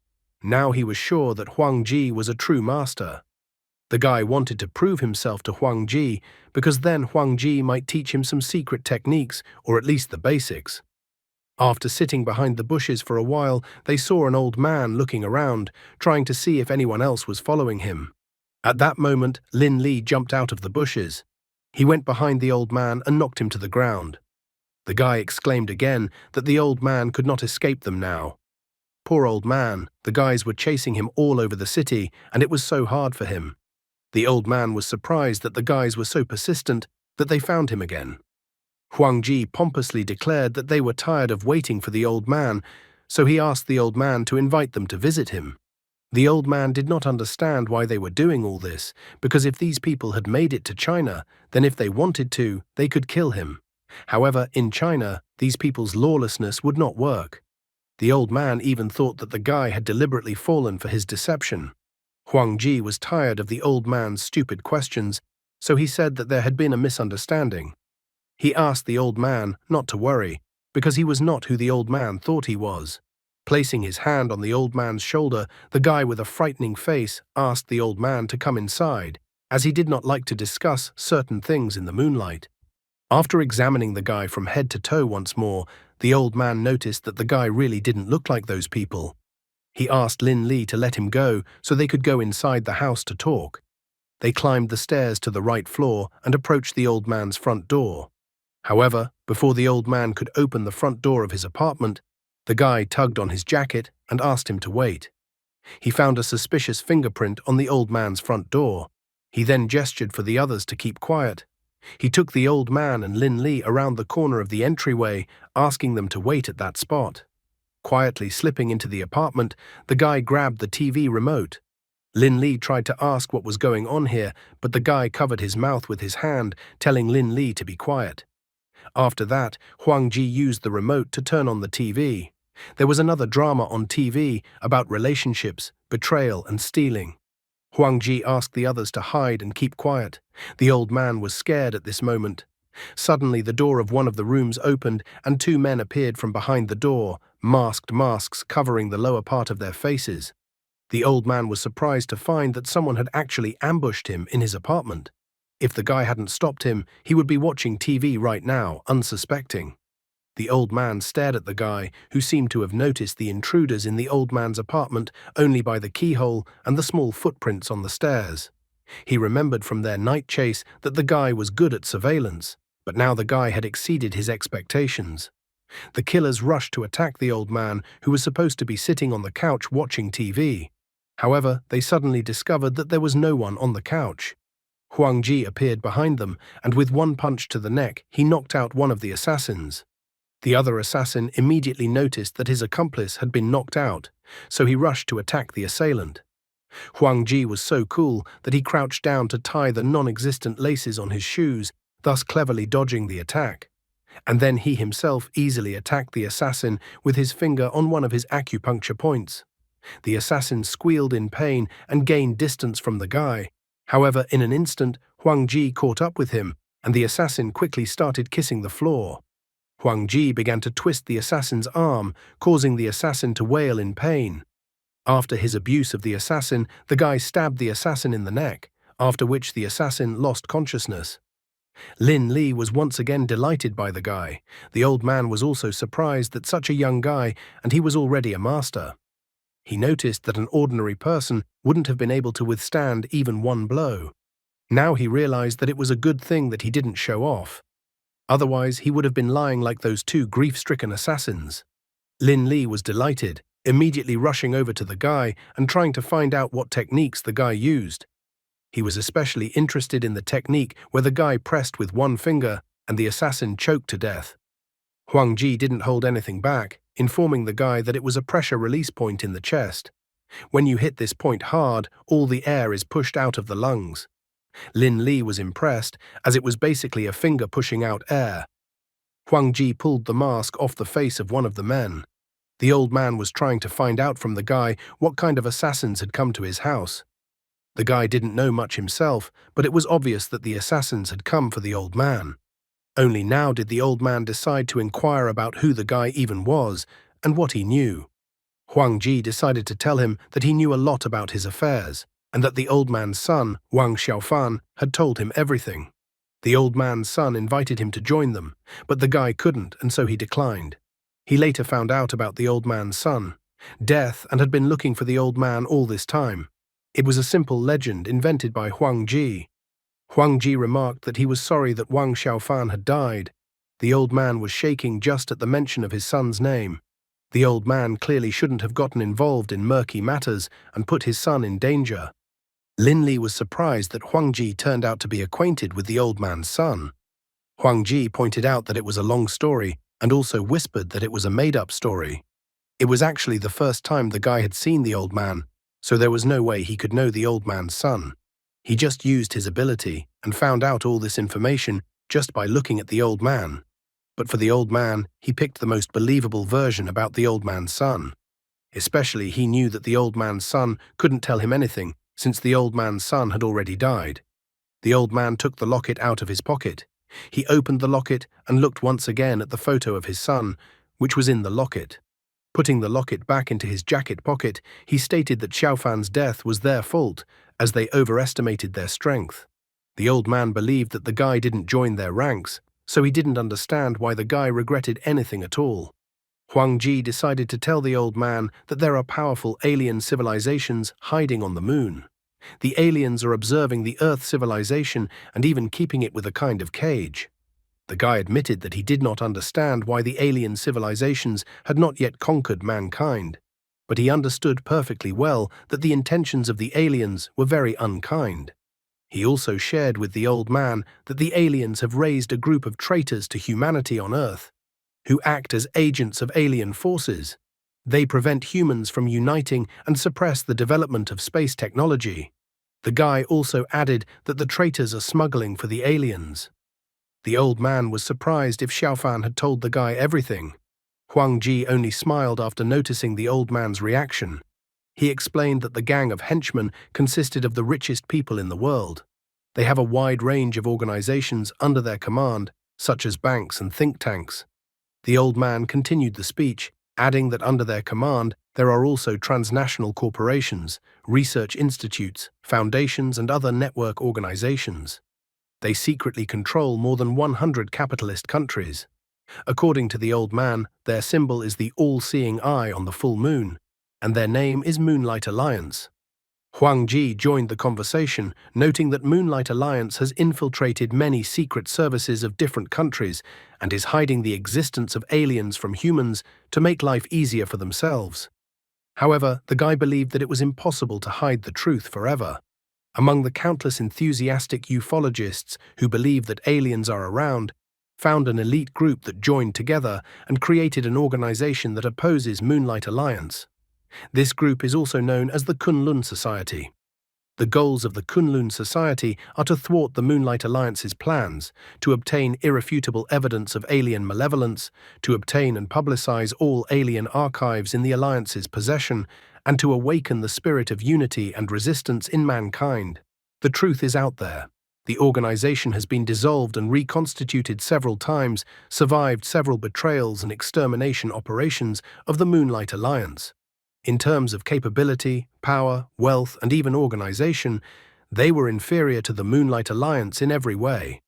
Now he was sure that Huang Ji was a true master. The guy wanted to prove himself to Huang Ji because then Huang Ji might teach him some secret techniques, or at least the basics. After sitting behind the bushes for a while, they saw an old man looking around, trying to see if anyone else was following him. At that moment, Lin Li jumped out of the bushes. He went behind the old man and knocked him to the ground. The guy exclaimed again that the old man could not escape them now. Poor old man, the guys were chasing him all over the city, and it was so hard for him. The old man was surprised that the guys were so persistent that they found him again. Huang Ji pompously declared that they were tired of waiting for the old man, so he asked the old man to invite them to visit him. The old man did not understand why they were doing all this, because if these people had made it to China, then if they wanted to, they could kill him. However, in China, these people's lawlessness would not work. The old man even thought that the guy had deliberately fallen for his deception. Huang Ji was tired of the old man's stupid questions, so he said that there had been a misunderstanding. He asked the old man not to worry, because he was not who the old man thought he was. Placing his hand on the old man's shoulder, the guy with a frightening face asked the old man to come inside, as he did not like to discuss certain things in the moonlight. After examining the guy from head to toe once more, the old man noticed that the guy really didn't look like those people. He asked Lin Li to let him go so they could go inside the house to talk. They climbed the stairs to the right floor and approached the old man's front door. However, before the old man could open the front door of his apartment, the guy tugged on his jacket and asked him to wait. He found a suspicious fingerprint on the old man's front door. He then gestured for the others to keep quiet. He took the old man and Lin Li around the corner of the entryway, asking them to wait at that spot. Quietly slipping into the apartment, the guy grabbed the TV remote. Lin Li tried to ask what was going on here, but the guy covered his mouth with his hand, telling Lin Li to be quiet. After that, Huang Ji used the remote to turn on the TV. There was another drama on TV about relationships, betrayal, and stealing. Huang Ji asked the others to hide and keep quiet. The old man was scared at this moment. Suddenly, the door of one of the rooms opened and two men appeared from behind the door, masked masks covering the lower part of their faces. The old man was surprised to find that someone had actually ambushed him in his apartment. If the guy hadn't stopped him, he would be watching TV right now, unsuspecting. The old man stared at the guy, who seemed to have noticed the intruders in the old man's apartment only by the keyhole and the small footprints on the stairs. He remembered from their night chase that the guy was good at surveillance, but now the guy had exceeded his expectations. The killers rushed to attack the old man, who was supposed to be sitting on the couch watching TV. However, they suddenly discovered that there was no one on the couch. Huang Ji appeared behind them, and with one punch to the neck, he knocked out one of the assassins. The other assassin immediately noticed that his accomplice had been knocked out, so he rushed to attack the assailant. Huang Ji was so cool that he crouched down to tie the non-existent laces on his shoes, thus cleverly dodging the attack. And then he himself easily attacked the assassin with his finger on one of his acupuncture points. The assassin squealed in pain and gained distance from the guy. However, in an instant, Huang Ji caught up with him, and the assassin quickly started kissing the floor. Huang Ji began to twist the assassin's arm, causing the assassin to wail in pain. After his abuse of the assassin, the guy stabbed the assassin in the neck, after which the assassin lost consciousness. Lin Li was once again delighted by the guy. The old man was also surprised that such a young guy, and he was already a master. He noticed that an ordinary person wouldn't have been able to withstand even one blow. Now he realized that it was a good thing that he didn't show off. Otherwise, he would have been lying like those two grief-stricken assassins. Lin Li was delighted, immediately rushing over to the guy and trying to find out what techniques the guy used. He was especially interested in the technique where the guy pressed with one finger and the assassin choked to death. Huang Ji didn't hold anything back, informing the guy that it was a pressure release point in the chest. When you hit this point hard, all the air is pushed out of the lungs. Lin Li was impressed, as it was basically a finger pushing out air. Huang Ji pulled the mask off the face of one of the men. The old man was trying to find out from the guy what kind of assassins had come to his house. The guy didn't know much himself, but it was obvious that the assassins had come for the old man. Only now did the old man decide to inquire about who the guy even was and what he knew. Huang Ji decided to tell him that he knew a lot about his affairs, and that the old man's son, Wang Xiaofan, had told him everything. The old man's son invited him to join them, but the guy couldn't, and so he declined. He later found out about the old man's son, death, and had been looking for the old man all this time. It was a simple legend invented by Huang Ji. Huang Ji remarked that he was sorry that Wang Xiaofan had died. The old man was shaking just at the mention of his son's name. The old man clearly shouldn't have gotten involved in murky matters and put his son in danger. Lin Li was surprised that Huang Ji turned out to be acquainted with the old man's son. Huang Ji pointed out that it was a long story and also whispered that it was a made-up story. It was actually the first time the guy had seen the old man, so there was no way he could know the old man's son. He just used his ability and found out all this information just by looking at the old man. But for the old man, he picked the most believable version about the old man's son. Especially he knew that the old man's son couldn't tell him anything, since the old man's son had already died. The old man took the locket out of his pocket. He opened the locket and looked once again at the photo of his son, which was in the locket. Putting the locket back into his jacket pocket, he stated that Xiaofan's death was their fault, as they overestimated their strength. The old man believed that the guy didn't join their ranks, so he didn't understand why the guy regretted anything at all. Huang Ji decided to tell the old man that there are powerful alien civilizations hiding on the moon. The aliens are observing the Earth civilization and even keeping it with a kind of cage. The guy admitted that he did not understand why the alien civilizations had not yet conquered mankind, but he understood perfectly well that the intentions of the aliens were very unkind. He also shared with the old man that the aliens have raised a group of traitors to humanity on Earth, who act as agents of alien forces. They prevent humans from uniting and suppress the development of space technology. The guy also added that the traitors are smuggling for the aliens. The old man was surprised if Xiaofan had told the guy everything. Huang Ji only smiled after noticing the old man's reaction. He explained that the gang of henchmen consisted of the richest people in the world. They have a wide range of organizations under their command, such as banks and think tanks. The old man continued the speech, adding that under their command there are also transnational corporations, research institutes, foundations, and other network organizations. They secretly control more than 100 capitalist countries. According to the old man, their symbol is the all-seeing eye on the full moon, and their name is Moonlight Alliance. Huang Ji joined the conversation, noting that Moonlight Alliance has infiltrated many secret services of different countries and is hiding the existence of aliens from humans to make life easier for themselves. However, the guy believed that it was impossible to hide the truth forever. Among the countless enthusiastic ufologists who believe that aliens are around, found an elite group that joined together and created an organization that opposes Moonlight Alliance. This group is also known as the Kunlun Society. The goals of the Kunlun Society are to thwart the Moonlight Alliance's plans, to obtain irrefutable evidence of alien malevolence, to obtain and publicize all alien archives in the Alliance's possession, and to awaken the spirit of unity and resistance in mankind. The truth is out there. The organization has been dissolved and reconstituted several times, survived several betrayals and extermination operations of the Moonlight Alliance. In terms of capability, power, wealth, and even organization, they were inferior to the Moonlight Alliance in every way.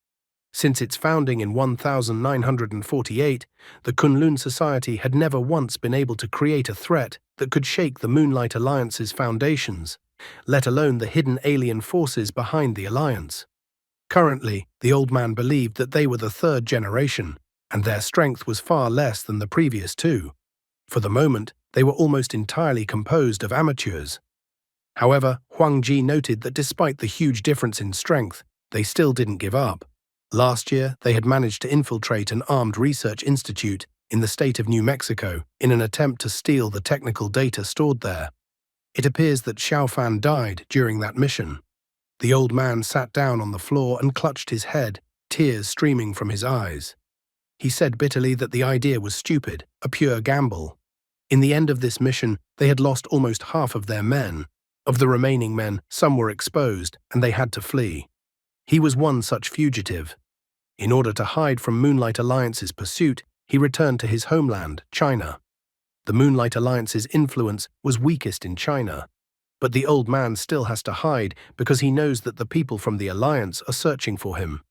Since its founding in 1948, the Kunlun Society had never once been able to create a threat that could shake the Moonlight Alliance's foundations, let alone the hidden alien forces behind the alliance. Currently, the old man believed that they were the third generation, and their strength was far less than the previous two. For the moment, they were almost entirely composed of amateurs. However, Huang Ji noted that despite the huge difference in strength, they still didn't give up. Last year, they had managed to infiltrate an armed research institute in the state of New Mexico in an attempt to steal the technical data stored there. It appears that Xiaofan died during that mission. The old man sat down on the floor and clutched his head, tears streaming from his eyes. He said bitterly that the idea was stupid, a pure gamble. In the end of this mission, they had lost almost half of their men. Of the remaining men, some were exposed, and they had to flee. He was one such fugitive. In order to hide from Moonlight Alliance's pursuit, he returned to his homeland, China. The Moonlight Alliance's influence was weakest in China. But the old man still has to hide because he knows that the people from the Alliance are searching for him.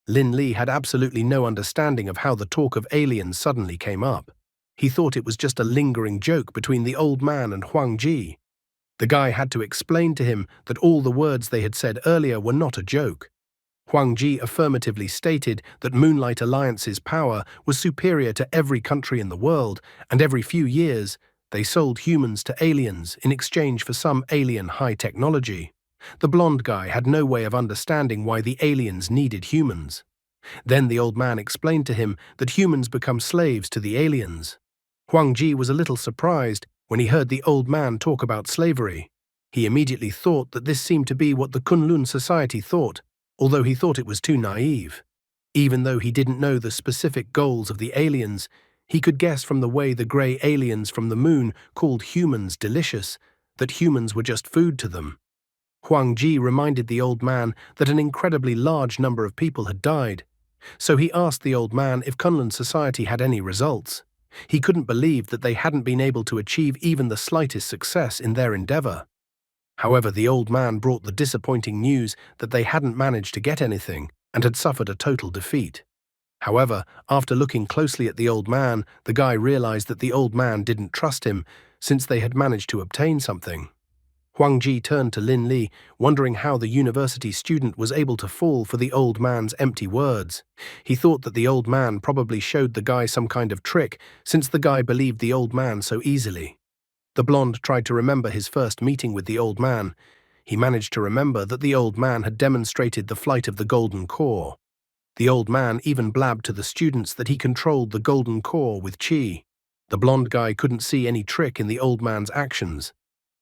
Lin Li had absolutely no understanding of how the talk of aliens suddenly came up. He thought it was just a lingering joke between the old man and Huang Ji. The guy had to explain to him that all the words they had said earlier were not a joke. Huang Ji affirmatively stated that Moonlight Alliance's power was superior to every country in the world, and every few years, they sold humans to aliens in exchange for some alien high technology. The blonde guy had no way of understanding why the aliens needed humans. Then the old man explained to him that humans become slaves to the aliens. Huang Ji was a little surprised when he heard the old man talk about slavery. He immediately thought that this seemed to be what the Kunlun Society thought, although he thought it was too naive. Even though he didn't know the specific goals of the aliens, he could guess from the way the grey aliens from the moon called humans delicious that humans were just food to them. Huang Ji reminded the old man that an incredibly large number of people had died, so he asked the old man if Kunlun Society had any results. He couldn't believe that they hadn't been able to achieve even the slightest success in their endeavor. However, the old man brought the disappointing news that they hadn't managed to get anything and had suffered a total defeat. However, after looking closely at the old man, the guy realized that the old man didn't trust him since they had managed to obtain something. Huang Ji turned to Lin Li, wondering how the university student was able to fall for the old man's empty words. He thought that the old man probably showed the guy some kind of trick, since the guy believed the old man so easily. The blonde tried to remember his first meeting with the old man. He managed to remember that the old man had demonstrated the flight of the golden core. The old man even blabbed to the students that he controlled the golden core with qi. The blonde guy couldn't see any trick in the old man's actions.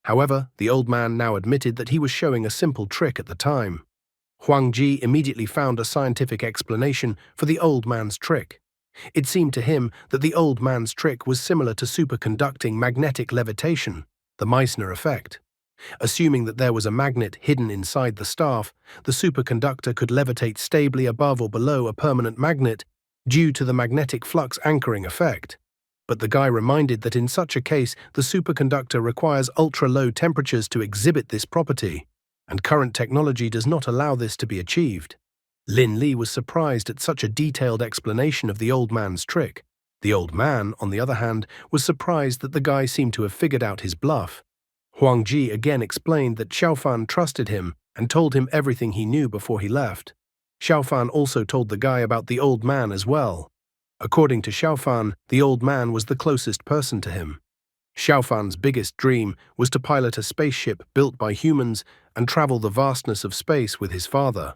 However, the old man now admitted that he was showing a simple trick at the time. Huang Ji immediately found a scientific explanation for the old man's trick. It seemed to him that the old man's trick was similar to superconducting magnetic levitation, the Meissner effect. Assuming that there was a magnet hidden inside the staff, the superconductor could levitate stably above or below a permanent magnet due to the magnetic flux anchoring effect. But the guy reminded that in such a case, the superconductor requires ultra-low temperatures to exhibit this property, and current technology does not allow this to be achieved. Lin Li was surprised at such a detailed explanation of the old man's trick. The old man, on the other hand, was surprised that the guy seemed to have figured out his bluff. Huang Ji again explained that Xiaofan trusted him and told him everything he knew before he left. Xiaofan also told the guy about the old man as well. According to Xiaofan, the old man was the closest person to him. Xiaofan's biggest dream was to pilot a spaceship built by humans and travel the vastness of space with his father.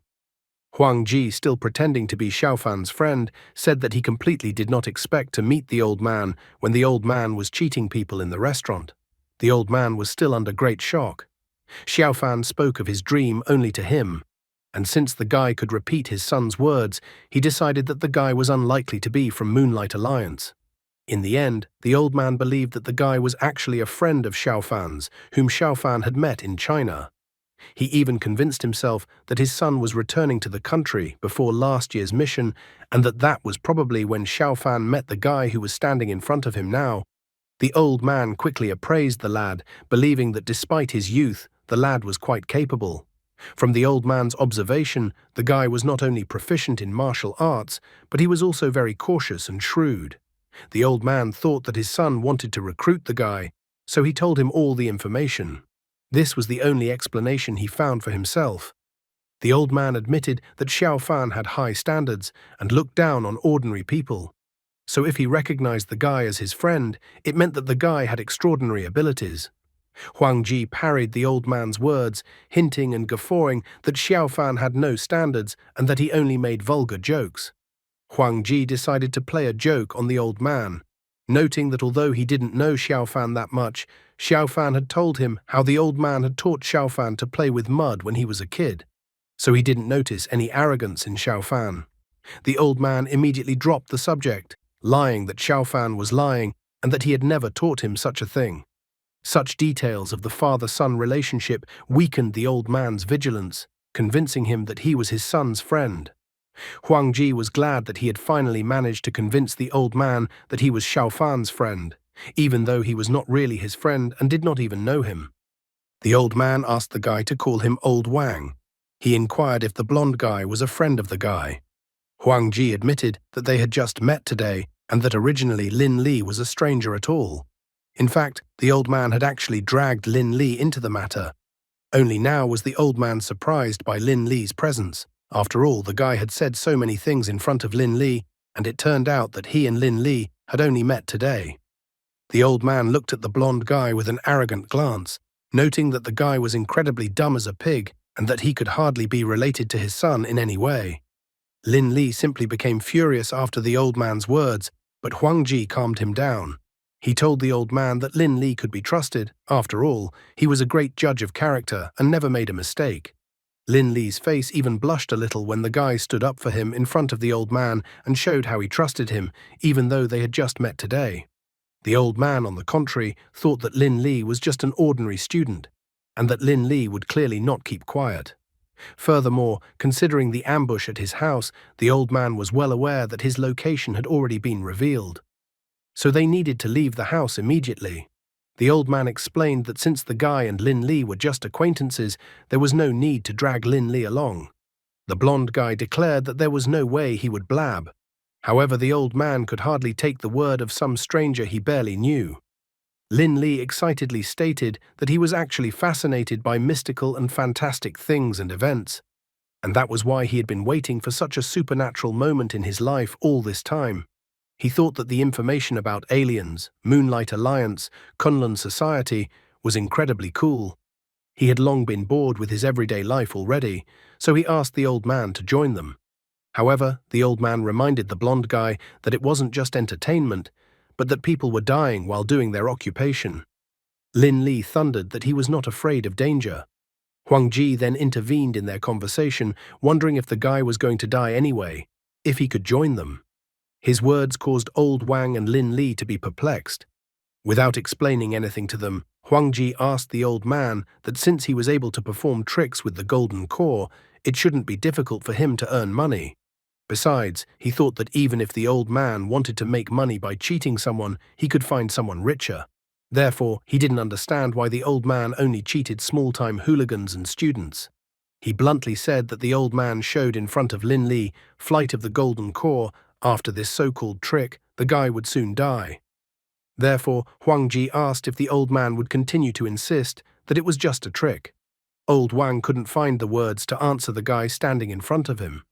Huang Ji, still pretending to be Xiaofan's friend, said that he completely did not expect to meet the old man when the old man was cheating people in the restaurant. The old man was still under great shock. Xiaofan spoke of his dream only to him, and since the guy could repeat his son's words, he decided that the guy was unlikely to be from Moonlight Alliance. In the end, the old man believed that the guy was actually a friend of Xiaofan's, whom Xiaofan had met in China. He even convinced himself that his son was returning to the country before last year's mission, and that was probably when Xiaofan met the guy who was standing in front of him now. The old man quickly appraised the lad, believing that despite his youth, the lad was quite capable. From the old man's observation, the guy was not only proficient in martial arts, but he was also very cautious and shrewd. The old man thought that his son wanted to recruit the guy, so he told him all the information. This was the only explanation he found for himself. The old man admitted that Xiaofan had high standards and looked down on ordinary people. So if he recognized the guy as his friend, it meant that the guy had extraordinary abilities. Huang Ji parried the old man's words, hinting and guffawing that Xiaofan had no standards and that he only made vulgar jokes. Huang Ji decided to play a joke on the old man, noting that although he didn't know Xiaofan that much, Xiaofan had told him how the old man had taught Xiaofan to play with mud when he was a kid, so he didn't notice any arrogance in Xiaofan. The old man immediately dropped the subject, lying that Xiaofan was lying and that he had never taught him such a thing. Such details of the father-son relationship weakened the old man's vigilance, convincing him that he was his son's friend. Huang Ji was glad that he had finally managed to convince the old man that he was Xiaofan's friend, even though he was not really his friend and did not even know him. The old man asked the guy to call him Old Wang. He inquired if the blonde guy was a friend of the guy. Huang Ji admitted that they had just met today and that originally Lin Li was a stranger at all. In fact, the old man had actually dragged Lin Li into the matter. Only now was the old man surprised by Lin Li's presence. After all, the guy had said so many things in front of Lin Li, and it turned out that he and Lin Li had only met today. The old man looked at the blonde guy with an arrogant glance, noting that the guy was incredibly dumb as a pig and that he could hardly be related to his son in any way. Lin Li simply became furious after the old man's words, but Huang Ji calmed him down. He told the old man that Lin Li could be trusted. After all, he was a great judge of character and never made a mistake. Lin Li's face even blushed a little when the guy stood up for him in front of the old man and showed how he trusted him, even though they had just met today. The old man, on the contrary, thought that Lin Li was just an ordinary student, and that Lin Li would clearly not keep quiet. Furthermore, considering the ambush at his house, the old man was well aware that his location had already been revealed. So they needed to leave the house immediately. The old man explained that since the guy and Lin Li were just acquaintances, there was no need to drag Lin Li along. The blonde guy declared that there was no way he would blab. However, the old man could hardly take the word of some stranger he barely knew. Lin Li excitedly stated that he was actually fascinated by mystical and fantastic things and events, and that was why he had been waiting for such a supernatural moment in his life all this time. He thought that the information about aliens, Moonlight Alliance, Kunlun Society was incredibly cool. He had long been bored with his everyday life already, so he asked the old man to join them. However, the old man reminded the blonde guy that it wasn't just entertainment, but that people were dying while doing their occupation. Lin Li thundered that he was not afraid of danger. Huang Ji then intervened in their conversation, wondering if the guy was going to die anyway, if he could join them. His words caused Old Wang and Lin Li to be perplexed. Without explaining anything to them, Huang Ji asked the old man that since he was able to perform tricks with the golden core, it shouldn't be difficult for him to earn money. Besides, he thought that even if the old man wanted to make money by cheating someone, he could find someone richer. Therefore, he didn't understand why the old man only cheated small-time hooligans and students. He bluntly said that the old man showed in front of Lin Li Flight of the Golden Core. After this so-called trick, the guy would soon die. Therefore, Huang Ji asked if the old man would continue to insist that it was just a trick. Old Wang couldn't find the words to answer the guy standing in front of him.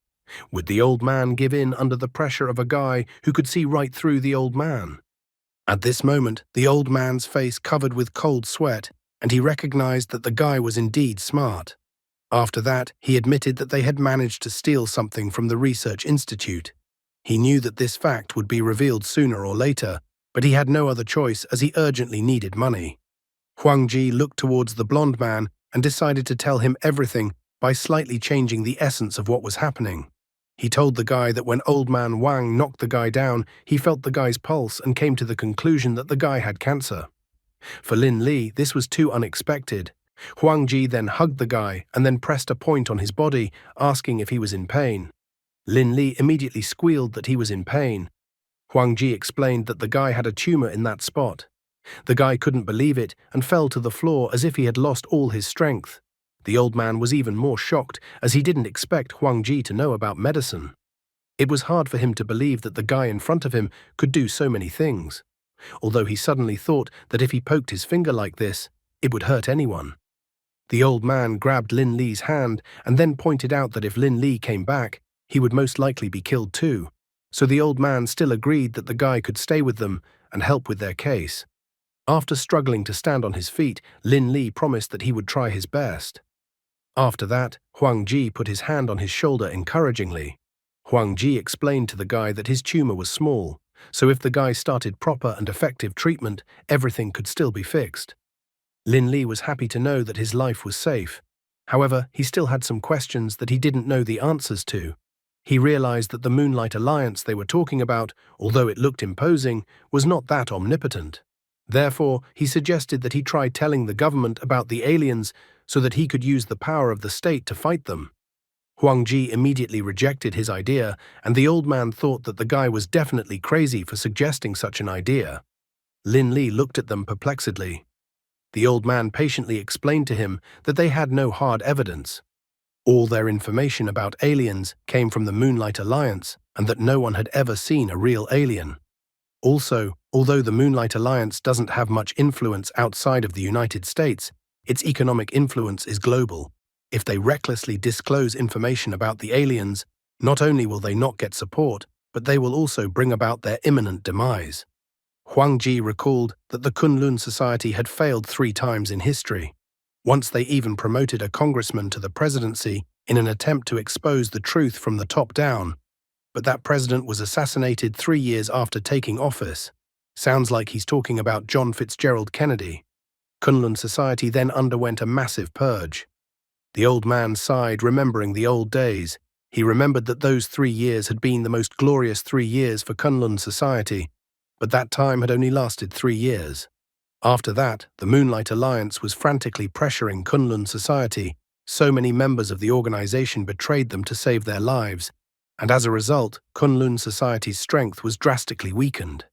Would the old man give in under the pressure of a guy who could see right through the old man? At this moment, the old man's face covered with cold sweat, and he recognized that the guy was indeed smart. After that, he admitted that they had managed to steal something from the research institute. He knew that this fact would be revealed sooner or later, but he had no other choice as he urgently needed money. Huang Ji looked towards the blonde man and decided to tell him everything by slightly changing the essence of what was happening. He told the guy that when old man Wang knocked the guy down, he felt the guy's pulse and came to the conclusion that the guy had cancer. For Lin Li, this was too unexpected. Huang Ji then hugged the guy and then pressed a point on his body, asking if he was in pain. Lin Li immediately squealed that he was in pain. Huang Ji explained that the guy had a tumor in that spot. The guy couldn't believe it and fell to the floor as if he had lost all his strength. The old man was even more shocked as he didn't expect Huang Ji to know about medicine. It was hard for him to believe that the guy in front of him could do so many things, although he suddenly thought that if he poked his finger like this, it would hurt anyone. The old man grabbed Lin Li's hand and then pointed out that if Lin Li came back, he would most likely be killed too. So the old man still agreed that the guy could stay with them and help with their case. After struggling to stand on his feet, Lin Li promised that he would try his best. After that, Huang Ji put his hand on his shoulder encouragingly. Huang Ji explained to the guy that his tumor was small, so if the guy started proper and effective treatment, everything could still be fixed. Lin Li was happy to know that his life was safe. However, he still had some questions that he didn't know the answers to. He realized that the Moonlight Alliance they were talking about, although it looked imposing, was not that omnipotent. Therefore, he suggested that he try telling the government about the aliens so that he could use the power of the state to fight them. Huang Ji immediately rejected his idea, and the old man thought that the guy was definitely crazy for suggesting such an idea. Lin Li looked at them perplexedly. The old man patiently explained to him that they had no hard evidence. All their information about aliens came from the Moonlight Alliance, and that no one had ever seen a real alien. Also, although the Moonlight Alliance doesn't have much influence outside of the United States, its economic influence is global. If they recklessly disclose information about the aliens, not only will they not get support, but they will also bring about their imminent demise. Huang Ji recalled that the Kunlun Society had failed 3 times in history. Once they even promoted a congressman to the presidency in an attempt to expose the truth from the top down, but that president was assassinated 3 years after taking office. Sounds like he's talking about John Fitzgerald Kennedy. Kunlun Society then underwent a massive purge. The old man sighed, remembering the old days. He remembered that those 3 years had been the most glorious 3 years for Kunlun Society, but that time had only lasted 3 years. After that, the Moonlight Alliance was frantically pressuring Kunlun Society. So many members of the organization betrayed them to save their lives, and as a result, Kunlun Society's strength was drastically weakened.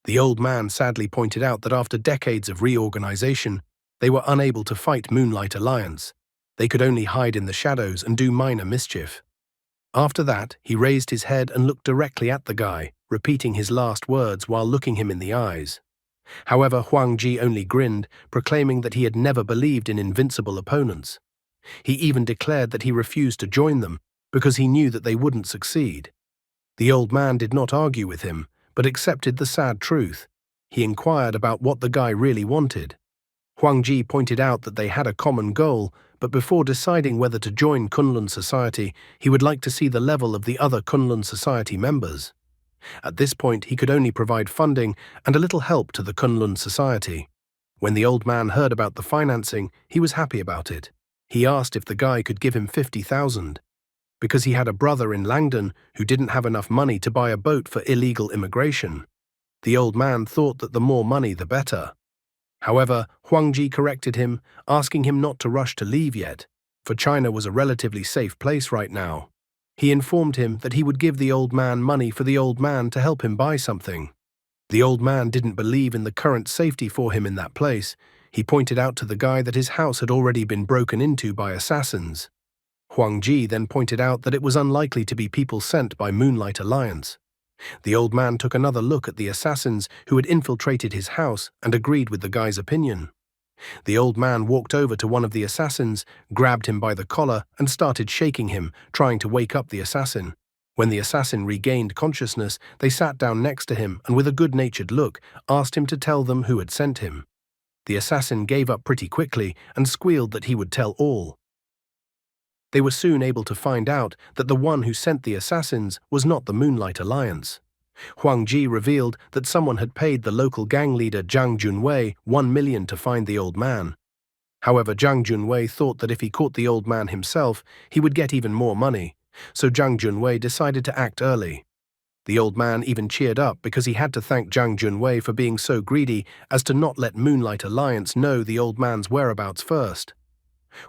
The old man sadly pointed out that after decades of reorganization, they were unable to fight Moonlight Alliance. They could only hide in the shadows and do minor mischief. After that, he raised his head and looked directly at the guy, repeating his last words while looking him in the eyes. However, Huang Ji only grinned, proclaiming that he had never believed in invincible opponents. He even declared that he refused to join them because he knew that they wouldn't succeed. The old man did not argue with him, but accepted the sad truth. He inquired about what the guy really wanted. Huang Ji pointed out that they had a common goal, but before deciding whether to join Kunlun Society, he would like to see the level of the other Kunlun Society members. At this point, he could only provide funding and a little help to the Kunlun Society. When the old man heard about the financing, he was happy about it. He asked if the guy could give him 50,000, because he had a brother in Langdon who didn't have enough money to buy a boat for illegal immigration. The old man thought that the more money, the better. However, Huang Ji corrected him, asking him not to rush to leave yet, for China was a relatively safe place right now. He informed him that he would give the old man money for the old man to help him buy something. The old man didn't believe in the current safety for him in that place. He pointed out to the guy that his house had already been broken into by assassins. Huang Ji then pointed out that it was unlikely to be people sent by Moonlight Alliance. The old man took another look at the assassins who had infiltrated his house and agreed with the guy's opinion. The old man walked over to one of the assassins, grabbed him by the collar, and started shaking him, trying to wake up the assassin. When the assassin regained consciousness, they sat down next to him and with a good-natured look, asked him to tell them who had sent him. The assassin gave up pretty quickly and squealed that he would tell all. They were soon able to find out that the one who sent the assassins was not the Moonlight Alliance. Huang Ji revealed that someone had paid the local gang leader Zhang Junwei 1 million to find the old man. However, Zhang Junwei thought that if he caught the old man himself, he would get even more money, so Zhang Junwei decided to act early. The old man even cheered up because he had to thank Zhang Junwei for being so greedy as to not let Moonlight Alliance know the old man's whereabouts first.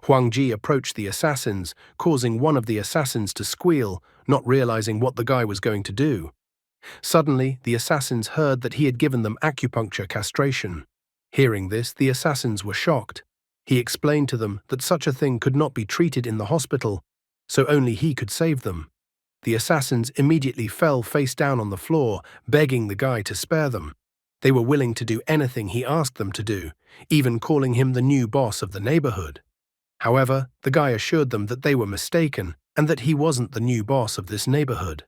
Huang Ji approached the assassins, causing one of the assassins to squeal, not realizing what the guy was going to do. Suddenly, the assassins heard that he had given them acupuncture castration. Hearing this, the assassins were shocked. He explained to them that such a thing could not be treated in the hospital, so only he could save them. The assassins immediately fell face down on the floor, begging the guy to spare them. They were willing to do anything he asked them to do, even calling him the new boss of the neighborhood. However, the guy assured them that they were mistaken and that he wasn't the new boss of this neighborhood.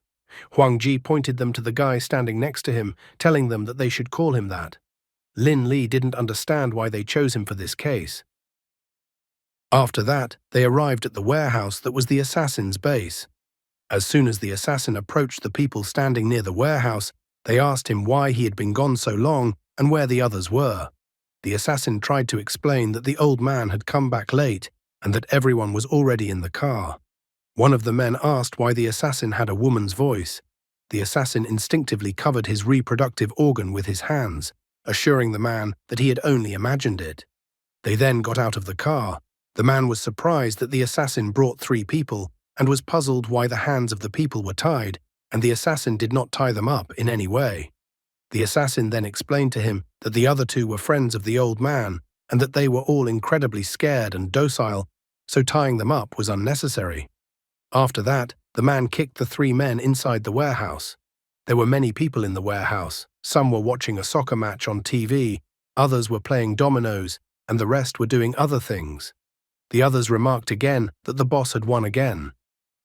Huang Ji pointed them to the guy standing next to him, telling them that they should call him that. Lin Li didn't understand why they chose him for this case. After that, they arrived at the warehouse that was the assassin's base. As soon as the assassin approached the people standing near the warehouse, they asked him why he had been gone so long and where the others were. The assassin tried to explain that the old man had come back late and that everyone was already in the car. One of the men asked why the assassin had a woman's voice. The assassin instinctively covered his reproductive organ with his hands, assuring the man that he had only imagined it. They then got out of the car. The man was surprised that the assassin brought 3 people and was puzzled why the hands of the people were tied and the assassin did not tie them up in any way. The assassin then explained to him that the other 2 were friends of the old man and that they were all incredibly scared and docile, so tying them up was unnecessary. After that, the man kicked the 3 men inside the warehouse. There were many people in the warehouse. Some were watching a soccer match on TV, others were playing dominoes, and the rest were doing other things. The others remarked again that the boss had won again,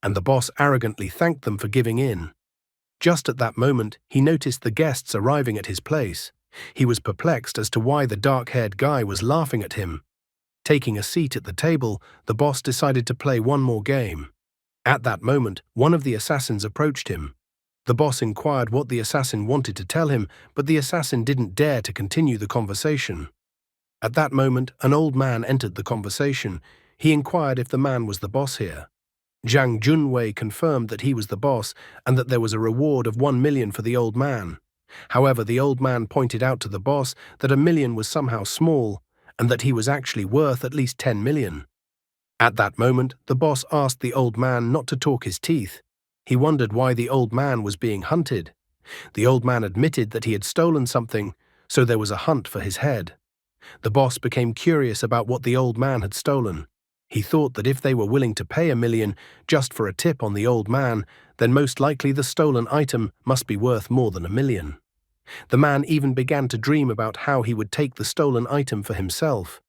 and the boss arrogantly thanked them for giving in. Just at that moment, he noticed the guests arriving at his place. He was perplexed as to why the dark-haired guy was laughing at him. Taking a seat at the table, the boss decided to play one more game. At that moment, one of the assassins approached him. The boss inquired what the assassin wanted to tell him, but the assassin didn't dare to continue the conversation. At that moment, an old man entered the conversation. He inquired if the man was the boss here. Zhang Junwei confirmed that he was the boss and that there was a reward of 1 million for the old man. However, the old man pointed out to the boss that 1 million was somehow small and that he was actually worth at least 10 million. At that moment, the boss asked the old man not to talk his teeth. He wondered why the old man was being hunted. The old man admitted that he had stolen something, so there was a hunt for his head. The boss became curious about what the old man had stolen. He thought that if they were willing to pay 1 million just for a tip on the old man, then most likely the stolen item must be worth more than 1 million. The man even began to dream about how he would take the stolen item for himself.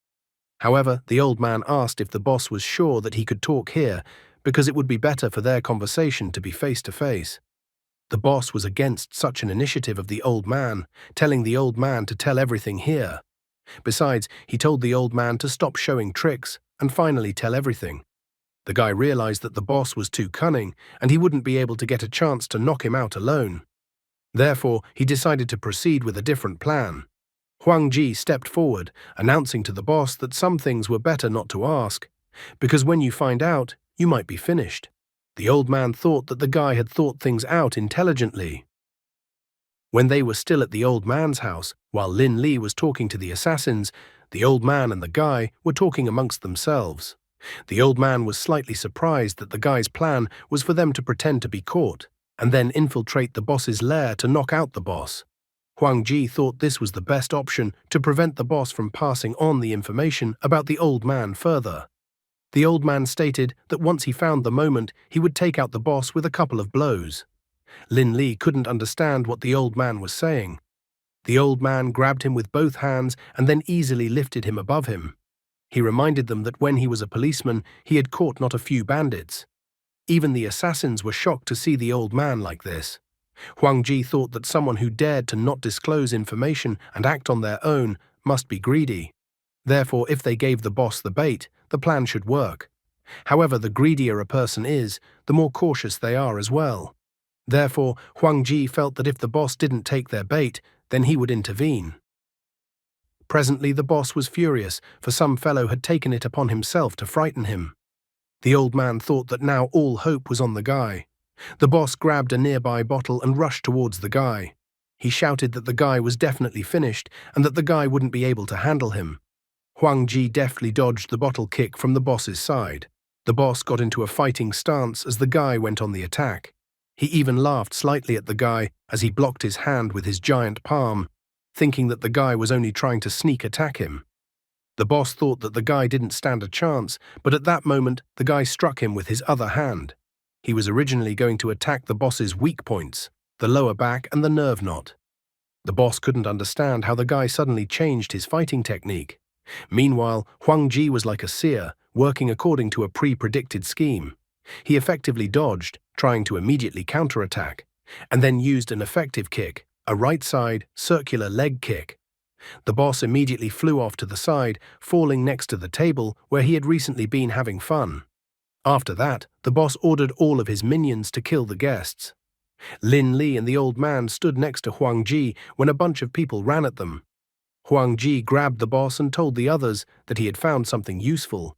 However, the old man asked if the boss was sure that he could talk here, because it would be better for their conversation to be face-to-face. The boss was against such an initiative of the old man, telling the old man to tell everything here. Besides, he told the old man to stop showing tricks and finally tell everything. The guy realized that the boss was too cunning and he wouldn't be able to get a chance to knock him out alone. Therefore, he decided to proceed with a different plan. Huang Ji stepped forward, announcing to the boss that some things were better not to ask, because when you find out, you might be finished. The old man thought that the guy had thought things out intelligently. When they were still at the old man's house, while Lin Li was talking to the assassins, the old man and the guy were talking amongst themselves. The old man was slightly surprised that the guy's plan was for them to pretend to be caught and then infiltrate the boss's lair to knock out the boss. Huang Ji thought this was the best option to prevent the boss from passing on the information about the old man further. The old man stated that once he found the moment, he would take out the boss with a couple of blows. Lin Li couldn't understand what the old man was saying. The old man grabbed him with both hands and then easily lifted him above him. He reminded them that when he was a policeman, he had caught not a few bandits. Even the assassins were shocked to see the old man like this. Huang Ji thought that someone who dared to not disclose information and act on their own must be greedy. Therefore, if they gave the boss the bait, the plan should work. However, the greedier a person is, the more cautious they are as well. Therefore, Huang Ji felt that if the boss didn't take their bait, then he would intervene. Presently, the boss was furious, for some fellow had taken it upon himself to frighten him. The old man thought that now all hope was on the guy. The boss grabbed a nearby bottle and rushed towards the guy. He shouted that the guy was definitely finished and that the guy wouldn't be able to handle him. Huang Ji deftly dodged the bottle kick from the boss's side. The boss got into a fighting stance as the guy went on the attack. He even laughed slightly at the guy as he blocked his hand with his giant palm, thinking that the guy was only trying to sneak attack him. The boss thought that the guy didn't stand a chance, but at that moment the guy struck him with his other hand. He was originally going to attack the boss's weak points, the lower back and the nerve knot. The boss couldn't understand how the guy suddenly changed his fighting technique. Meanwhile, Huang Ji was like a seer, working according to a pre-predicted scheme. He effectively dodged, trying to immediately counterattack, and then used an effective kick, a right-side, circular leg kick. The boss immediately flew off to the side, falling next to the table where he had recently been having fun. After that, the boss ordered all of his minions to kill the guests. Lin Li and the old man stood next to Huang Ji when a bunch of people ran at them. Huang Ji grabbed the boss and told the others that he had found something useful.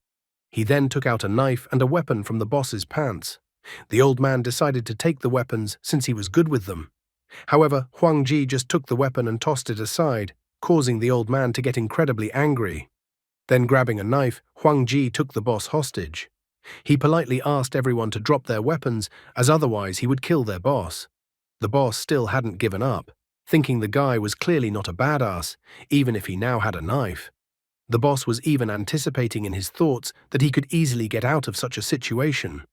He then took out a knife and a weapon from the boss's pants. The old man decided to take the weapons since he was good with them. However, Huang Ji just took the weapon and tossed it aside, causing the old man to get incredibly angry. Then grabbing a knife, Huang Ji took the boss hostage. He politely asked everyone to drop their weapons, as otherwise he would kill their boss. The boss still hadn't given up, thinking the guy was clearly not a badass, even if he now had a knife. The boss was even anticipating in his thoughts that he could easily get out of such a situation.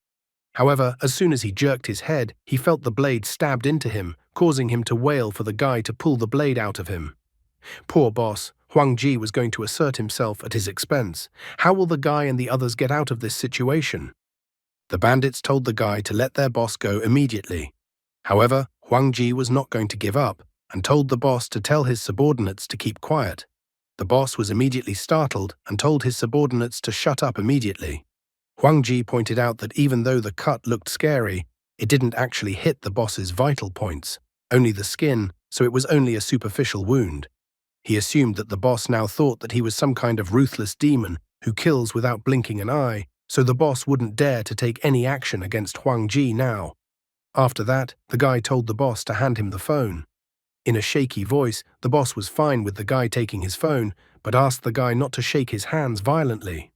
However, as soon as he jerked his head, he felt the blade stabbed into him, causing him to wail for the guy to pull the blade out of him. Poor boss, Huang Ji was going to assert himself at his expense. How will the guy and the others get out of this situation? The bandits told the guy to let their boss go immediately. However, Huang Ji was not going to give up and told the boss to tell his subordinates to keep quiet. The boss was immediately startled and told his subordinates to shut up immediately. Huang Ji pointed out that even though the cut looked scary, it didn't actually hit the boss's vital points, only the skin, so it was only a superficial wound. He assumed that the boss now thought that he was some kind of ruthless demon who kills without blinking an eye, so the boss wouldn't dare to take any action against Huang Ji now. After that, the guy told the boss to hand him the phone. In a shaky voice, the boss was fine with the guy taking his phone, but asked the guy not to shake his hands violently.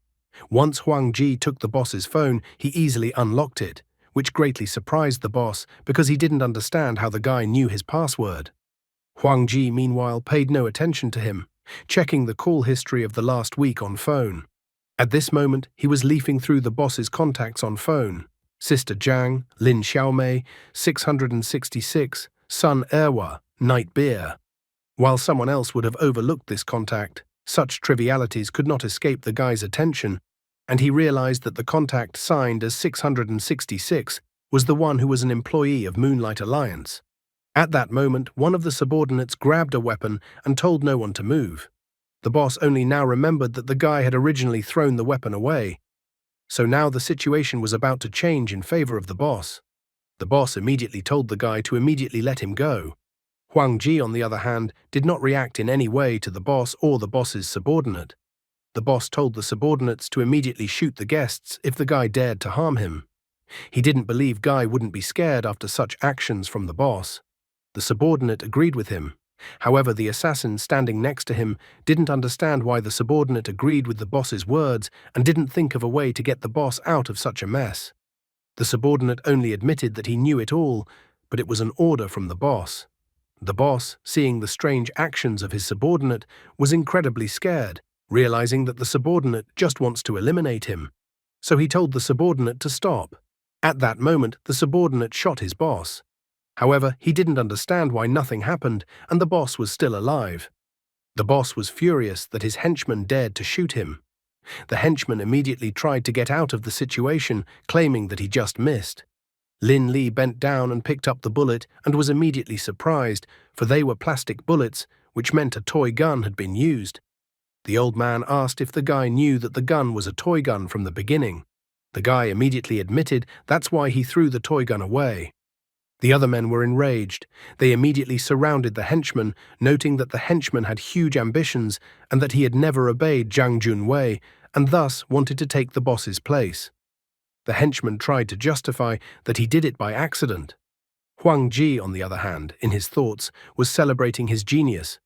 Once Huang Ji took the boss's phone, he easily unlocked it, which greatly surprised the boss because he didn't understand how the guy knew his password. Huang Ji, meanwhile, paid no attention to him, checking the call history of the last week on phone. At this moment, he was leafing through the boss's contacts on phone. Sister Zhang, Lin Xiaomei, 666, Sun Erwa, Night Beer. While someone else would have overlooked this contact, such trivialities could not escape the guy's attention, and he realized that the contact signed as 666 was the one who was an employee of Moonlight Alliance. At that moment, one of the subordinates grabbed a weapon and told no one to move. The boss only now remembered that the guy had originally thrown the weapon away. So now the situation was about to change in favor of the boss. The boss immediately told the guy to immediately let him go. Huang Ji, on the other hand, did not react in any way to the boss or the boss's subordinate. The boss told the subordinates to immediately shoot the guests if the guy dared to harm him. He didn't believe Guy wouldn't be scared after such actions from the boss. The subordinate agreed with him, However, the assassin standing next to him didn't understand why the subordinate agreed with the boss's words and didn't think of a way to get the boss out of such a mess. The subordinate only admitted that he knew it all, but it was an order from the boss. The boss, seeing the strange actions of his subordinate, was incredibly scared, realizing that the subordinate just wants to eliminate him. So he told the subordinate to stop. At that moment, the subordinate shot his boss. However, he didn't understand why nothing happened, and the boss was still alive. The boss was furious that his henchman dared to shoot him. The henchman immediately tried to get out of the situation, claiming that he just missed. Lin Li bent down and picked up the bullet and was immediately surprised, for they were plastic bullets, which meant a toy gun had been used. The old man asked if the guy knew that the gun was a toy gun from the beginning. The guy immediately admitted that's why he threw the toy gun away. The other men were enraged. They immediately surrounded the henchman, noting that the henchman had huge ambitions and that he had never obeyed Zhang Junwei and thus wanted to take the boss's place. The henchman tried to justify that he did it by accident. Huang Ji, on the other hand, in his thoughts, was celebrating his genius,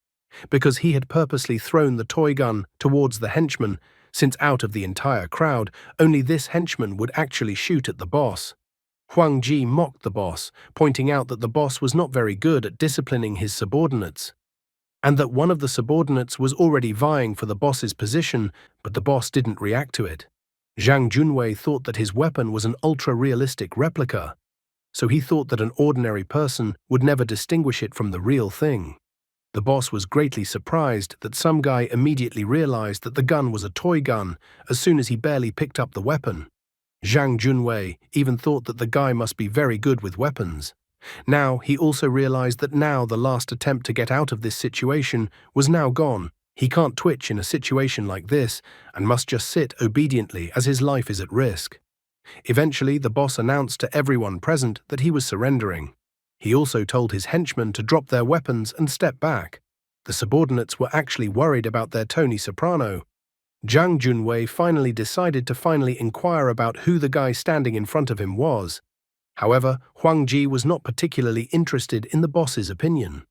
because he had purposely thrown the toy gun towards the henchman, since out of the entire crowd, only this henchman would actually shoot at the boss. Huang Ji mocked the boss, pointing out that the boss was not very good at disciplining his subordinates, and that one of the subordinates was already vying for the boss's position, but the boss didn't react to it. Zhang Junwei thought that his weapon was an ultra-realistic replica, so he thought that an ordinary person would never distinguish it from the real thing. The boss was greatly surprised that some guy immediately realized that the gun was a toy gun as soon as he barely picked up the weapon. Zhang Junwei even thought that the guy must be very good with weapons. Now he also realized that now the last attempt to get out of this situation was now gone. He can't twitch in a situation like this and must just sit obediently as his life is at risk. Eventually, the boss announced to everyone present that he was surrendering. He also told his henchmen to drop their weapons and step back. The subordinates were actually worried about their Tony Soprano. Zhang Junwei finally decided to inquire about who the guy standing in front of him was. However, Huang Ji was not particularly interested in the boss's opinion.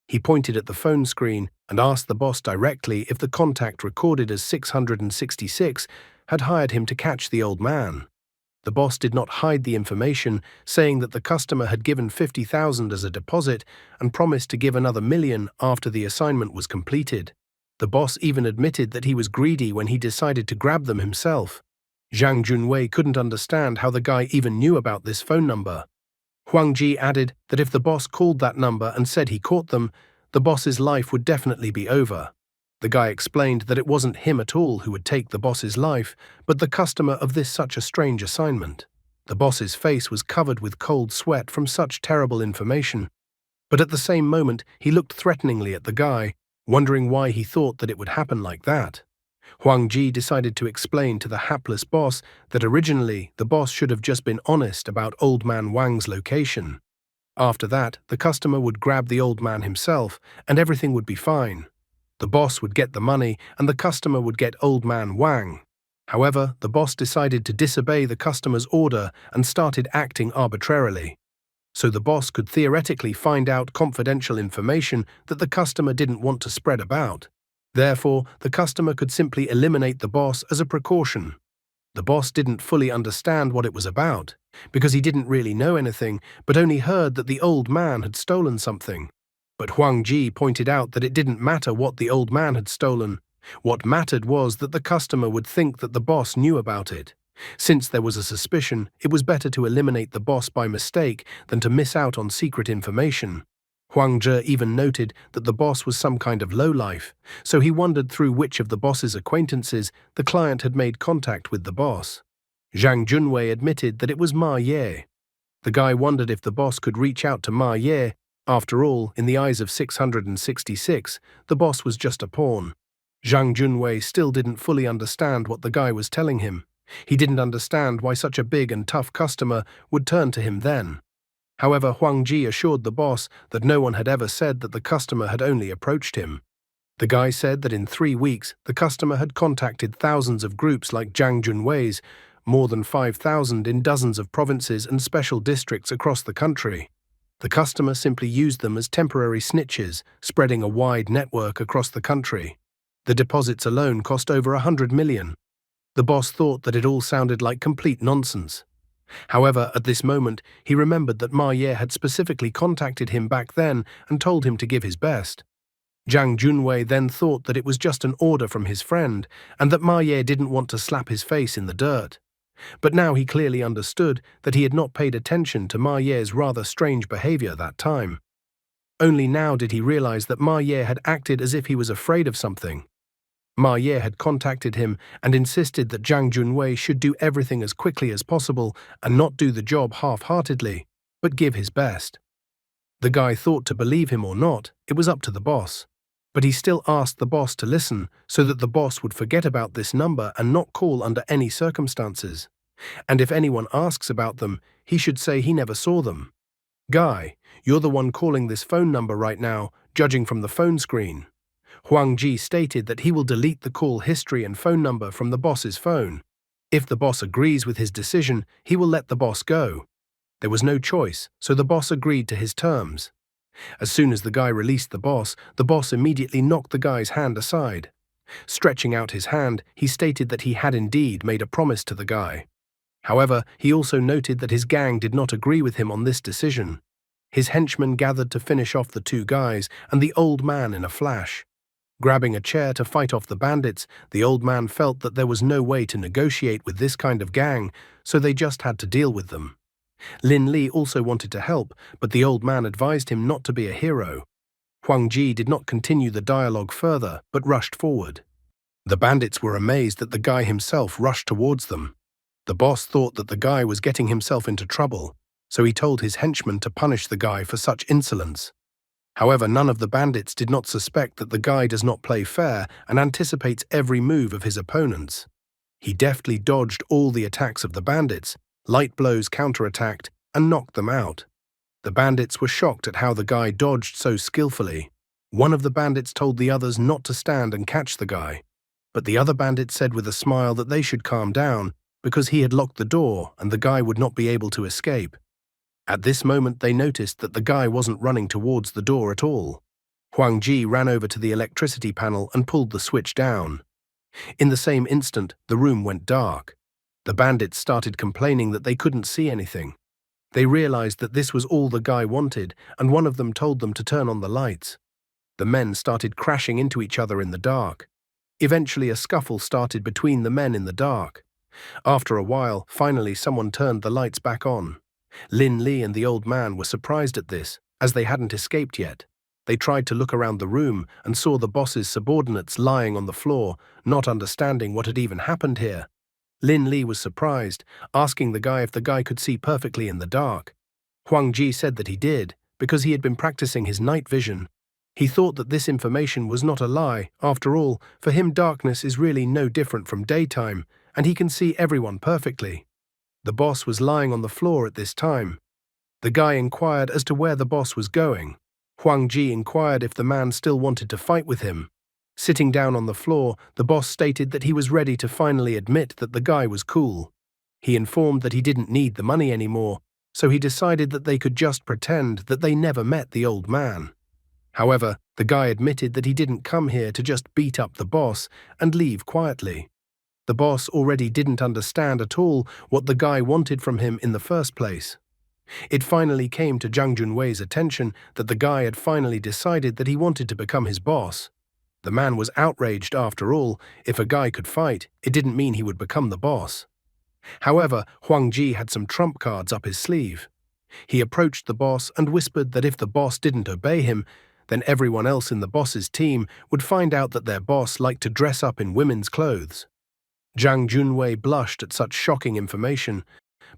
He pointed at the phone screen and asked the boss directly if the contact recorded as 666 had hired him to catch the old man. The boss did not hide the information, saying that the customer had given 50,000 as a deposit and promised to give another million after the assignment was completed. The boss even admitted that he was greedy when he decided to grab them himself. Zhang Junwei couldn't understand how the guy even knew about this phone number. Huang Ji added that if the boss called that number and said he caught them, the boss's life would definitely be over. The guy explained that it wasn't him at all who would take the boss's life, but the customer of this such a strange assignment. The boss's face was covered with cold sweat from such terrible information. But at the same moment, he looked threateningly at the guy, wondering why he thought that it would happen like that. Huang Ji decided to explain to the hapless boss that originally the boss should have just been honest about Old Man Wang's location. After that, the customer would grab the old man himself, and everything would be fine. The boss would get the money, and the customer would get Old Man Wang. However, the boss decided to disobey the customer's order and started acting arbitrarily. So the boss could theoretically find out confidential information that the customer didn't want to spread about. Therefore, the customer could simply eliminate the boss as a precaution. The boss didn't fully understand what it was about, because he didn't really know anything, but only heard that the old man had stolen something. But Huang Ji pointed out that it didn't matter what the old man had stolen. What mattered was that the customer would think that the boss knew about it. Since there was a suspicion, it was better to eliminate the boss by mistake than to miss out on secret information. Huang Zhe even noted that the boss was some kind of lowlife, so he wondered through which of the boss's acquaintances the client had made contact with the boss. Zhang Junwei admitted that it was Ma Ye. The guy wondered if the boss could reach out to Ma Ye. After all, in the eyes of 666, the boss was just a pawn. Zhang Junwei still didn't fully understand what the guy was telling him. He didn't understand why such a big and tough customer would turn to him then. However, Huang Ji assured the boss that no one had ever said that the customer had only approached him. The guy said that in 3 weeks, the customer had contacted thousands of groups like Zhang Junwei's, more than 5,000 in dozens of provinces and special districts across the country. The customer simply used them as temporary snitches, spreading a wide network across the country. The deposits alone cost over 100 million. The boss thought that it all sounded like complete nonsense. However, at this moment, he remembered that Ma Ye had specifically contacted him back then and told him to give his best. Zhang Junwei then thought that it was just an order from his friend and that Ma Ye didn't want to slap his face in the dirt. But now he clearly understood that he had not paid attention to Ma Ye's rather strange behavior that time. Only now did he realize that Ma Ye had acted as if he was afraid of something. Ma Ye had contacted him and insisted that Zhang Junwei should do everything as quickly as possible and not do the job half-heartedly, but give his best. The guy thought to believe him or not, it was up to the boss. But he still asked the boss to listen so that the boss would forget about this number and not call under any circumstances. And if anyone asks about them, he should say he never saw them. Guy, you're the one calling this phone number right now, judging from the phone screen. Huang Ji stated that he will delete the call history and phone number from the boss's phone. If the boss agrees with his decision, he will let the boss go. There was no choice, so the boss agreed to his terms. As soon as the guy released the boss immediately knocked the guy's hand aside. Stretching out his hand, he stated that he had indeed made a promise to the guy. However, he also noted that his gang did not agree with him on this decision. His henchmen gathered to finish off the two guys and the old man in a flash. Grabbing a chair to fight off the bandits, the old man felt that there was no way to negotiate with this kind of gang, so they just had to deal with them. Lin Li also wanted to help, but the old man advised him not to be a hero. Huang Ji did not continue the dialogue further, but rushed forward. The bandits were amazed that the guy himself rushed towards them. The boss thought that the guy was getting himself into trouble, so he told his henchmen to punish the guy for such insolence. However, none of the bandits did not suspect that the guy does not play fair and anticipates every move of his opponents. He deftly dodged all the attacks of the bandits, light blows counterattacked, and knocked them out. The bandits were shocked at how the guy dodged so skillfully. One of the bandits told the others not to stand and catch the guy, but the other bandit said with a smile that they should calm down because he had locked the door and the guy would not be able to escape. At this moment they noticed that the guy wasn't running towards the door at all. Huang Ji ran over to the electricity panel and pulled the switch down. In the same instant, the room went dark. The bandits started complaining that they couldn't see anything. They realized that this was all the guy wanted, and one of them told them to turn on the lights. The men started crashing into each other in the dark. Eventually, a scuffle started between the men in the dark. After a while, finally someone turned the lights back on. Lin Li and the old man were surprised at this, as they hadn't escaped yet. They tried to look around the room and saw the boss's subordinates lying on the floor, not understanding what had even happened here. Lin Li was surprised, asking the guy if the guy could see perfectly in the dark. Huang Ji said that he did, because he had been practicing his night vision. He thought that this information was not a lie. After all, for him darkness is really no different from daytime, and he can see everyone perfectly. The boss was lying on the floor at this time. The guy inquired as to where the boss was going. Huang Ji inquired if the man still wanted to fight with him. Sitting down on the floor, the boss stated that he was ready to finally admit that the guy was cool. He informed that he didn't need the money anymore, so he decided that they could just pretend that they never met the old man. However, the guy admitted that he didn't come here to just beat up the boss and leave quietly. The boss already didn't understand at all what the guy wanted from him in the first place. It finally came to Zhang Junwei's attention that the guy had finally decided that he wanted to become his boss. The man was outraged after all. If a guy could fight, it didn't mean he would become the boss. However, Huang Ji had some trump cards up his sleeve. He approached the boss and whispered that if the boss didn't obey him, then everyone else in the boss's team would find out that their boss liked to dress up in women's clothes. Zhang Junwei blushed at such shocking information,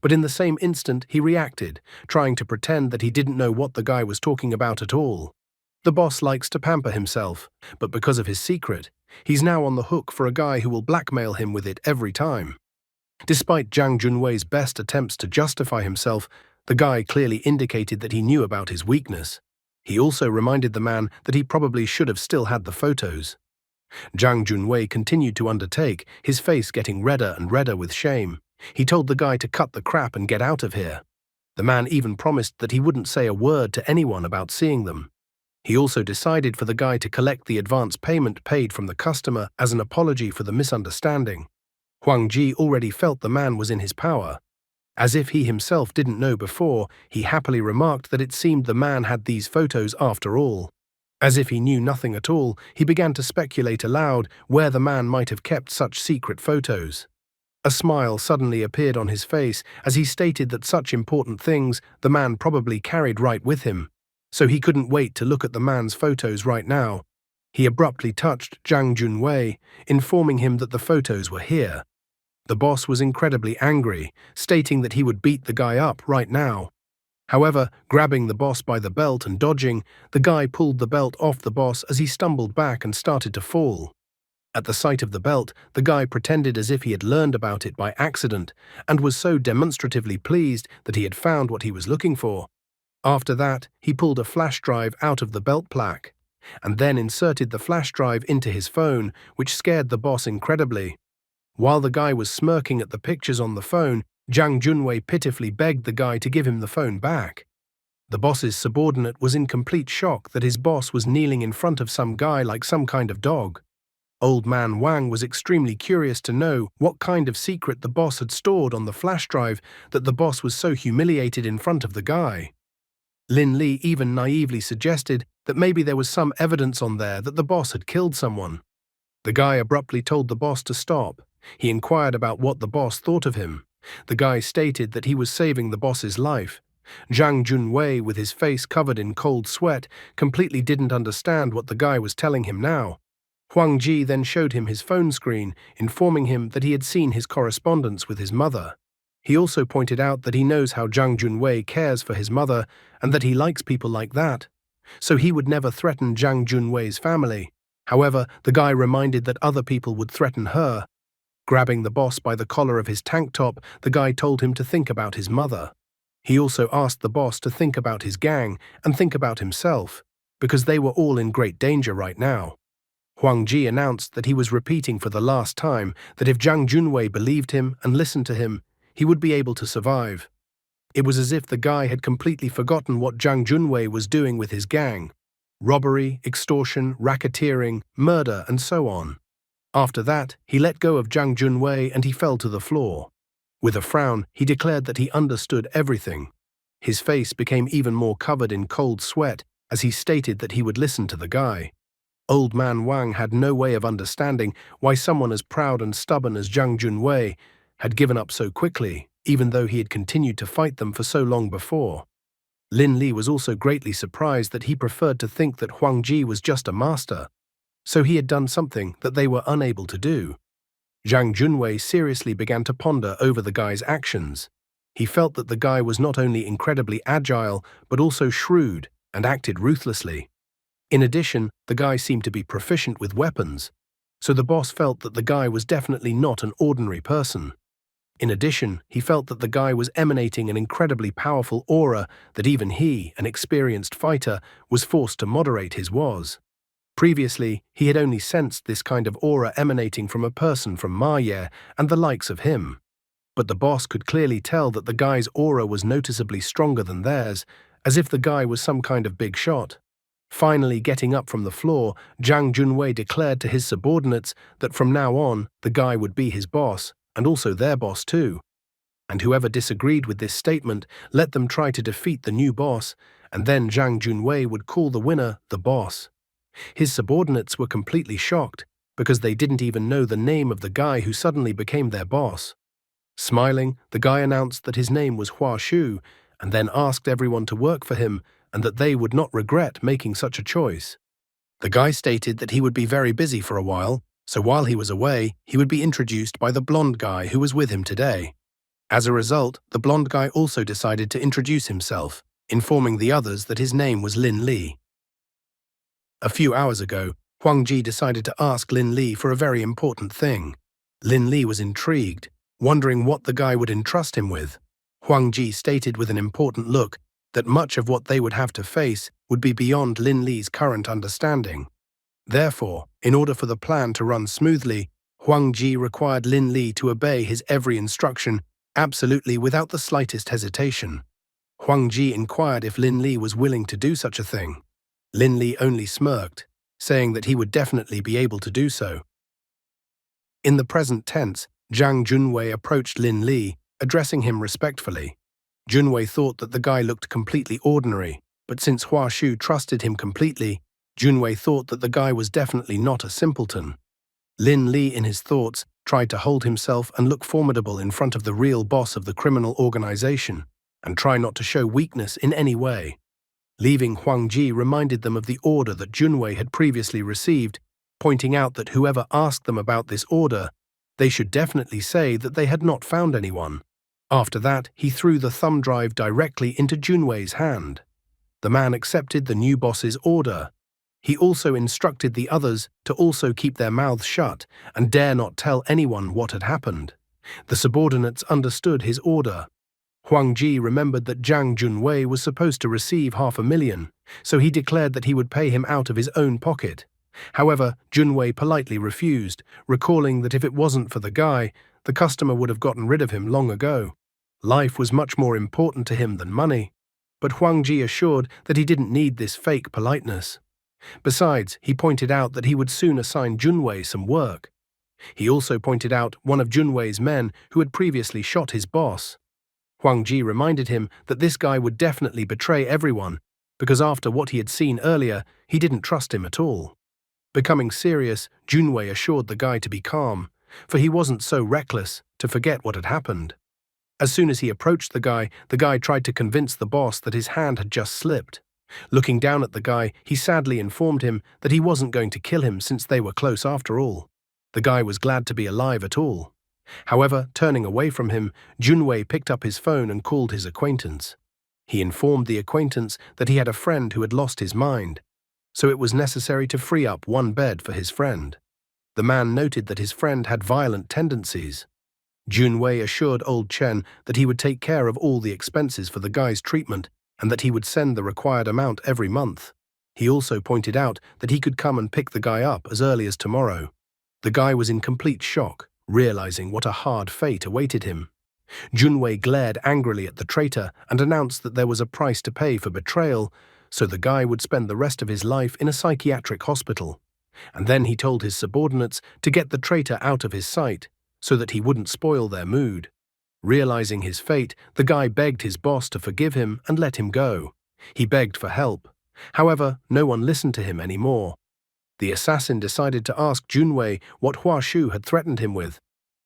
but in the same instant he reacted, trying to pretend that he didn't know what the guy was talking about at all. The boss likes to pamper himself, but because of his secret, he's now on the hook for a guy who will blackmail him with it every time. Despite Zhang Junwei's best attempts to justify himself, the guy clearly indicated that he knew about his weakness. He also reminded the man that he probably should have still had the photos. Zhang Junwei continued to undertake, his face getting redder and redder with shame. He told the guy to cut the crap and get out of here. The man even promised that he wouldn't say a word to anyone about seeing them. He also decided for the guy to collect the advance payment paid from the customer as an apology for the misunderstanding. Huang Ji already felt the man was in his power. As if he himself didn't know before, he happily remarked that it seemed the man had these photos after all. As if he knew nothing at all, he began to speculate aloud where the man might have kept such secret photos. A smile suddenly appeared on his face as he stated that such important things the man probably carried right with him, so he couldn't wait to look at the man's photos right now. He abruptly touched Zhang Junwei, informing him that the photos were here. The boss was incredibly angry, stating that he would beat the guy up right now. However, grabbing the boss by the belt and dodging, the guy pulled the belt off the boss as he stumbled back and started to fall. At the sight of the belt, the guy pretended as if he had learned about it by accident and was so demonstratively pleased that he had found what he was looking for. After that, he pulled a flash drive out of the belt plaque, and then inserted the flash drive into his phone, which scared the boss incredibly. While the guy was smirking at the pictures on the phone, Zhang Junwei pitifully begged the guy to give him the phone back. The boss's subordinate was in complete shock that his boss was kneeling in front of some guy like some kind of dog. Old man Wang was extremely curious to know what kind of secret the boss had stored on the flash drive that the boss was so humiliated in front of the guy. Lin Li even naively suggested that maybe there was some evidence on there that the boss had killed someone. The guy abruptly told the boss to stop. He inquired about what the boss thought of him. The guy stated that he was saving the boss's life. Zhang Junwei, with his face covered in cold sweat, completely didn't understand what the guy was telling him now. Huang Ji then showed him his phone screen, informing him that he had seen his correspondence with his mother. He also pointed out that he knows how Zhang Junwei cares for his mother and that he likes people like that, so he would never threaten Zhang Junwei's family. However, the guy reminded that other people would threaten her. Grabbing the boss by the collar of his tank top, the guy told him to think about his mother. He also asked the boss to think about his gang and think about himself, because they were all in great danger right now. Huang Ji announced that he was repeating for the last time that if Zhang Junwei believed him and listened to him, he would be able to survive. It was as if the guy had completely forgotten what Zhang Junwei was doing with his gang: robbery, extortion, racketeering, murder, and so on. After that, he let go of Zhang Junwei and he fell to the floor. With a frown, he declared that he understood everything. His face became even more covered in cold sweat as he stated that he would listen to the guy. Old man Wang had no way of understanding why someone as proud and stubborn as Zhang Junwei had given up so quickly, even though he had continued to fight them for so long before. Lin Li was also greatly surprised that he preferred to think that Huang Ji was just a master, so he had done something that they were unable to do. Zhang Junwei seriously began to ponder over the guy's actions. He felt that the guy was not only incredibly agile, but also shrewd and acted ruthlessly. In addition, the guy seemed to be proficient with weapons, so the boss felt that the guy was definitely not an ordinary person. In addition, he felt that the guy was emanating an incredibly powerful aura that even he, an experienced fighter, was forced to moderate his was. Previously, he had only sensed this kind of aura emanating from a person from Ma and the likes of him. But the boss could clearly tell that the guy's aura was noticeably stronger than theirs, as if the guy was some kind of big shot. Finally getting up from the floor, Zhang Junwei declared to his subordinates that from now on, the guy would be his boss, and also their boss too. And whoever disagreed with this statement, let them try to defeat the new boss, and then Zhang Junwei would call the winner the boss. His subordinates were completely shocked, because they didn't even know the name of the guy who suddenly became their boss. Smiling, the guy announced that his name was Hua Shu, and then asked everyone to work for him, and that they would not regret making such a choice. The guy stated that he would be very busy for a while, so while he was away, he would be introduced by the blonde guy who was with him today. As a result, the blonde guy also decided to introduce himself, informing the others that his name was Lin Li. A few hours ago, Huang Ji decided to ask Lin Li for a very important thing. Lin Li was intrigued, wondering what the guy would entrust him with. Huang Ji stated with an important look that much of what they would have to face would be beyond Lin Li's current understanding. Therefore, in order for the plan to run smoothly, Huang Ji required Lin Li to obey his every instruction absolutely without the slightest hesitation. Huang Ji inquired if Lin Li was willing to do such a thing. Lin Li only smirked, saying that he would definitely be able to do so. In the present tense, Zhang Junwei approached Lin Li, addressing him respectfully. Junwei thought that the guy looked completely ordinary, but since Hua Shu trusted him completely, Junwei thought that the guy was definitely not a simpleton. Lin Li, in his thoughts, tried to hold himself and look formidable in front of the real boss of the criminal organization, and try not to show weakness in any way. Leaving Huang Ji reminded them of the order that Junwei had previously received, pointing out that whoever asked them about this order, they should definitely say that they had not found anyone. After that, he threw the thumb drive directly into Junwei's hand. The man accepted the new boss's order. He also instructed the others to also keep their mouths shut and dare not tell anyone what had happened. The subordinates understood his order. Huang Ji remembered that Zhang Junwei was supposed to receive 500,000, so he declared that he would pay him out of his own pocket. However, Junwei politely refused, recalling that if it wasn't for the guy, the customer would have gotten rid of him long ago. Life was much more important to him than money. But Huang Ji assured that he didn't need this fake politeness. Besides, he pointed out that he would soon assign Junwei some work. He also pointed out one of Junwei's men who had previously shot his boss. Huang Ji reminded him that this guy would definitely betray everyone, because after what he had seen earlier, he didn't trust him at all. Becoming serious, Junwei assured the guy to be calm, for he wasn't so reckless to forget what had happened. As soon as he approached the guy tried to convince the boss that his hand had just slipped. Looking down at the guy, he sadly informed him that he wasn't going to kill him since they were close after all. The guy was glad to be alive at all. However, turning away from him, Junwei picked up his phone and called his acquaintance. He informed the acquaintance that he had a friend who had lost his mind, so it was necessary to free up one bed for his friend. The man noted that his friend had violent tendencies. Junwei assured old Chen that he would take care of all the expenses for the guy's treatment and that he would send the required amount every month. He also pointed out that he could come and pick the guy up as early as tomorrow. The guy was in complete shock, realizing what a hard fate awaited him. Junwei glared angrily at the traitor and announced that there was a price to pay for betrayal, so the guy would spend the rest of his life in a psychiatric hospital. And then he told his subordinates to get the traitor out of his sight, so that he wouldn't spoil their mood. Realizing his fate, the guy begged his boss to forgive him and let him go. He begged for help. However, no one listened to him anymore. The assassin decided to ask Junwei what Hua Shu had threatened him with.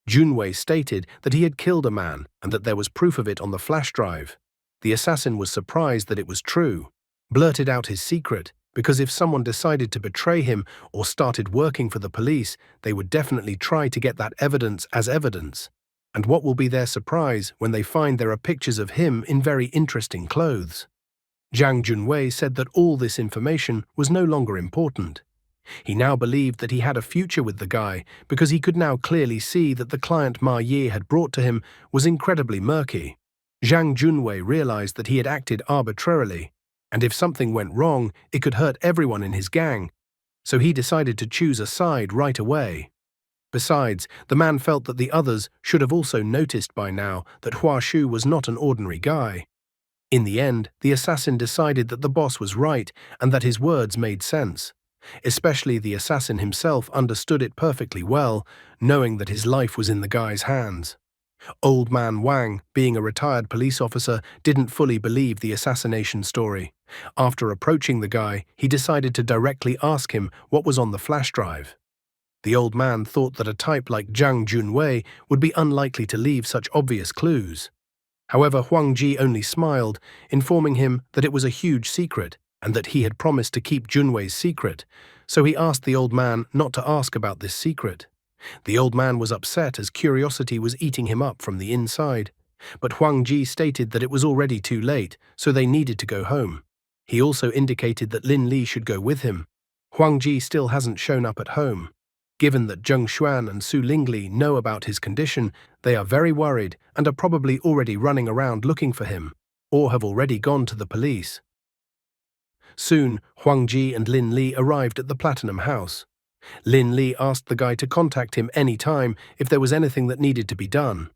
Junwei stated that he had killed a man and that there was proof of it on the flash drive. The assassin was surprised that it was true, blurted out his secret, because if someone decided to betray him or started working for the police, they would definitely try to get that evidence as evidence. And what will be their surprise when they find there are pictures of him in very interesting clothes? Zhang Junwei said that all this information was no longer important. He now believed that he had a future with the guy because he could now clearly see that the client Ma Yi had brought to him was incredibly murky. Zhang Junwei realized that he had acted arbitrarily, and if something went wrong, it could hurt everyone in his gang, so he decided to choose a side right away. Besides, the man felt that the others should have also noticed by now that Hua Shu was not an ordinary guy. In the end, the assassin decided that the boss was right and that his words made sense. Especially the assassin himself understood it perfectly well, knowing that his life was in the guy's hands. Old Man Wang, being a retired police officer, didn't fully believe the assassination story. After approaching the guy, he decided to directly ask him what was on the flash drive. The old man thought that a type like Zhang Junwei would be unlikely to leave such obvious clues. However, Huang Ji only smiled, informing him that it was a huge secret and that he had promised to keep Junwei's secret, so he asked the old man not to ask about this secret. The old man was upset as curiosity was eating him up from the inside, but Huang Ji stated that it was already too late, so they needed to go home. He also indicated that Lin Li should go with him. Huang Ji still hasn't shown up at home. Given that Zheng Xuan and Su Lingli know about his condition, they are very worried and are probably already running around looking for him, or have already gone to the police. Soon, Huang Ji and Lin Li arrived at the Platinum House. Lin Li asked the guy to contact him any time if there was anything that needed to be done.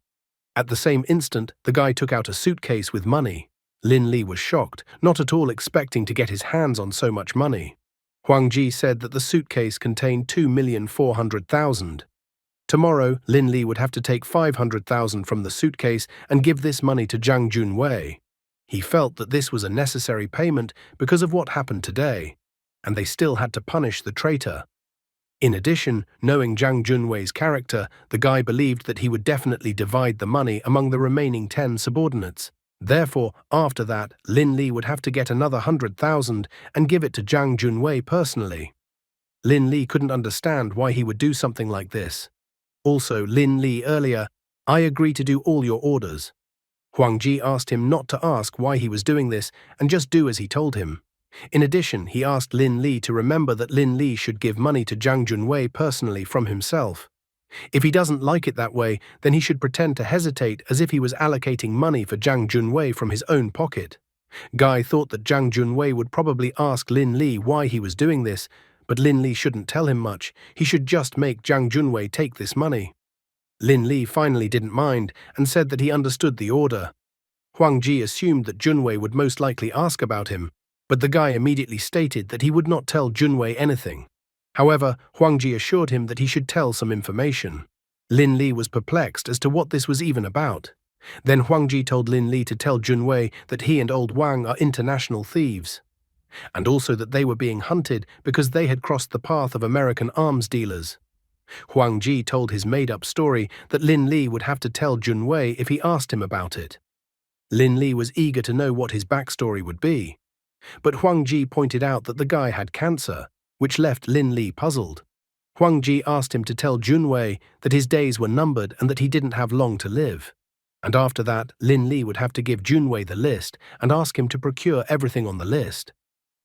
At the same instant, the guy took out a suitcase with money. Lin Li was shocked, not at all expecting to get his hands on so much money. Huang Ji said that the suitcase contained 2,400,000. Tomorrow, Lin Li would have to take 500,000 from the suitcase and give this money to Zhang Junwei. He felt that this was a necessary payment because of what happened today, and they still had to punish the traitor. In addition, knowing Zhang Junwei's character, the guy believed that he would definitely divide the money among the remaining 10 subordinates. Therefore, after that, Lin Li would have to get another 100,000 and give it to Zhang Junwei personally. Lin Li couldn't understand why he would do something like this. Also, Lin Li earlier, "I agree to do all your orders." Huang Ji asked him not to ask why he was doing this and just do as he told him. In addition, he asked Lin Li to remember that Lin Li should give money to Zhang Junwei personally from himself. If he doesn't like it that way, then he should pretend to hesitate as if he was allocating money for Zhang Junwei from his own pocket. Guy thought that Zhang Junwei would probably ask Lin Li why he was doing this, but Lin Li shouldn't tell him much. He should just make Zhang Junwei take this money. Lin Li finally didn't mind and said that he understood the order. Huang Ji assumed that Junwei would most likely ask about him, but the guy immediately stated that he would not tell Junwei anything. However, Huang Ji assured him that he should tell some information. Lin Li was perplexed as to what this was even about. Then Huang Ji told Lin Li to tell Junwei that he and old Wang are international thieves, and also that they were being hunted because they had crossed the path of American arms dealers. Huang Ji told his made-up story that Lin Li would have to tell Junwei if he asked him about it. Lin Li was eager to know what his backstory would be, but Huang Ji pointed out that the guy had cancer, which left Lin Li puzzled. Huang Ji asked him to tell Junwei that his days were numbered and that he didn't have long to live. And after that, Lin Li would have to give Junwei the list and ask him to procure everything on the list.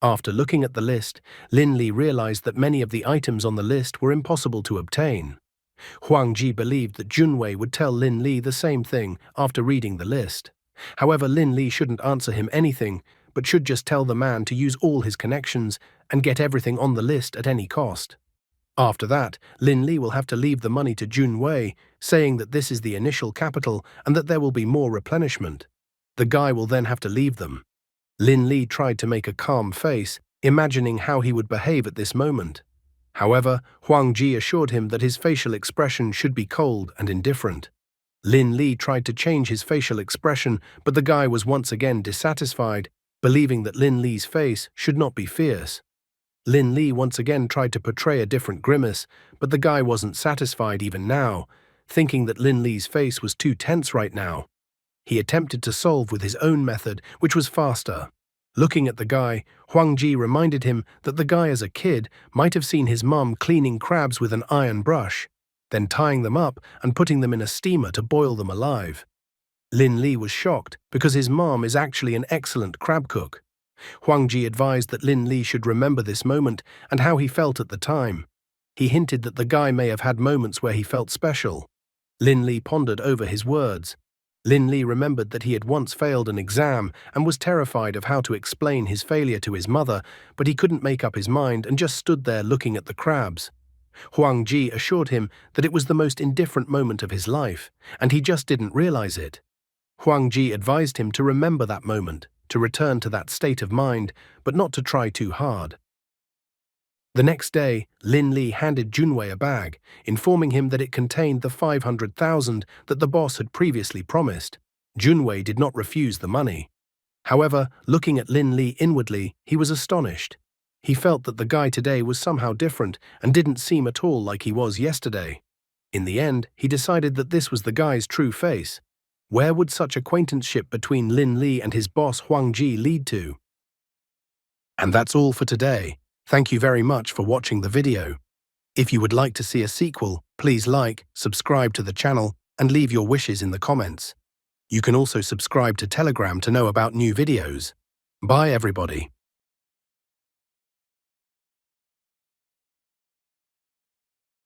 After looking at the list, Lin Li realized that many of the items on the list were impossible to obtain. Huang Ji believed that Junwei would tell Lin Li the same thing after reading the list. However, Lin Li shouldn't answer him anything, but should just tell the man to use all his connections and get everything on the list at any cost. After that, Lin Li will have to leave the money to Junwei, saying that this is the initial capital and that there will be more replenishment. The guy will then have to leave them. Lin Li tried to make a calm face, imagining how he would behave at this moment. However, Huang Ji assured him that his facial expression should be cold and indifferent. Lin Li tried to change his facial expression, but the guy was once again dissatisfied, believing that Lin Li's face should not be fierce. Lin Li once again tried to portray a different grimace, but the guy wasn't satisfied even now, thinking that Lin Li's face was too tense right now. He attempted to solve with his own method, which was faster. Looking at the guy, Huang Ji reminded him that the guy as a kid might have seen his mum cleaning crabs with an iron brush, then tying them up and putting them in a steamer to boil them alive. Lin Li was shocked because his mom is actually an excellent crab cook. Huang Ji advised that Lin Li should remember this moment and how he felt at the time. He hinted that the guy may have had moments where he felt special. Lin Li pondered over his words. Lin Li remembered that he had once failed an exam and was terrified of how to explain his failure to his mother, but he couldn't make up his mind and just stood there looking at the crabs. Huang Ji assured him that it was the most indifferent moment of his life, and he just didn't realize it. Huang Ji advised him to remember that moment, to return to that state of mind, but not to try too hard. The next day, Lin Li handed Junwei a bag, informing him that it contained the 500,000 that the boss had previously promised. Junwei did not refuse the money. However, looking at Lin Li inwardly, he was astonished. He felt that the guy today was somehow different and didn't seem at all like he was yesterday. In the end, he decided that this was the guy's true face. Where would such acquaintanceship between Lin Li and his boss Huang Ji lead to? And that's all for today. Thank you very much for watching the video. If you would like to see a sequel, please like, subscribe to the channel, and leave your wishes in the comments. You can also subscribe to Telegram to know about new videos. Bye everybody.